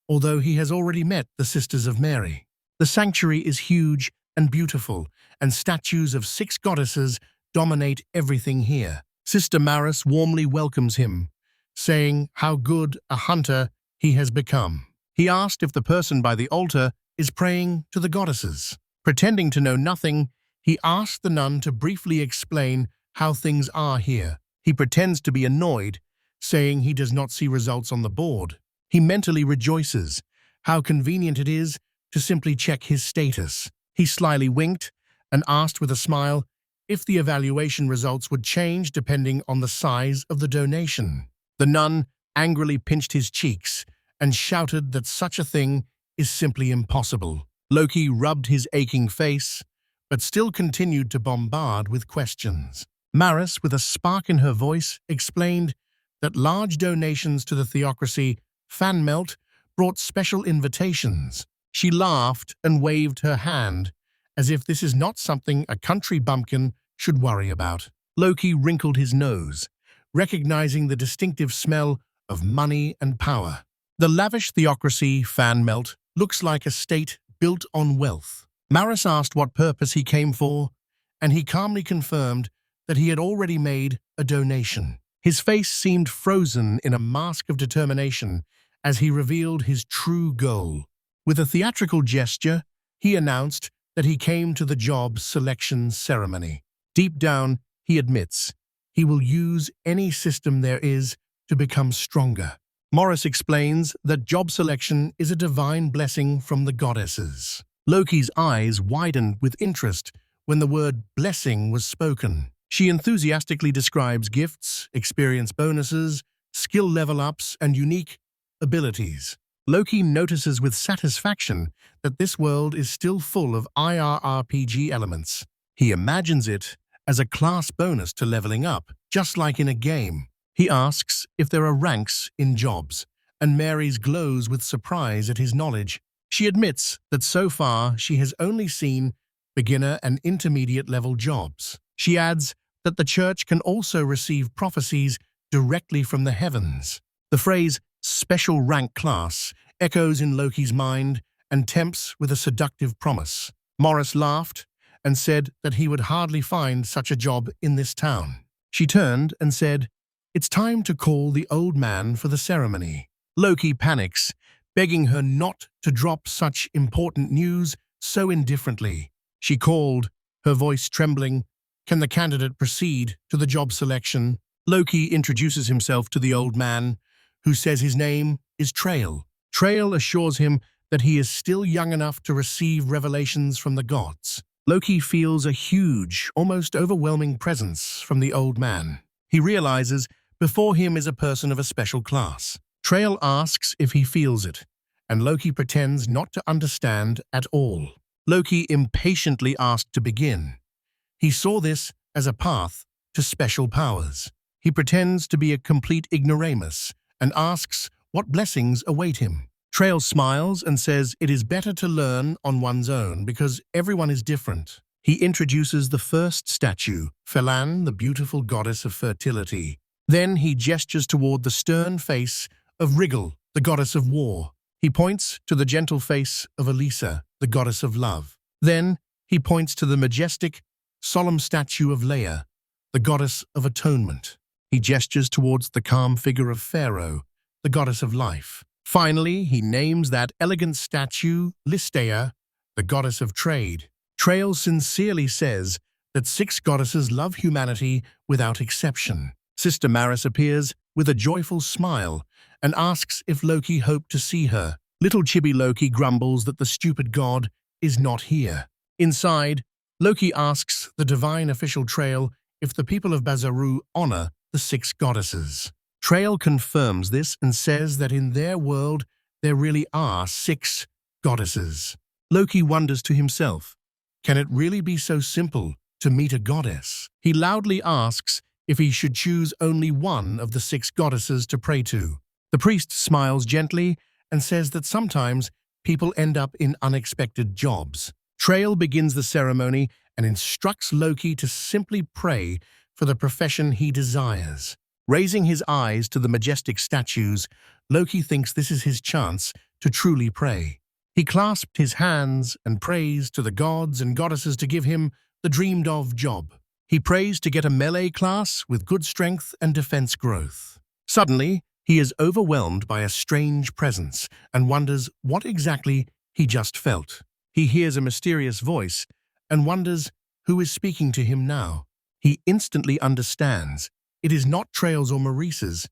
although he has already met the Sisters of Mary. The sanctuary is huge and beautiful, and statues of 6 goddesses dominate everything here. Sister Maris warmly welcomes him, saying how good a hunter he has become. He asked if the person by the altar is praying to the goddesses. Pretending to know nothing, he asked the nun to briefly explain how things are here. He pretends to be annoyed, saying he does not see results on the board. He mentally rejoices. How convenient it is to simply check his status. He slyly winked and asked with a smile if the evaluation results would change depending on the size of the donation. The nun angrily pinched his cheeks and shouted that such a thing is simply impossible. Loki rubbed his aching face, but still continued to bombard with questions. Maris, with a spark in her voice, explained that large donations to the theocracy, Fan Melt, brought special invitations. She laughed and waved her hand, as if this is not something a country bumpkin should worry about. Loki wrinkled his nose, recognizing the distinctive smell of money and power. The lavish theocracy, Fan Melt, looks like a state built on wealth. Maris asked what purpose he came for, and he calmly confirmed that he had already made a donation. His face seemed frozen in a mask of determination as he revealed his true goal. With a theatrical gesture, he announced that he came to the job selection ceremony. Deep down, he admits he will use any system there is to become stronger. Morris explains that job selection is a divine blessing from the goddesses. Loki's eyes widened with interest when the word blessing was spoken. She enthusiastically describes gifts, experience bonuses, skill level-ups, and unique abilities. Loki notices with satisfaction that this world is still full of IRRPG elements. He imagines it as a class bonus to leveling up, just like in a game. He asks if there are ranks in jobs, and Mary's glows with surprise at his knowledge. She admits that so far she has only seen beginner and intermediate level jobs. She adds that the church can also receive prophecies directly from the heavens. The phrase special rank class echoes in Loki's mind and tempts with a seductive promise. Morris laughed and said that he would hardly find such a job in this town. She turned and said, "It's time to call the old man for the ceremony." Loki panics, begging her not to drop such important news so indifferently. She called, her voice trembling, "Can the candidate proceed to the job selection?" Loki introduces himself to the old man, who says his name is Trail. Trail assures him that he is still young enough to receive revelations from the gods. Loki feels a huge, almost overwhelming presence from the old man. He realizes before him is a person of a special class. Trail asks if he feels it, and Loki pretends not to understand at all. Loki impatiently asked to begin. He saw this as a path to special powers. He pretends to be a complete ignoramus and asks what blessings await him. Trail smiles and says it is better to learn on one's own because everyone is different. He introduces the first statue, Phelan, the beautiful goddess of fertility. Then he gestures toward the stern face of Rigel, the goddess of war. He points to the gentle face of Elisa, the goddess of love. Then he points to the majestic, solemn statue of Leia, the goddess of atonement. He gestures towards the calm figure of Pharaoh, the goddess of life. Finally, he names that elegant statue Listea, the goddess of trade. Trail sincerely says that 6 goddesses love humanity without exception. Sister Maris appears with a joyful smile and asks if Loki hoped to see her. Little chibi Loki grumbles that the stupid god is not here. Inside, Loki asks the divine official Trail if the people of Bazaru honor the 6 goddesses. Trail confirms this and says that in their world there really are 6 goddesses. Loki wonders to himself, can it really be so simple to meet a goddess? He loudly asks if he should choose only one of the 6 goddesses to pray to. The priest smiles gently and says that sometimes people end up in unexpected jobs. Trail begins the ceremony and instructs Loki to simply pray for the profession he desires. Raising his eyes to the majestic statues, Loki thinks this is his chance to truly pray. He clasped his hands and prays to the gods and goddesses to give him the dreamed-of job. He prays to get a melee class with good strength and defense growth. Suddenly, he is overwhelmed by a strange presence and wonders what exactly he just felt. He hears a mysterious voice and wonders who is speaking to him now. He instantly understands. It is not Trail's or Maurice's.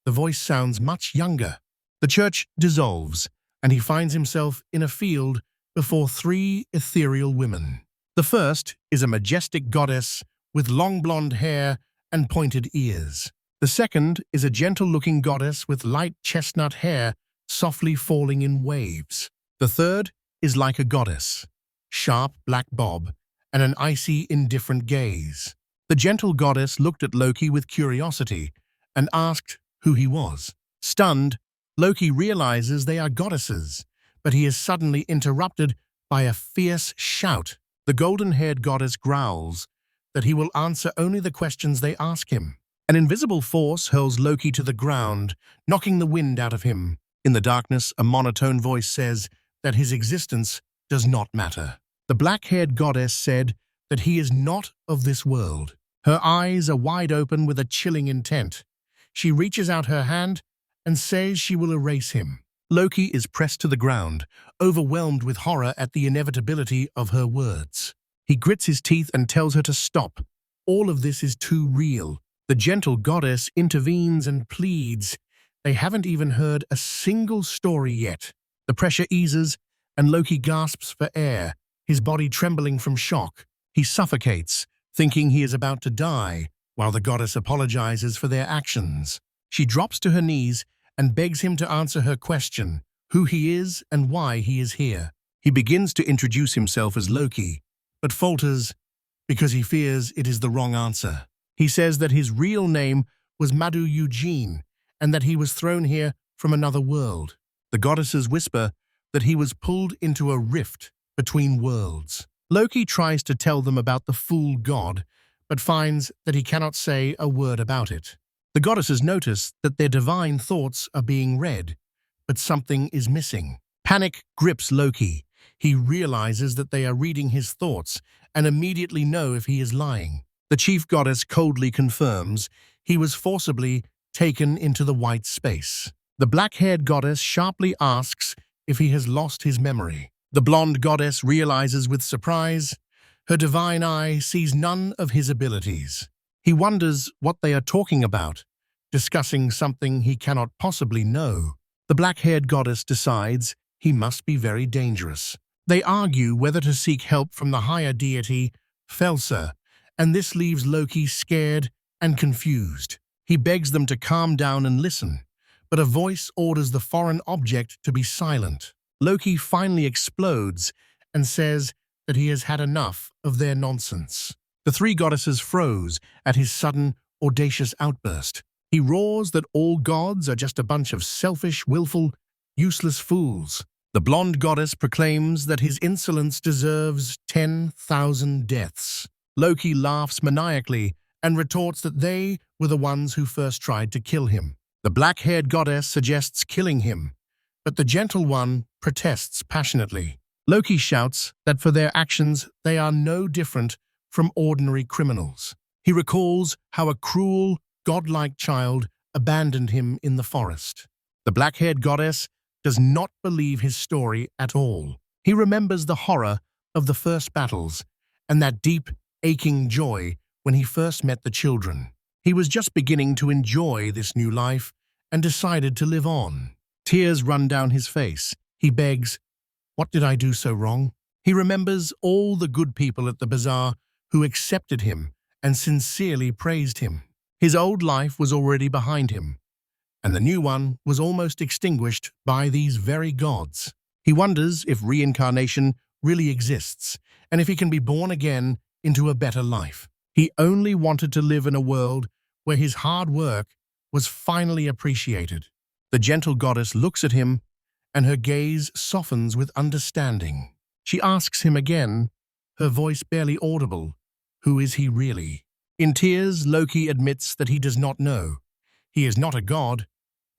The voice sounds much younger. The church dissolves, and he finds himself in a field before 3 ethereal women. The first is a majestic goddess with long blonde hair and pointed ears. The second is a gentle-looking goddess with light chestnut hair softly falling in waves. The third is like a goddess, sharp black bob, and an icy, indifferent gaze. The gentle goddess looked at Loki with curiosity and asked who he was. Stunned, Loki realizes they are goddesses, but he is suddenly interrupted by a fierce shout. The golden-haired goddess growls that he will answer only the questions they ask him. An invisible force hurls Loki to the ground, knocking the wind out of him. In the darkness, a monotone voice says, that his existence does not matter. The black-haired goddess said that he is not of this world. Her eyes are wide open with a chilling intent. She reaches out her hand and says she will erase him. Loki is pressed to the ground, overwhelmed with horror at the inevitability of her words. He grits his teeth and tells her to stop. All of this is too real. The gentle goddess intervenes and pleads. They haven't even heard a single story yet. The pressure eases, and Loki gasps for air, his body trembling from shock. He suffocates, thinking he is about to die, while the goddess apologizes for their actions. She drops to her knees and begs him to answer her question, who he is and why he is here. He begins to introduce himself as Loki, but falters because he fears it is the wrong answer. He says that his real name was Madu Eugene and that he was thrown here from another world. The goddesses whisper that he was pulled into a rift between worlds. Loki tries to tell them about the fool god, but finds that he cannot say a word about it. The goddesses notice that their divine thoughts are being read, but something is missing. Panic grips Loki. He realizes that they are reading his thoughts and immediately know if he is lying. The chief goddess coldly confirms he was forcibly taken into the white space. The black-haired goddess sharply asks if he has lost his memory. The blonde goddess realizes with surprise. Her divine eye sees none of his abilities. He wonders what they are talking about, discussing something he cannot possibly know. The black-haired goddess decides he must be very dangerous. They argue whether to seek help from the higher deity, Felser, and this leaves Loki scared and confused. He begs them to calm down and listen, but a voice orders the foreign object to be silent. Loki finally explodes and says that he has had enough of their nonsense. The three goddesses froze at his sudden, audacious outburst. He roars that all gods are just a bunch of selfish, willful, useless fools. The blonde goddess proclaims that his insolence deserves 10,000 deaths. Loki laughs maniacally and retorts that they were the ones who first tried to kill him. The black-haired goddess suggests killing him, but the gentle one protests passionately. Loki shouts that for their actions they are no different from ordinary criminals. He recalls how a cruel, godlike child abandoned him in the forest. The black-haired goddess does not believe his story at all. He remembers the horror of the first battles and that deep, aching joy when he first met the children. He was just beginning to enjoy this new life and decided to live on. Tears run down his face. He begs, "What did I do so wrong?" He remembers all the good people at the bazaar who accepted him and sincerely praised him. His old life was already behind him, and the new one was almost extinguished by these very gods. He wonders if reincarnation really exists, and if he can be born again into a better life. He only wanted to live in a world where his hard work was finally appreciated. The gentle goddess looks at him, and her gaze softens with understanding. She asks him again, her voice barely audible, who is he really? In tears, Loki admits that he does not know. He is not a god,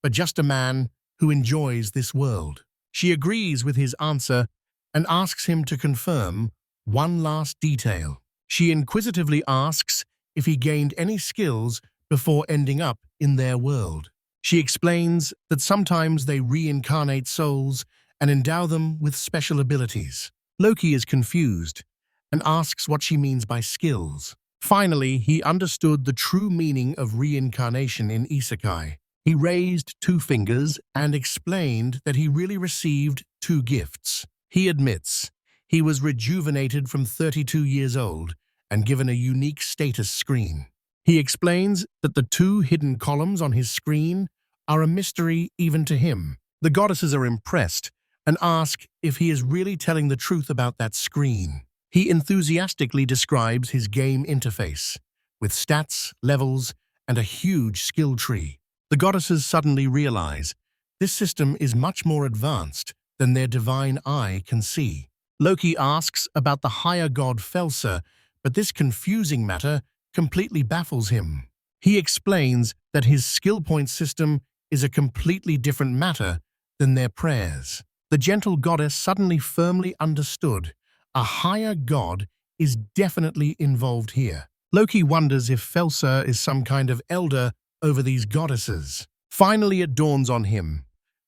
but just a man who enjoys this world. She agrees with his answer and asks him to confirm one last detail. She inquisitively asks if he gained any skills before ending up in their world. She explains that sometimes they reincarnate souls and endow them with special abilities. Loki is confused and asks what she means by skills. Finally, he understood the true meaning of reincarnation in isekai. He raised 2 fingers and explained that he really received 2 gifts. He admits he was rejuvenated from 32 years old and given a unique status screen. He explains that the 2 hidden columns on his screen are a mystery even to him. The goddesses are impressed and ask if he is really telling the truth about that screen. He enthusiastically describes his game interface, with stats, levels, and a huge skill tree. The goddesses suddenly realize this system is much more advanced than their divine eye can see. Loki asks about the higher god Felser, but this confusing matter completely baffles him. He explains that his skill point system is a completely different matter than their prayers. The gentle goddess suddenly firmly understood. A higher god is definitely involved here. Loki wonders if Felsa is some kind of elder over these goddesses. Finally, it dawns on him.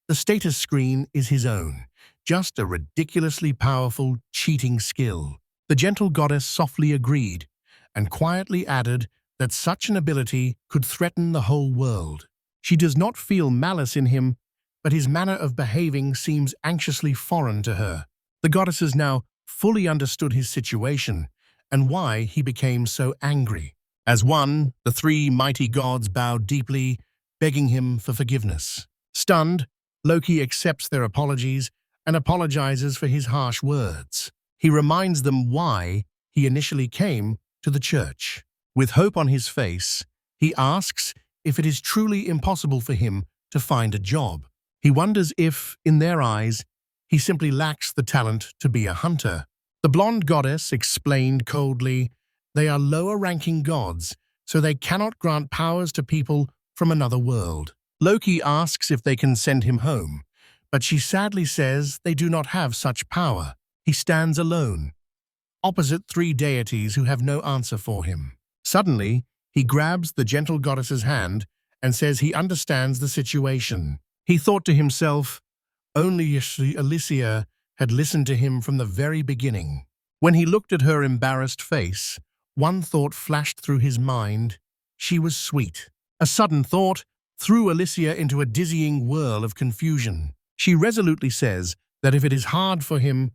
The status screen is his own, just a ridiculously powerful cheating skill. The gentle goddess softly agreed and quietly added that such an ability could threaten the whole world. She does not feel malice in him, but his manner of behaving seems anxiously foreign to her. The goddesses now fully understood his situation and why he became so angry. As one, the three mighty gods bowed deeply, begging him for forgiveness. Stunned, Loki accepts their apologies and apologizes for his harsh words. He reminds them why he initially came to the church. With hope on his face, he asks if it is truly impossible for him to find a job. He wonders if, in their eyes, he simply lacks the talent to be a hunter. The blonde goddess explained coldly, they are lower-ranking gods, so they cannot grant powers to people from another world. Loki asks if they can send him home, but she sadly says they do not have such power. He stands alone, opposite three deities who have no answer for him. Suddenly, he grabs the gentle goddess's hand and says he understands the situation. He thought to himself, only Alicia had listened to him from the very beginning. When he looked at her embarrassed face, one thought flashed through his mind. She was sweet. A sudden thought threw Alicia into a dizzying whirl of confusion. She resolutely says that if it is hard for him,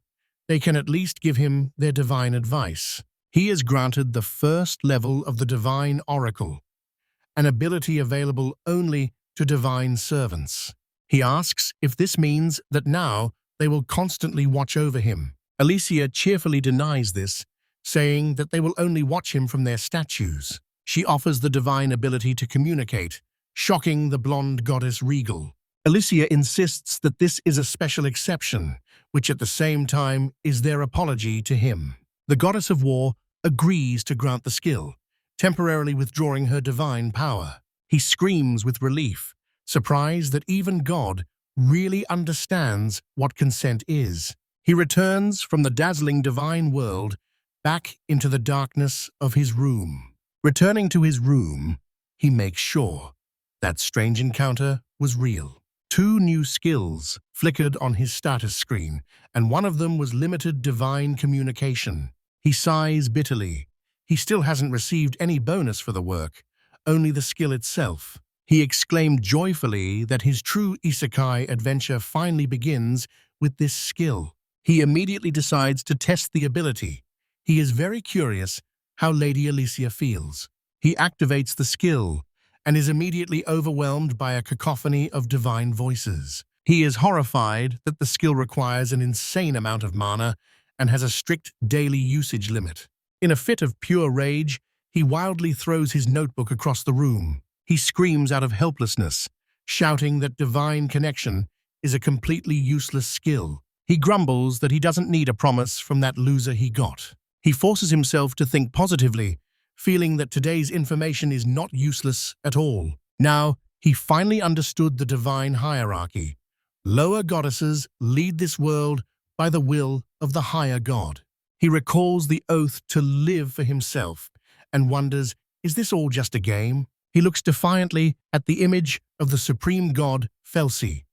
they can at least give him their divine advice. He is granted the first level of the divine oracle, an ability available only to divine servants. He asks if this means that now they will constantly watch over him. Alicia cheerfully denies this, saying that they will only watch him from their statues. She offers the divine ability to communicate, shocking the blonde goddess Regal. Alicia insists that this is a special exception, which at the same time is their apology to him. The goddess of war agrees to grant the skill, temporarily withdrawing her divine power. He screams with relief, surprised that even God really understands what consent is. He returns from the dazzling divine world back into the darkness of his room. Returning to his room, he makes sure that strange encounter was real. 2 new skills flickered on his status screen, and one of them was limited divine communication. He sighs bitterly. He still hasn't received any bonus for the work, only the skill itself. He exclaimed joyfully that his true isekai adventure finally begins with this skill. He immediately decides to test the ability. He is very curious how Lady Alicia feels. He activates the skill and is immediately overwhelmed by a cacophony of divine voices. He is horrified that the skill requires an insane amount of mana and has a strict daily usage limit. In a fit of pure rage, he wildly throws his notebook across the room. He screams out of helplessness, shouting that divine connection is a completely useless skill. He grumbles that he doesn't need a promise from that loser he got. He forces himself to think positively, feeling that today's information is not useless at all. Now, he finally understood the divine hierarchy. Lower goddesses lead this world by the will of the higher god. He recalls the oath to live for himself and wonders, is this all just a game? He looks defiantly at the image of the supreme god, Felsi.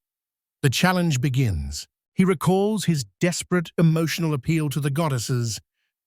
The challenge begins. He recalls his desperate emotional appeal to the goddesses,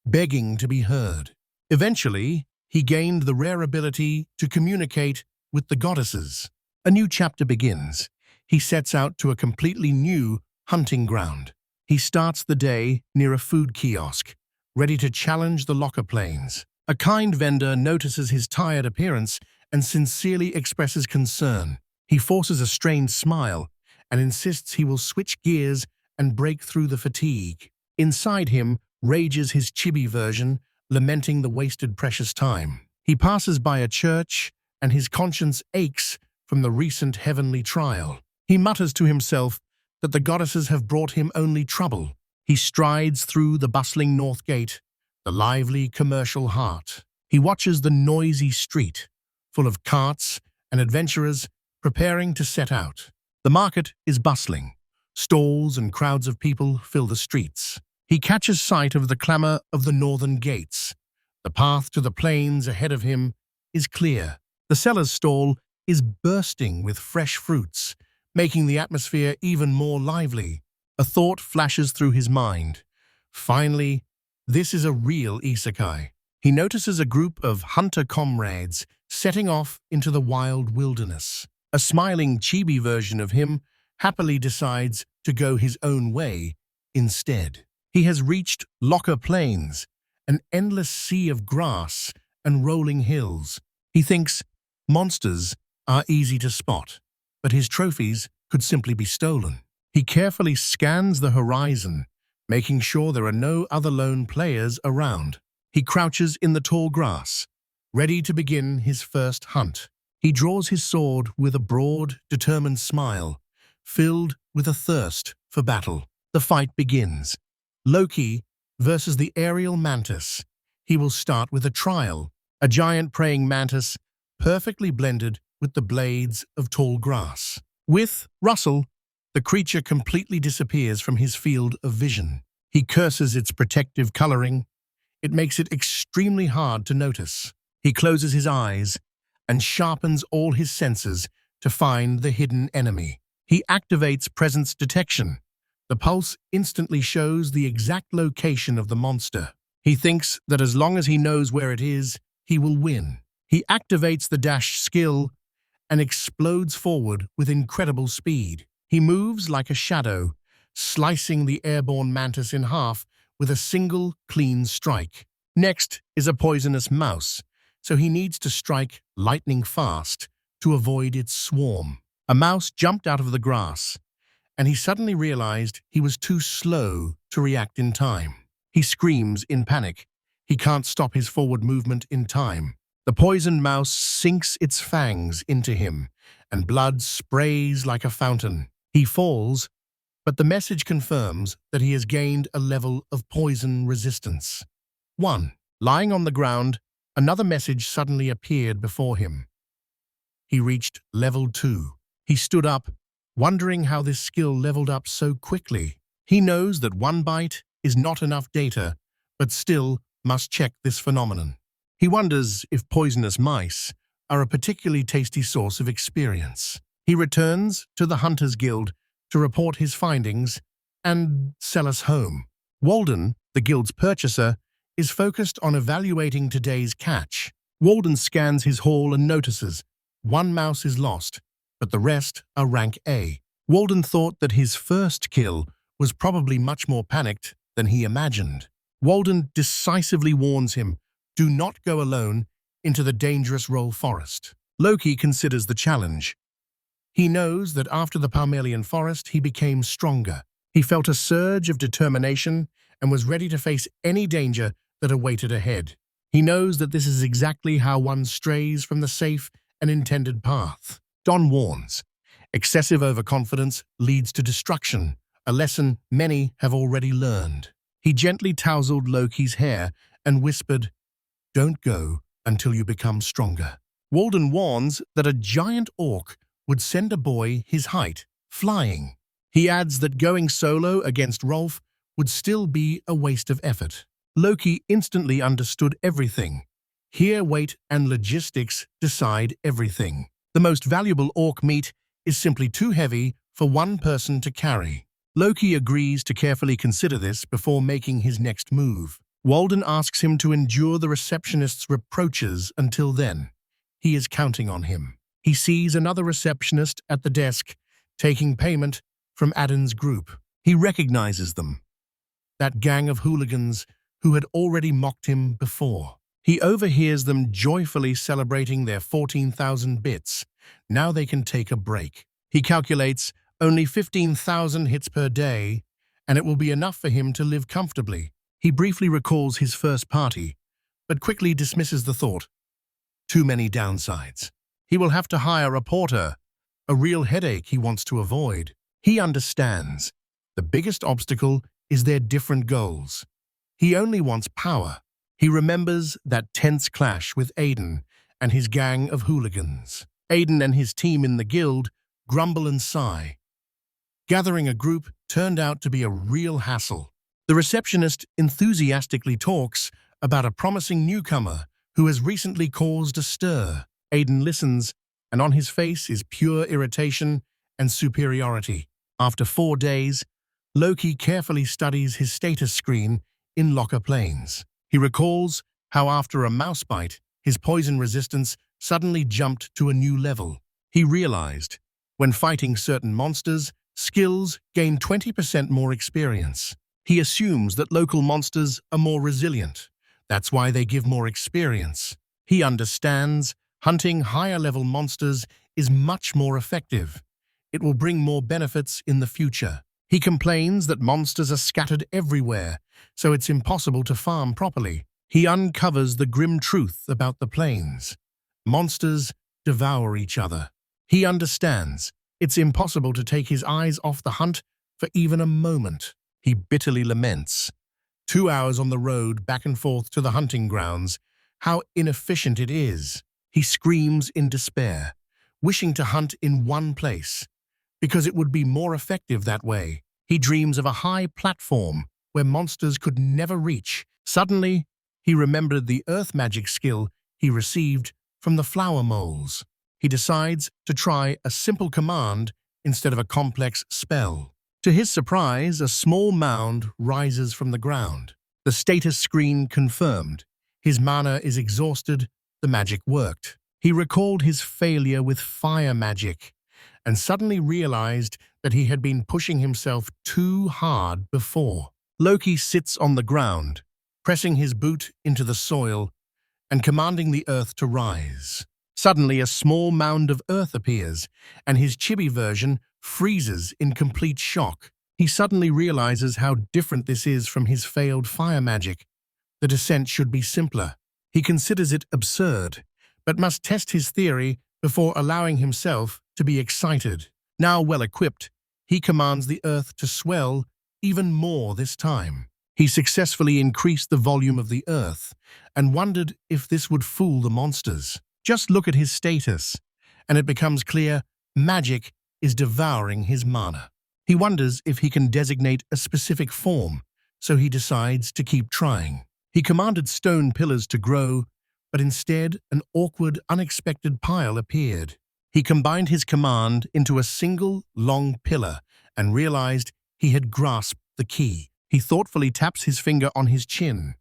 begging to be heard. Eventually, he gained the rare ability to communicate with the goddesses. A new chapter begins. He sets out to a completely new hunting ground. He starts the day near a food kiosk, ready to challenge the locker planes. A kind vendor notices his tired appearance and sincerely expresses concern. He forces a strained smile and insists he will switch gears and break through the fatigue. Inside him rages his chibi version, lamenting the wasted precious time. He passes by a church, and his conscience aches from the recent heavenly trial. He mutters to himself that the goddesses have brought him only trouble. He strides through the bustling North Gate, the lively commercial heart. He watches the noisy street, full of carts and adventurers preparing to set out. The market is bustling, Stalls and crowds of people fill the streets. He catches sight of the clamor of the northern gates. The path to the plains ahead of him is clear. The seller's stall is bursting with fresh fruits, making the atmosphere even more lively. A thought flashes through his mind. Finally, this is a real isekai. He notices a group of hunter comrades setting off into the wild wilderness. A smiling chibi version of him happily decides to go his own way instead. He has reached Locker Plains, an endless sea of grass and rolling hills. He thinks monsters are easy to spot, but his trophies could simply be stolen. He carefully scans the horizon, making sure there are no other lone players around. He crouches in the tall grass, ready to begin his first hunt. He draws his sword with a broad, determined smile, filled with a thirst for battle. The fight begins. Loki versus the aerial mantis. He will start with a trial, a giant praying mantis perfectly blended with the blades of tall grass. With Russell, the creature completely disappears from his field of vision. He curses its protective coloring. It makes it extremely hard to notice. He closes his eyes and sharpens all his senses to find the hidden enemy. He activates presence detection. The pulse instantly shows the exact location of the monster. He thinks that as long as he knows where it is, he will win. He activates the dash skill and explodes forward with incredible speed. He moves like a shadow, slicing the airborne mantis in half with a single clean strike. Next is a poisonous mouse, so he needs to strike lightning fast to avoid its swarm. A mouse jumped out of the grass, and he suddenly realized he was too slow to react in time. He screams in panic. He can't stop his forward movement in time. The poisoned mouse sinks its fangs into him, and blood sprays like a fountain. He falls, but the message confirms that he has gained a level of poison resistance. 1. Lying on the ground, another message suddenly appeared before him. He reached level 2. He stood up, wondering how this skill leveled up so quickly. He knows that one bite is not enough data, but still must check this phenomenon. He wonders if poisonous mice are a particularly tasty source of experience. He returns to the Hunters Guild to report his findings and sell us home. Walden, the guild's purchaser, is focused on evaluating today's catch. Walden scans his haul and notices one mouse is lost, but the rest are rank A. Walden thought that his first kill was probably much more panicked than he imagined. Walden decisively warns him, do not go alone into the dangerous Roll Forest. Loki considers the challenge. He knows that after the Parmelian Forest, he became stronger. He felt a surge of determination and was ready to face any danger that awaited ahead. He knows that this is exactly how one strays from the safe and intended path. Don warns, excessive overconfidence leads to destruction, a lesson many have already learned. He gently tousled Loki's hair and whispered, don't go until you become stronger. Walden warns that a giant orc would send a boy his height, flying. He adds that going solo against Rolf would still be a waste of effort. Loki instantly understood everything. Here, weight and logistics decide everything. The most valuable orc meat is simply too heavy for one person to carry. Loki agrees to carefully consider this before making his next move. Walden asks him to endure the receptionist's reproaches until then. He is counting on him. He sees another receptionist at the desk, taking payment from Adin's group. He recognizes them, that gang of hooligans who had already mocked him before. He overhears them joyfully celebrating their 14,000 bits. Now they can take a break. He calculates only 15,000 hits per day, and it will be enough for him to live comfortably. He briefly recalls his first party, but quickly dismisses the thought. Too many downsides. He will have to hire a porter, a real headache he wants to avoid. He understands. The biggest obstacle is their different goals. He only wants power. He remembers that tense clash with Aiden and his gang of hooligans. Aiden and his team in the guild grumble and sigh. Gathering a group turned out to be a real hassle. The receptionist enthusiastically talks about a promising newcomer who has recently caused a stir. Aiden listens, and on his face is pure irritation and superiority. After 4 days, Loki carefully studies his status screen in locker planes. He recalls how after a mouse bite, his poison resistance suddenly jumped to a new level. He realized, when fighting certain monsters, skills gain 20% more experience. He assumes that local monsters are more resilient. That's why they give more experience. He understands hunting higher-level monsters is much more effective. It will bring more benefits in the future. He complains that monsters are scattered everywhere, so it's impossible to farm properly. He uncovers the grim truth about the plains. Monsters devour each other. He understands it's impossible to take his eyes off the hunt for even a moment. He bitterly laments. 2 hours on the road back and forth to the hunting grounds, how inefficient it is. He screams in despair, wishing to hunt in one place, because it would be more effective that way. He dreams of a high platform where monsters could never reach. Suddenly, he remembered the earth magic skill he received from the flower moles. He decides to try a simple command instead of a complex spell. To his surprise, a small mound rises from the ground. The status screen confirmed. His mana is exhausted, the magic worked. He recalled his failure with fire magic and suddenly realized that he had been pushing himself too hard before. Loki sits on the ground, pressing his boot into the soil and commanding the earth to rise. Suddenly, a small mound of earth appears, and his chibi version freezes in complete shock. He suddenly realizes how different this is from his failed fire magic. The descent should be simpler. He considers it absurd, but must test his theory before allowing himself to be excited. Now well-equipped, he commands the earth to swell even more this time. He successfully increased the volume of the earth and wondered if this would fool the monsters. Just look at his status, and it becomes clear magic is devouring his mana. He wonders if he can designate a specific form, so he decides to keep trying. He commanded stone pillars to grow, but instead an awkward, unexpected pile appeared. He combined his command into a single, long pillar and realized he had grasped the key. He thoughtfully taps his finger on his chin,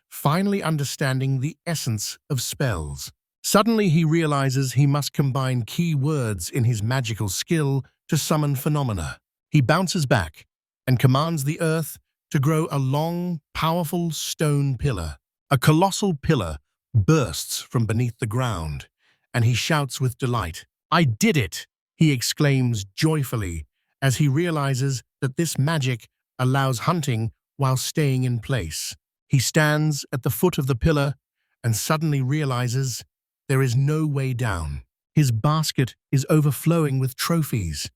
finally understanding the essence of spells. Suddenly he realizes he must combine key words in his magical skill to summon phenomena. He bounces back and commands the earth to grow a long, powerful stone pillar. A colossal pillar bursts from beneath the ground, and he shouts with delight. "I did it!" he exclaims joyfully as he realizes that this magic allows hunting while staying in place. He stands at the foot of the pillar and suddenly realizes there is no way down. His basket is overflowing with trophies,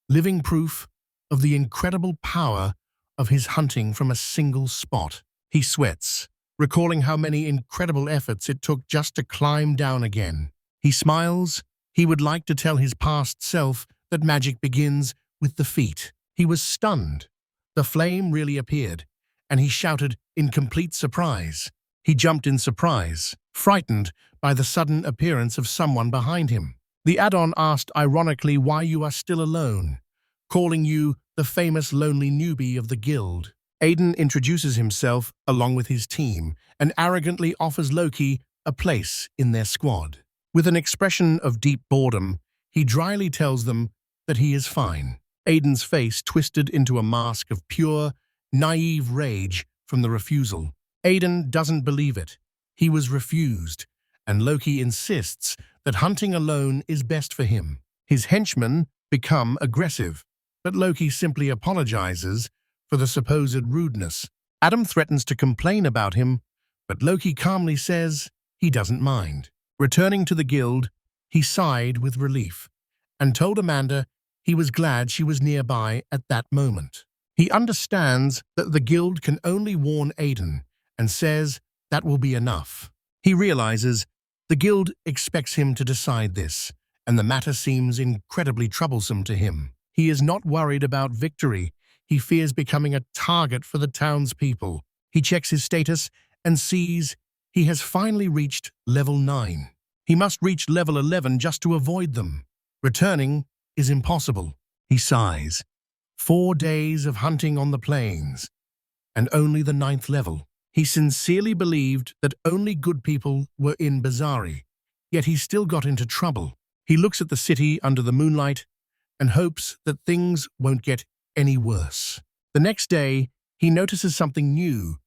living proof of the incredible power of his hunting from a single spot. He sweats, recalling how many incredible efforts it took just to climb down again. He smiles. He would like to tell his past self that magic begins with the feet. He was stunned. The flame really appeared, and he shouted in complete surprise. He jumped in surprise, frightened by the sudden appearance of someone behind him. The add-on asked ironically why you are still alone, calling you the famous lonely newbie of the guild. Aiden introduces himself along with his team and arrogantly offers Loki a place in their squad. With an expression of deep boredom, he dryly tells them that he is fine. Aiden's face twisted into a mask of pure, naive rage from the refusal. Aiden doesn't believe it. He was refused, and Loki insists that hunting alone is best for him. His henchmen become aggressive, but Loki simply apologizes for the supposed rudeness. Adam threatens to complain about him, but Loki calmly says he doesn't mind. Returning to the guild, he sighed with relief and told Amanda he was glad she was nearby at that moment. He understands that the guild can only warn Aiden and says that will be enough. He realizes the guild expects him to decide this, and the matter seems incredibly troublesome to him. He is not worried about victory. He fears becoming a target for the townspeople. He checks his status and sees he has finally reached level 9. He must reach level 11 just to avoid them. Returning is impossible. He sighs. 4 days of hunting on the plains, and only the 9th level. He sincerely believed that only good people were in Bazari, yet he still got into trouble. He looks at the city under the moonlight and hopes that things won't get any worse. The next day, he notices something new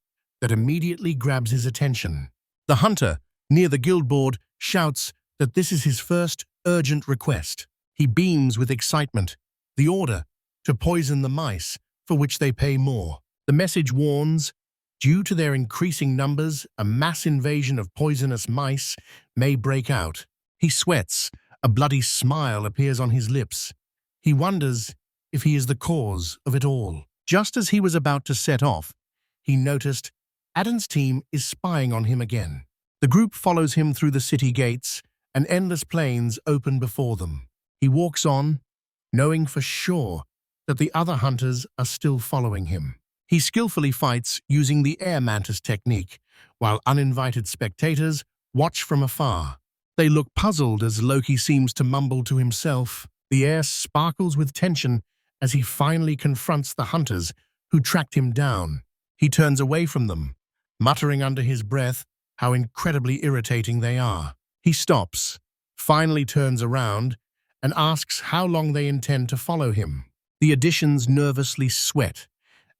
that immediately grabs his attention. The hunter, near the guild board, shouts that this is his first urgent request. He beams with excitement. The order to poison the mice, for which they pay more. The message warns, due to their increasing numbers, a mass invasion of poisonous mice may break out. He sweats. A bloody smile appears on his lips. He wonders if he is the cause of it all. Just as he was about to set off, he noticed Adan's team is spying on him again. The group follows him through the city gates, and endless plains open before them. He walks on, knowing for sure that the other hunters are still following him. He skillfully fights using the air mantis technique, while uninvited spectators watch from afar. They look puzzled as Loki seems to mumble to himself. The air sparkles with tension as he finally confronts the hunters who tracked him down. He turns away from them, muttering under his breath how incredibly irritating they are. He stops, finally turns around, and asks how long they intend to follow him. The additions nervously sweat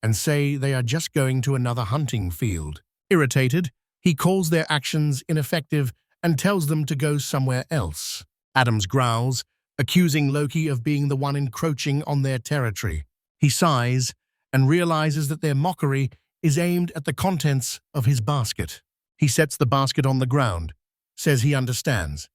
and say they are just going to another hunting field. Irritated, he calls their actions ineffective and tells them to go somewhere else. Adams growls, accusing Loki of being the one encroaching on their territory. He sighs and realizes that their mockery is aimed at the contents of his basket. He sets the basket on the ground, says he understands,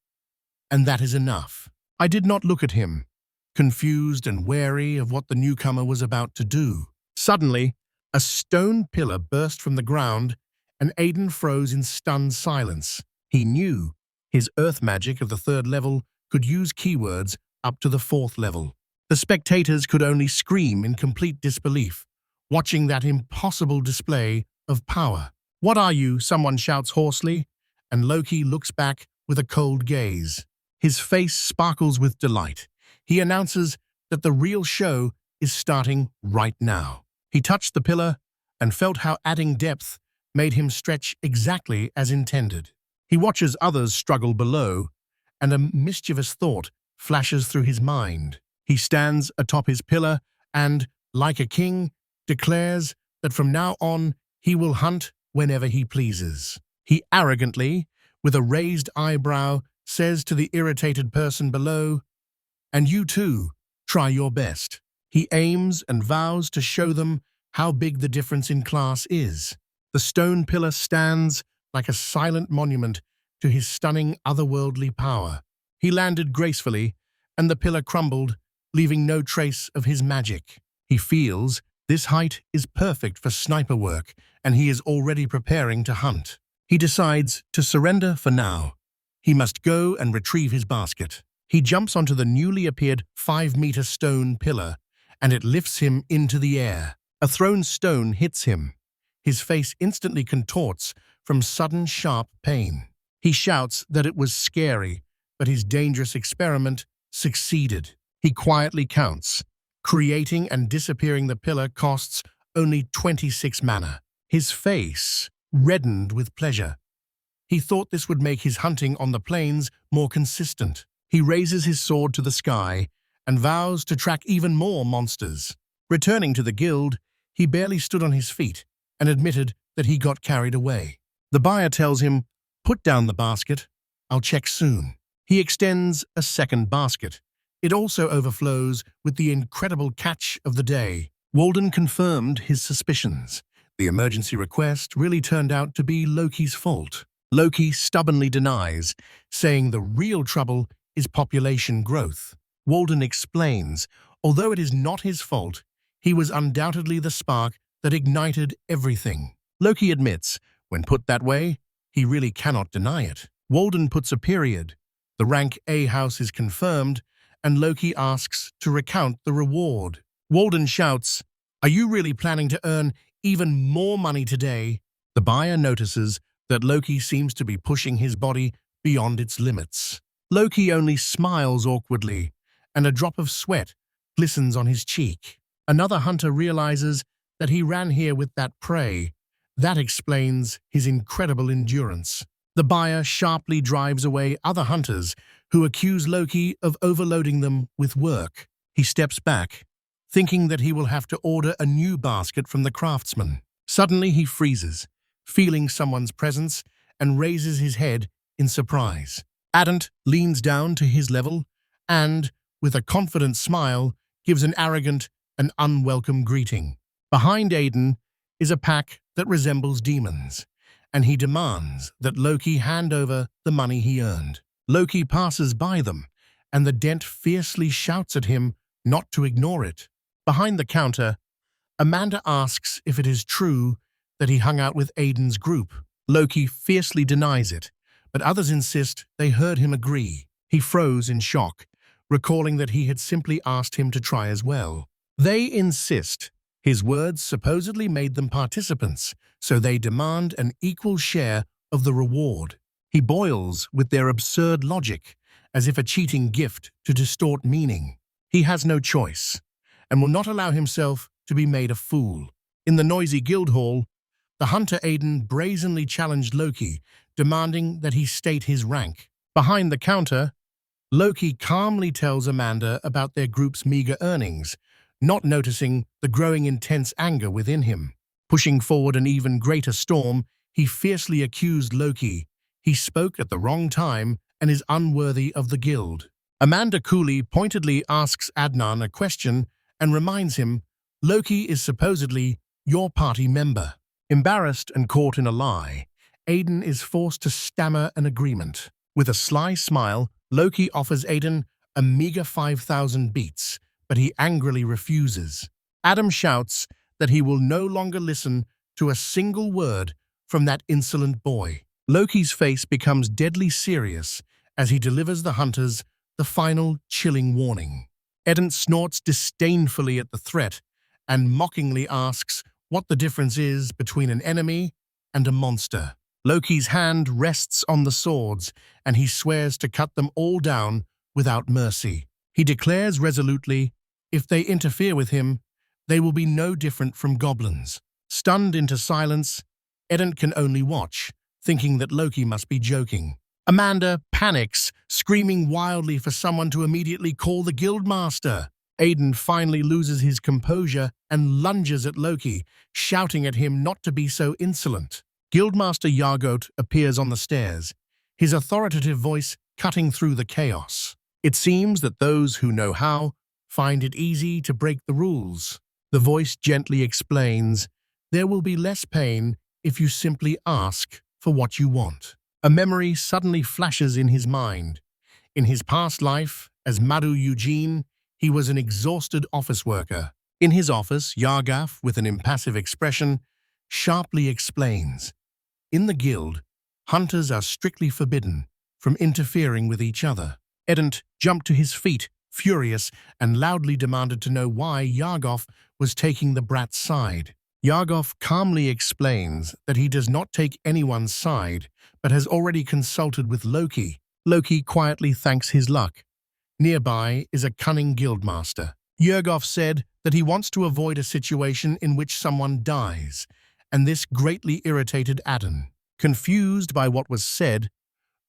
and that is enough. I did not look at him, confused and wary of what the newcomer was about to do. Suddenly, a stone pillar burst from the ground, and Aiden froze in stunned silence. He knew his earth magic of the 3rd level could use keywords up to the 4th level. The spectators could only scream in complete disbelief, watching that impossible display of power. "What are you?" someone shouts hoarsely, and Loki looks back with a cold gaze. His face sparkles with delight. He announces that the real show is starting right now. He touched the pillar and felt how adding depth made him stretch exactly as intended. He watches others struggle below, and a mischievous thought flashes through his mind. He stands atop his pillar and, like a king, declares that from now on he will hunt whenever he pleases. He arrogantly, with a raised eyebrow, says to the irritated person below, "And you too, try your best." He aims and vows to show them how big the difference in class is. The stone pillar stands like a silent monument to his stunning otherworldly power. He landed gracefully, and the pillar crumbled, leaving no trace of his magic. He feels this height is perfect for sniper work, and he is already preparing to hunt. He decides to surrender for now. He must go and retrieve his basket. He jumps onto the newly appeared 5-meter stone pillar, and it lifts him into the air. A thrown stone hits him. His face instantly contorts from sudden sharp pain. He shouts that it was scary, but his dangerous experiment succeeded. He quietly counts. Creating and disappearing the pillar costs only 26 mana. His face reddened with pleasure. He thought this would make his hunting on the plains more consistent. He raises his sword to the sky and vows to track even more monsters. Returning to the guild, he barely stood on his feet and admitted that he got carried away. The buyer tells him, "Put down the basket. I'll check soon." He extends a second basket. It also overflows with the incredible catch of the day. Walden confirmed his suspicions. The emergency request really turned out to be Loki's fault. Loki stubbornly denies, saying the real trouble is population growth. Walden explains, although it is not his fault, he was undoubtedly the spark that ignited everything. Loki admits, when put that way, he really cannot deny it. Walden puts a period. The rank A house is confirmed, and Loki asks to recount the reward. Walden shouts, "Are you really planning to earn even more money today?" The buyer notices that Loki seems to be pushing his body beyond its limits. Loki only smiles awkwardly, and a drop of sweat glistens on his cheek. Another hunter realizes that he ran here with that prey. That explains his incredible endurance. The buyer sharply drives away other hunters who accuse Loki of overloading them with work. He steps back, thinking that he will have to order a new basket from the craftsman. Suddenly he freezes, feeling someone's presence, and raises his head in surprise. Adant leans down to his level and, with a confident smile, gives an arrogant and unwelcome greeting. Behind Aiden is a pack that resembles demons, and he demands that Loki hand over the money he earned. Loki passes by them, and the dent fiercely shouts at him not to ignore it. Behind the counter, Amanda asks if it is true that he hung out with Aiden's group. Loki fiercely denies it, but others insist they heard him agree. He froze in shock, recalling that he had simply asked him to try as well. They insist his words supposedly made them participants, so they demand an equal share of the reward. He boils with their absurd logic, as if a cheating gift to distort meaning. He has no choice, and will not allow himself to be made a fool. In the noisy guild hall, the hunter Aiden brazenly challenged Loki, demanding that he state his rank. Behind the counter, Loki calmly tells Amanda about their group's meager earnings, not noticing the growing intense anger within him. Pushing forward an even greater storm, he fiercely accused Loki. He spoke at the wrong time and is unworthy of the guild. Amanda coolly pointedly asks Adnan a question and reminds him Loki is supposedly your party member. Embarrassed and caught in a lie, Aiden is forced to stammer an agreement. With a sly smile, Loki offers Aiden a meager 5,000 beats, but he angrily refuses. Adam shouts that he will no longer listen to a single word from that insolent boy. Loki's face becomes deadly serious as he delivers the hunters the final chilling warning. Aiden snorts disdainfully at the threat and mockingly asks what the difference is between an enemy and a monster. Loki's hand rests on the swords, and he swears to cut them all down without mercy. He declares resolutely, if they interfere with him, they will be no different from goblins. Stunned into silence, Aiden can only watch, thinking that Loki must be joking. Amanda panics, screaming wildly for someone to immediately call the guildmaster. Aiden finally loses his composure and lunges at Loki, shouting at him not to be so insolent. Guildmaster Yargot appears on the stairs, his authoritative voice cutting through the chaos. It seems that those who know how find it easy to break the rules. The voice gently explains, there will be less pain if you simply ask for what you want. A memory suddenly flashes in his mind. In his past life, as Madhu Eugene, he was an exhausted office worker. In his office, Yargaf, with an impassive expression, sharply explains, in the guild, hunters are strictly forbidden from interfering with each other. Edent jumped to his feet, furious, and loudly demanded to know why Yargov was taking the brat's side. Yargov calmly explains that he does not take anyone's side, but has already consulted with Loki. Loki quietly thanks his luck. Nearby is a cunning guildmaster. Yargov said that he wants to avoid a situation in which someone dies, and this greatly irritated Adon. Confused by what was said,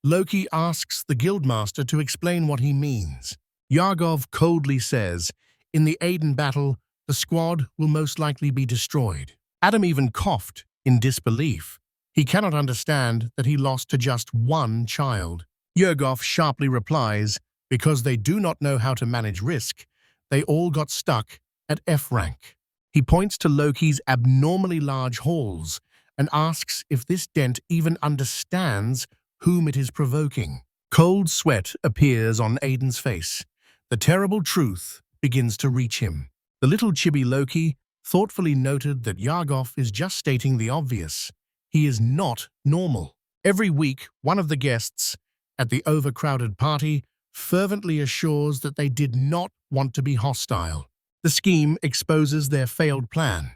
Loki asks the guildmaster to explain what he means. Yargov coldly says, in the Aiden battle, the squad will most likely be destroyed. Adam even coughed in disbelief. He cannot understand that he lost to just one child. Yargov sharply replies, because they do not know how to manage risk, they all got stuck at F rank. He points to Loki's abnormally large halls and asks if this dent even understands whom it is provoking. Cold sweat appears on Aiden's face. The terrible truth begins to reach him. The little chibi Loki thoughtfully noted that Yargov is just stating the obvious. He is not normal. Every week, one of the guests at the overcrowded party fervently assures that they did not want to be hostile. The scheme exposes their failed plan,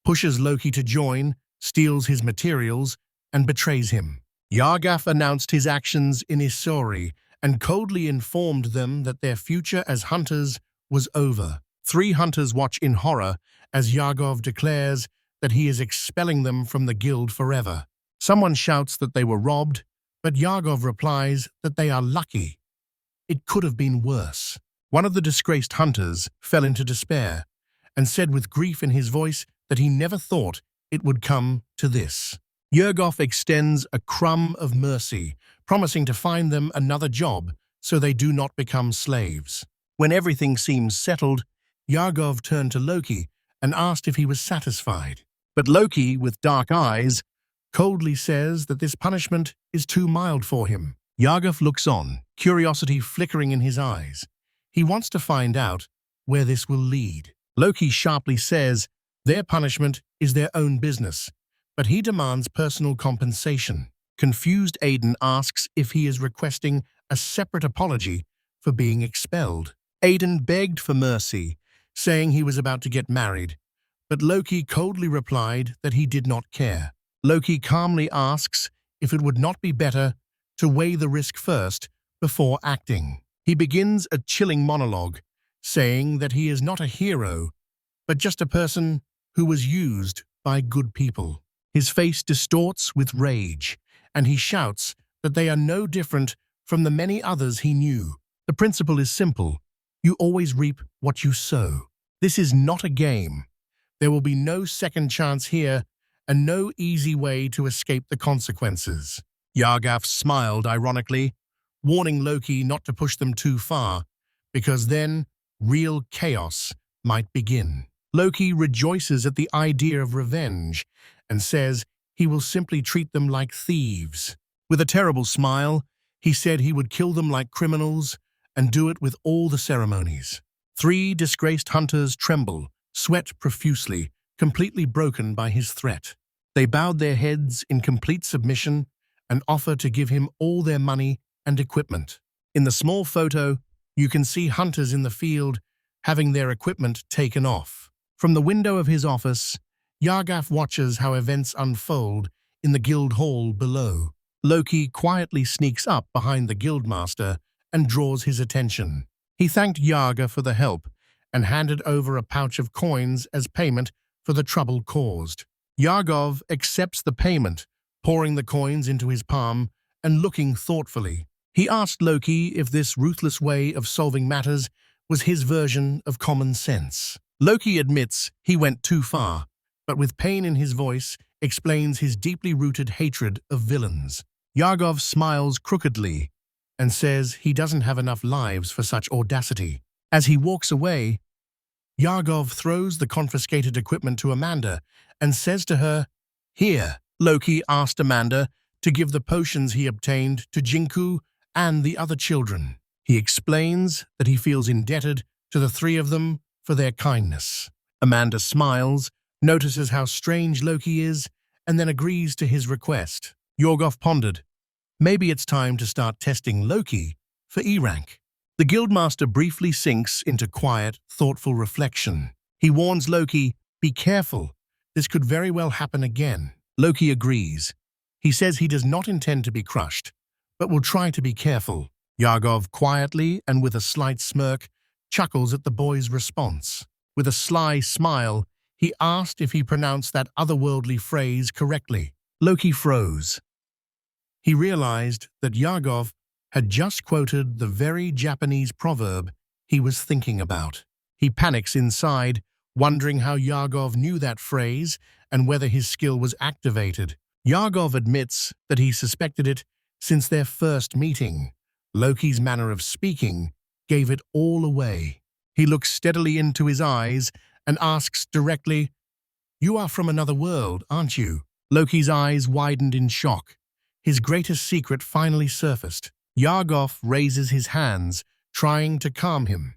pushes Loki to join, steals his materials, and betrays him. Yargaf announced his actions in Isori and coldly informed them that their future as hunters was over. 3 hunters watch in horror as Yargov declares that he is expelling them from the guild forever. Someone shouts that they were robbed, but Yargov replies that they are lucky. It could have been worse. One of the disgraced hunters fell into despair and said with grief in his voice that he never thought it would come to this. Yergov extends a crumb of mercy, promising to find them another job so they do not become slaves. When everything seems settled, Yargov turned to Loki and asked if he was satisfied. But Loki, with dark eyes, coldly says that this punishment is too mild for him. Yargov looks on, curiosity flickering in his eyes. He wants to find out where this will lead. Loki sharply says their punishment is their own business, but he demands personal compensation. Confused Aiden asks if he is requesting a separate apology for being expelled. Aiden begged for mercy, saying he was about to get married, but Loki coldly replied that he did not care. Loki calmly asks if it would not be better to weigh the risk first before acting. He begins a chilling monologue, saying that he is not a hero, but just a person who was used by good people. His face distorts with rage, and he shouts that they are no different from the many others he knew. The principle is simple. You always reap what you sow. This is not a game. There will be no second chance here and no easy way to escape the consequences. Yargaf smiled ironically, warning Loki not to push them too far, because then real chaos might begin. Loki rejoices at the idea of revenge and says he will simply treat them like thieves. With a terrible smile, he said he would kill them like criminals and do it with all the ceremonies. 3 disgraced hunters tremble, sweat profusely, completely broken by his threat. They bowed their heads in complete submission and offer to give him all their money and equipment. In the small photo, you can see hunters in the field having their equipment taken off. From the window of his office, Yargaf watches how events unfold in the guild hall below. Loki quietly sneaks up behind the guildmaster and draws his attention. He thanked Yarga for the help and handed over a pouch of coins as payment for the trouble caused. Yargov accepts the payment, pouring the coins into his palm and looking thoughtfully. He asked Loki if this ruthless way of solving matters was his version of common sense. Loki admits he went too far, but with pain in his voice, explains his deeply rooted hatred of villains. Yargov smiles crookedly and says he doesn't have enough lives for such audacity. As he walks away, Yargov throws the confiscated equipment to Amanda and says to her, "Here." Loki asked Amanda to give the potions he obtained to Jinku and the other children. He explains that he feels indebted to the 3 of them for their kindness. Amanda smiles, notices how strange Loki is, and then agrees to his request. Yorgov pondered, maybe it's time to start testing Loki for E rank. The guildmaster briefly sinks into quiet, thoughtful reflection. He warns Loki, be careful, this could very well happen again. Loki agrees. He says he does not intend to be crushed, but will try to be careful. Yargov quietly and with a slight smirk chuckles at the boy's response. With a sly smile, he asked if he pronounced that otherworldly phrase correctly. Loki froze. He realized that Yargov had just quoted the very Japanese proverb he was thinking about. He panics inside, wondering how Yargov knew that phrase and whether his skill was activated. Yargov admits that he suspected it since their first meeting. Loki's manner of speaking gave it all away. He looks steadily into his eyes and asks directly, "You are from another world, aren't you?" Loki's eyes widened in shock. His greatest secret finally surfaced. Yargov raises his hands, trying to calm him,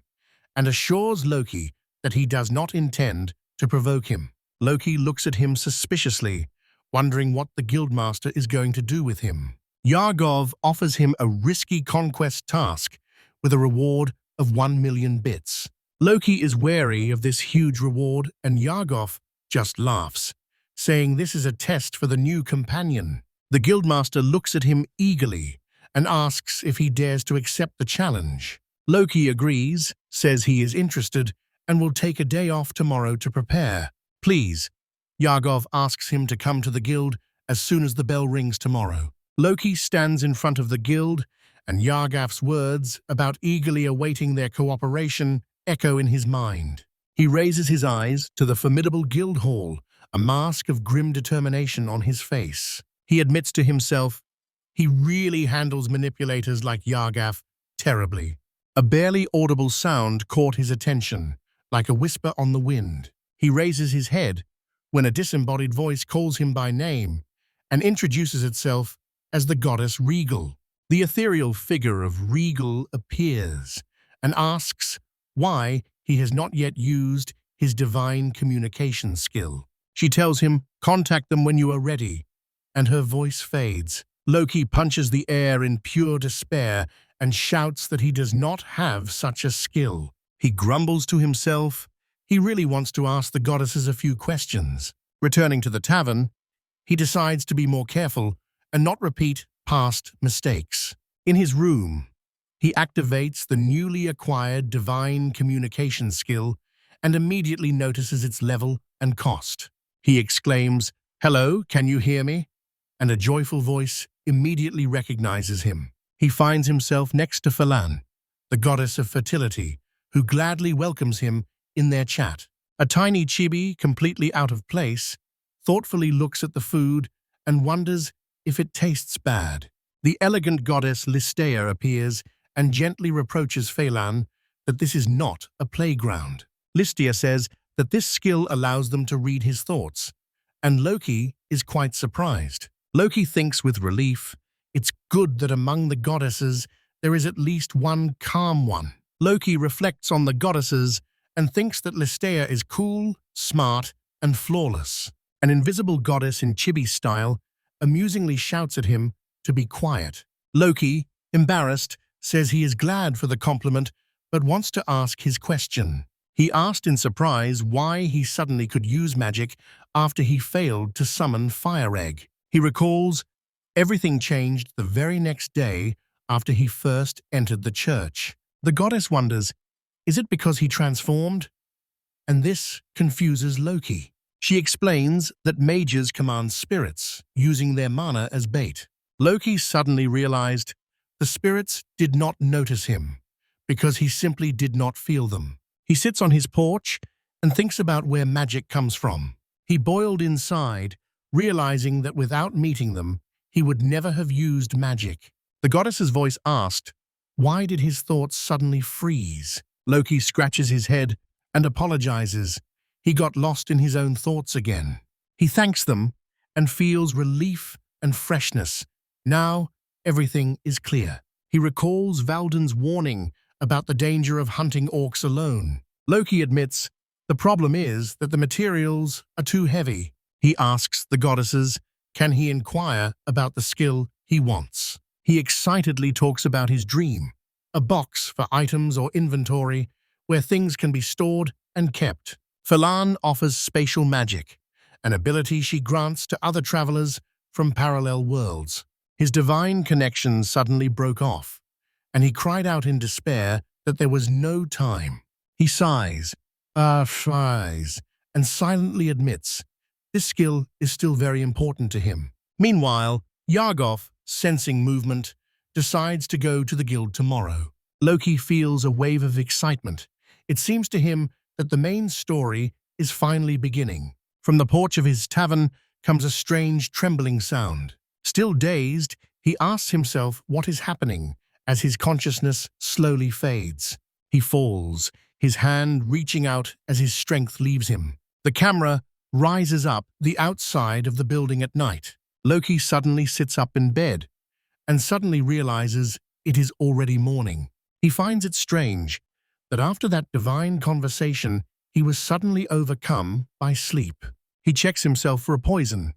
and assures Loki that he does not intend to provoke him. Loki looks at him suspiciously, wondering what the guildmaster is going to do with him. Yargov offers him a risky conquest task, with a reward of 1,000,000 bits. Loki is wary of this huge reward, and Yargov just laughs, saying this is a test for the new companion. The guildmaster looks at him eagerly and asks if he dares to accept the challenge. Loki agrees, says he is interested, and will take a day off tomorrow to prepare. Please, Yargov asks him to come to the guild as soon as the bell rings tomorrow. Loki stands in front of the guild, and Yargov's words about eagerly awaiting their cooperation echo in his mind. He raises his eyes to the formidable guild hall, a mask of grim determination on his face. He admits to himself, he really handles manipulators like Yargov terribly. A barely audible sound caught his attention, like a whisper on the wind. He raises his head when a disembodied voice calls him by name and introduces itself as the goddess Regal. The ethereal figure of Regal appears and asks why he has not yet used his divine communication skill. She tells him, "Contact them when you are ready," and her voice fades. Loki punches the air in pure despair and shouts that he does not have such a skill. He grumbles to himself. He really wants to ask the goddesses a few questions. Returning to the tavern, he decides to be more careful and not repeat past mistakes. In his room, he activates the newly acquired divine communication skill and immediately notices its level and cost. He exclaims, "Hello, can you hear me?" And a joyful voice immediately recognizes him. He finds himself next to Falan, the goddess of fertility, who gladly welcomes him in their chat. A tiny chibi, completely out of place, thoughtfully looks at the food and wonders if it tastes bad. The elegant goddess Listea appears and gently reproaches Phelan that this is not a playground. Listea says that this skill allows them to read his thoughts, and Loki is quite surprised. Loki thinks with relief, it's good that among the goddesses there is at least one calm one. Loki reflects on the goddesses and thinks that Listea is cool, smart, and flawless. An invisible goddess in chibi style amusingly shouts at him to be quiet. Loki, embarrassed, says he is glad for the compliment but wants to ask his question. He asked in surprise why he suddenly could use magic after he failed to summon Fire Egg. He recalls everything changed the very next day after he first entered the church. The goddess wonders, is it because he transformed? And this confuses Loki. She explains that mages command spirits, using their mana as bait. Loki suddenly realized the spirits did not notice him because he simply did not feel them. He sits on his porch and thinks about where magic comes from. He boiled inside, realizing that without meeting them, he would never have used magic. The goddess's voice asked, why did his thoughts suddenly freeze? Loki scratches his head and apologizes. He got lost in his own thoughts again. He thanks them and feels relief and freshness. Now, everything is clear. He recalls Valden's warning about the danger of hunting orcs alone. Loki admits the problem is that the materials are too heavy. He asks the goddesses, can he inquire about the skill he wants? He excitedly talks about his dream, a box for items or inventory where things can be stored and kept. Phelan offers spatial magic, an ability she grants to other travelers from parallel worlds. His divine connection suddenly broke off, and he cried out in despair that there was no time. He sighs, and silently admits this skill is still very important to him. Meanwhile, Yargov, sensing movement, decides to go to the guild tomorrow. Loki feels a wave of excitement. It seems to him that the main story is finally beginning. From the porch of his tavern comes a strange trembling sound. Still dazed, he asks himself what is happening as his consciousness slowly fades. He falls, his hand reaching out as his strength leaves him. The camera rises up the outside of the building at night. Loki suddenly sits up in bed and suddenly realizes it is already morning. He finds it strange that after that divine conversation, he was suddenly overcome by sleep. He checks himself for a poison.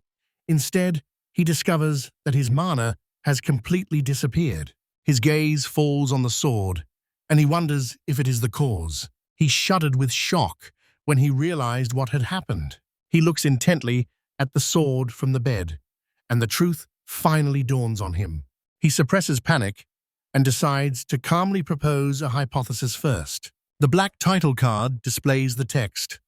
Instead, he discovers that his mana has completely disappeared. His gaze falls on the sword, and he wonders if it is the cause. He shuddered with shock when he realized what had happened. He looks intently at the sword from the bed, and the truth finally dawns on him. He suppresses panic and decides to calmly propose a hypothesis first. The black title card displays the text.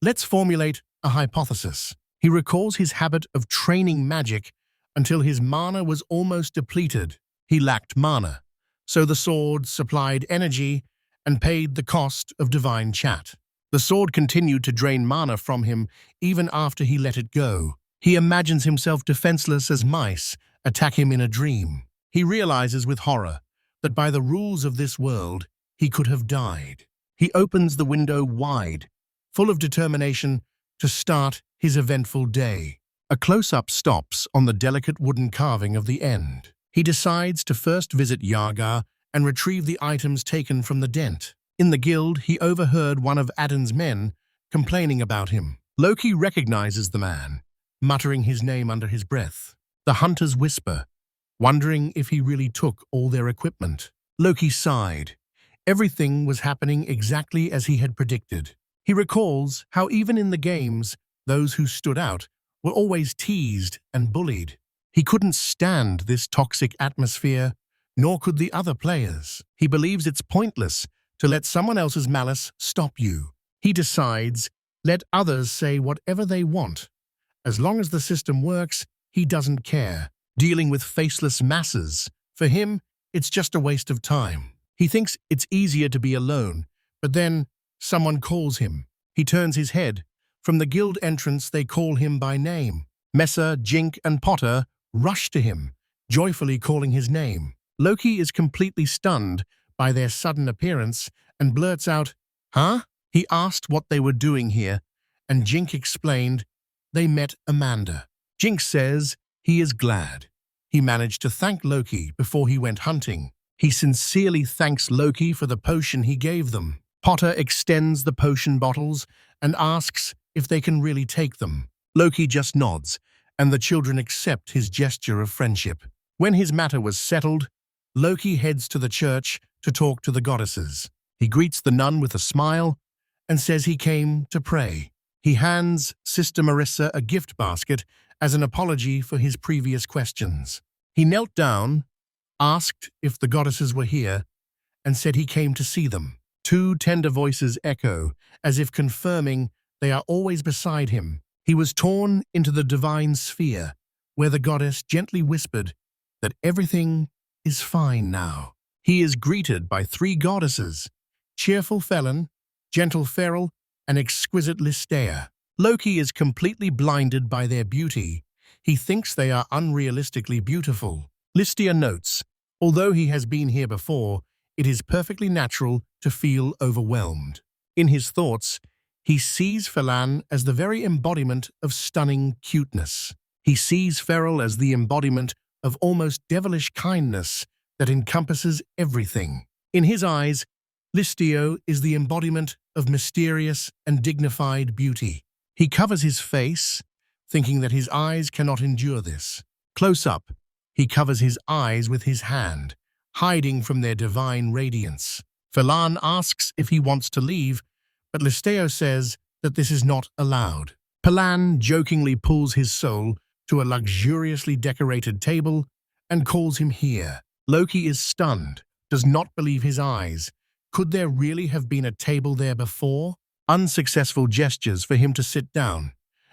Let's formulate a hypothesis. He recalls his habit of training magic until his mana was almost depleted. He lacked mana, so the sword supplied energy and paid the cost of divine chat. The sword continued to drain mana from him even after he let it go. He imagines himself defenseless as mice attack him in a dream. He realizes with horror that by the rules of this world, he could have died. He opens the window wide, full of determination to start his eventful day. A close-up stops on the delicate wooden carving of the end. He decides to first visit Yaga and retrieve the items taken from the dent. In the guild, he overheard one of Adin's men complaining about him. Loki recognizes the man, muttering his name under his breath. The hunters whisper, wondering if he really took all their equipment. Loki sighed. Everything was happening exactly as he had predicted. He recalls how even in the games, those who stood out were always teased and bullied. He couldn't stand this toxic atmosphere, nor could the other players. He believes it's pointless to let someone else's malice stop you. He decides, let others say whatever they want. As long as the system works, he doesn't care. Dealing with faceless masses, for him, it's just a waste of time. He thinks it's easier to be alone, but then someone calls him. He turns his head. From the guild entrance, they call him by name. Messer, Jink, and Potter rush to him, joyfully calling his name. Loki is completely stunned by their sudden appearance and blurts out, "Huh?" He asked what they were doing here, and Jink explained they met Amanda. Jink says he is glad. He managed to thank Loki before he went hunting. He sincerely thanks Loki for the potion he gave them. Potter extends the potion bottles and asks if they can really take them. Loki just nods, and the children accept his gesture of friendship. When his matter was settled, Loki heads to the church to talk to the goddesses. He greets the nun with a smile and says he came to pray. He hands Sister Marissa a gift basket as an apology for his previous questions. He knelt down, asked if the goddesses were here, and said he came to see them. Two tender voices echo, as if confirming they are always beside him. He was torn into the divine sphere, where the goddess gently whispered that everything is fine now. He is greeted by three goddesses, cheerful Felon, gentle Feral, and exquisite Listea. Loki is completely blinded by their beauty. He thinks they are unrealistically beautiful. Listea notes, although he has been here before, it is perfectly natural to feel overwhelmed. In his thoughts, he sees Felan as the very embodiment of stunning cuteness. He sees Feral as the embodiment of almost devilish kindness that encompasses everything. In his eyes, Listeo is the embodiment of mysterious and dignified beauty. He covers his face, thinking that his eyes cannot endure this. Close up, he covers his eyes with his hand, hiding from their divine radiance. Felan asks if he wants to leave, but Listeo says that this is not allowed. Felan jokingly pulls his soul to a luxuriously decorated table and calls him here. Loki is stunned, does not believe his eyes. Could there really have been a table there before? Unsuccessful gestures for him to sit down,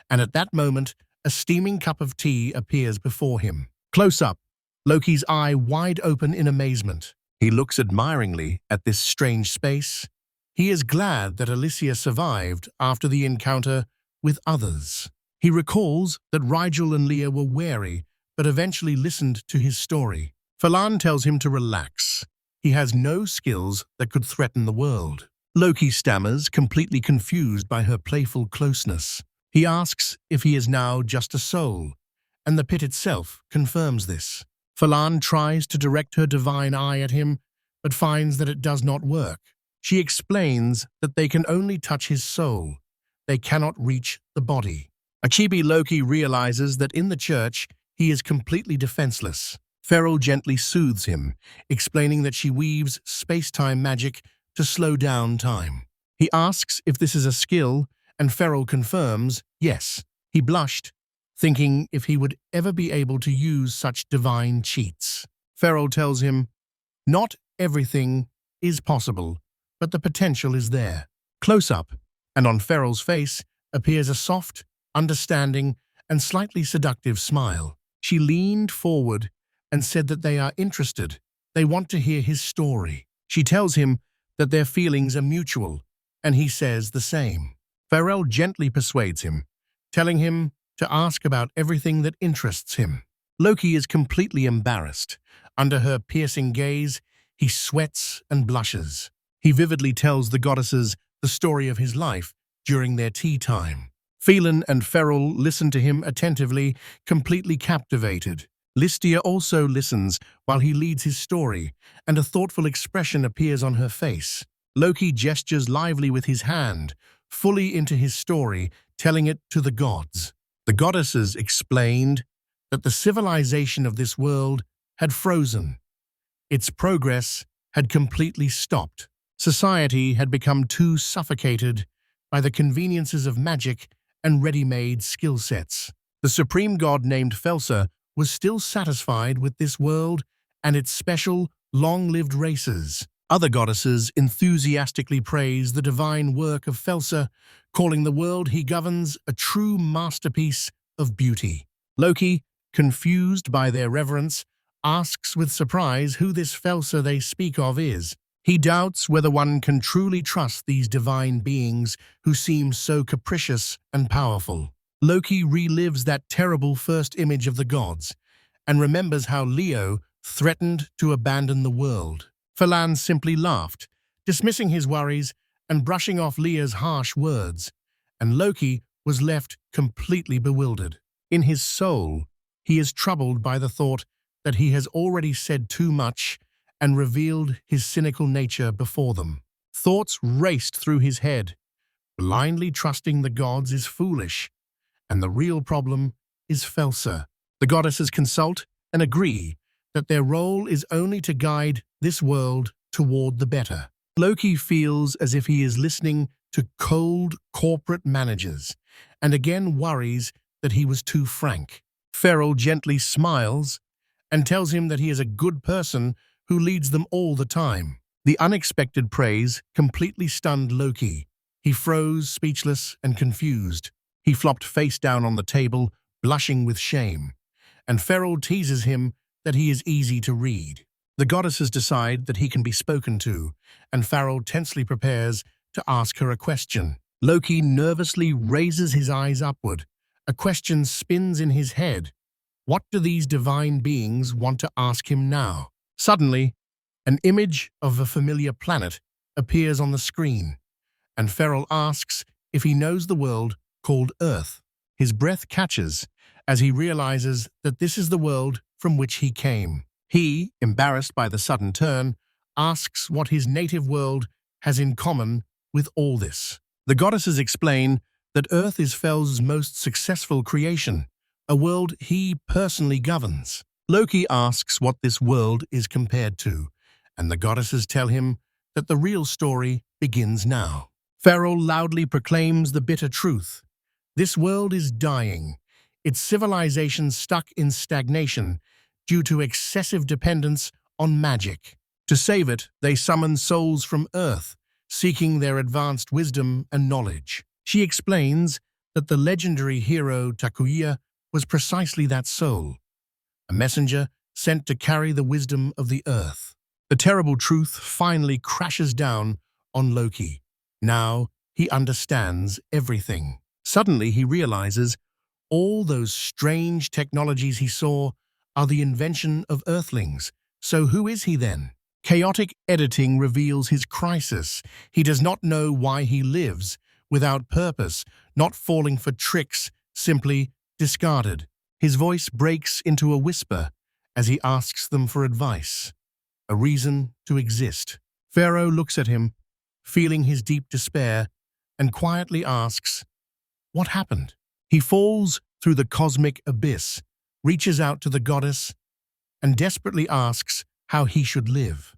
and at that moment, a steaming cup of tea appears before him. Close up, Loki's eye wide open in amazement. He looks admiringly at this strange space. He is glad that Alicia survived after the encounter with others. He recalls that Rigel and Leah were wary, but eventually listened to his story. Felan tells him to relax. He has no skills that could threaten the world. Loki stammers, completely confused by her playful closeness. He asks if he is now just a soul, and the pit itself confirms this. Felan tries to direct her divine eye at him, but finds that it does not work. She explains that they can only touch his soul. They cannot reach the body. Achibi Loki realizes that in the church, he is completely defenseless. Ferrell gently soothes him, explaining that she weaves space-time magic to slow down time. He asks if this is a skill, and Ferrell confirms yes. He blushed, thinking if he would ever be able to use such divine cheats. Ferrell tells him, "Not everything is possible, but the potential is there." Close up, and on Ferrell's face appears a soft, understanding, and slightly seductive smile. She leaned forward and said that they are interested. They want to hear his story. She tells him that their feelings are mutual, and he says the same. Ferrell gently persuades him, telling him to ask about everything that interests him. Loki is completely embarrassed. Under her piercing gaze, he sweats and blushes. He vividly tells the goddesses the story of his life during their tea time. Phelan and Ferrell listen to him attentively, completely captivated. Listia also listens while he leads his story, and a thoughtful expression appears on her face. Loki gestures lively with his hand, fully into his story, telling it to the gods. The goddesses explained that the civilization of this world had frozen. Its progress had completely stopped. Society had become too suffocated by the conveniences of magic and ready-made skill sets. The supreme god named Felsa was still satisfied with this world and its special, long-lived races. Other goddesses enthusiastically praise the divine work of Felsa, calling the world he governs a true masterpiece of beauty. Loki, confused by their reverence, asks with surprise who this Felsa they speak of is. He doubts whether one can truly trust these divine beings who seem so capricious and powerful. Loki relives that terrible first image of the gods and remembers how Leo threatened to abandon the world. Phelan simply laughed, dismissing his worries and brushing off Leo's harsh words, and Loki was left completely bewildered. In his soul, he is troubled by the thought that he has already said too much and revealed his cynical nature before them. Thoughts raced through his head. Blindly trusting the gods is foolish, and the real problem is Felsa. The goddesses consult and agree that their role is only to guide this world toward the better. Loki feels as if he is listening to cold corporate managers, and again worries that he was too frank. Ferrell gently smiles and tells him that he is a good person who leads them all the time. The unexpected praise completely stunned Loki. He froze, speechless and confused. He flopped face down on the table, blushing with shame, and Ferrell teases him that he is easy to read. The goddesses decide that he can be spoken to, and Ferrell tensely prepares to ask her a question. Loki nervously raises his eyes upward. A question spins in his head. What do these divine beings want to ask him now? Suddenly, an image of a familiar planet appears on the screen, and Ferrell asks if he knows the world called Earth. His breath catches as he realizes that this is the world from which he came. He, embarrassed by the sudden turn, asks what his native world has in common with all this. The goddesses explain that Earth is Fel's most successful creation, a world he personally governs. Loki asks what this world is compared to, and the goddesses tell him that the real story begins now. Ferrell loudly proclaims the bitter truth. This world is dying, its civilization stuck in stagnation due to excessive dependence on magic. To save it, they summon souls from Earth, seeking their advanced wisdom and knowledge. She explains that the legendary hero Takuya was precisely that soul, a messenger sent to carry the wisdom of the Earth. The terrible truth finally crashes down on Loki. Now he understands everything. Suddenly he realizes all those strange technologies he saw are the invention of Earthlings. So who is he then? Chaotic editing reveals his crisis. He does not know why he lives, without purpose, not falling for tricks, simply discarded. His voice breaks into a whisper as he asks them for advice, a reason to exist. Pharaoh looks at him, feeling his deep despair, and quietly asks, "What happened?" He falls through the cosmic abyss, reaches out to the goddess, and desperately asks how he should live.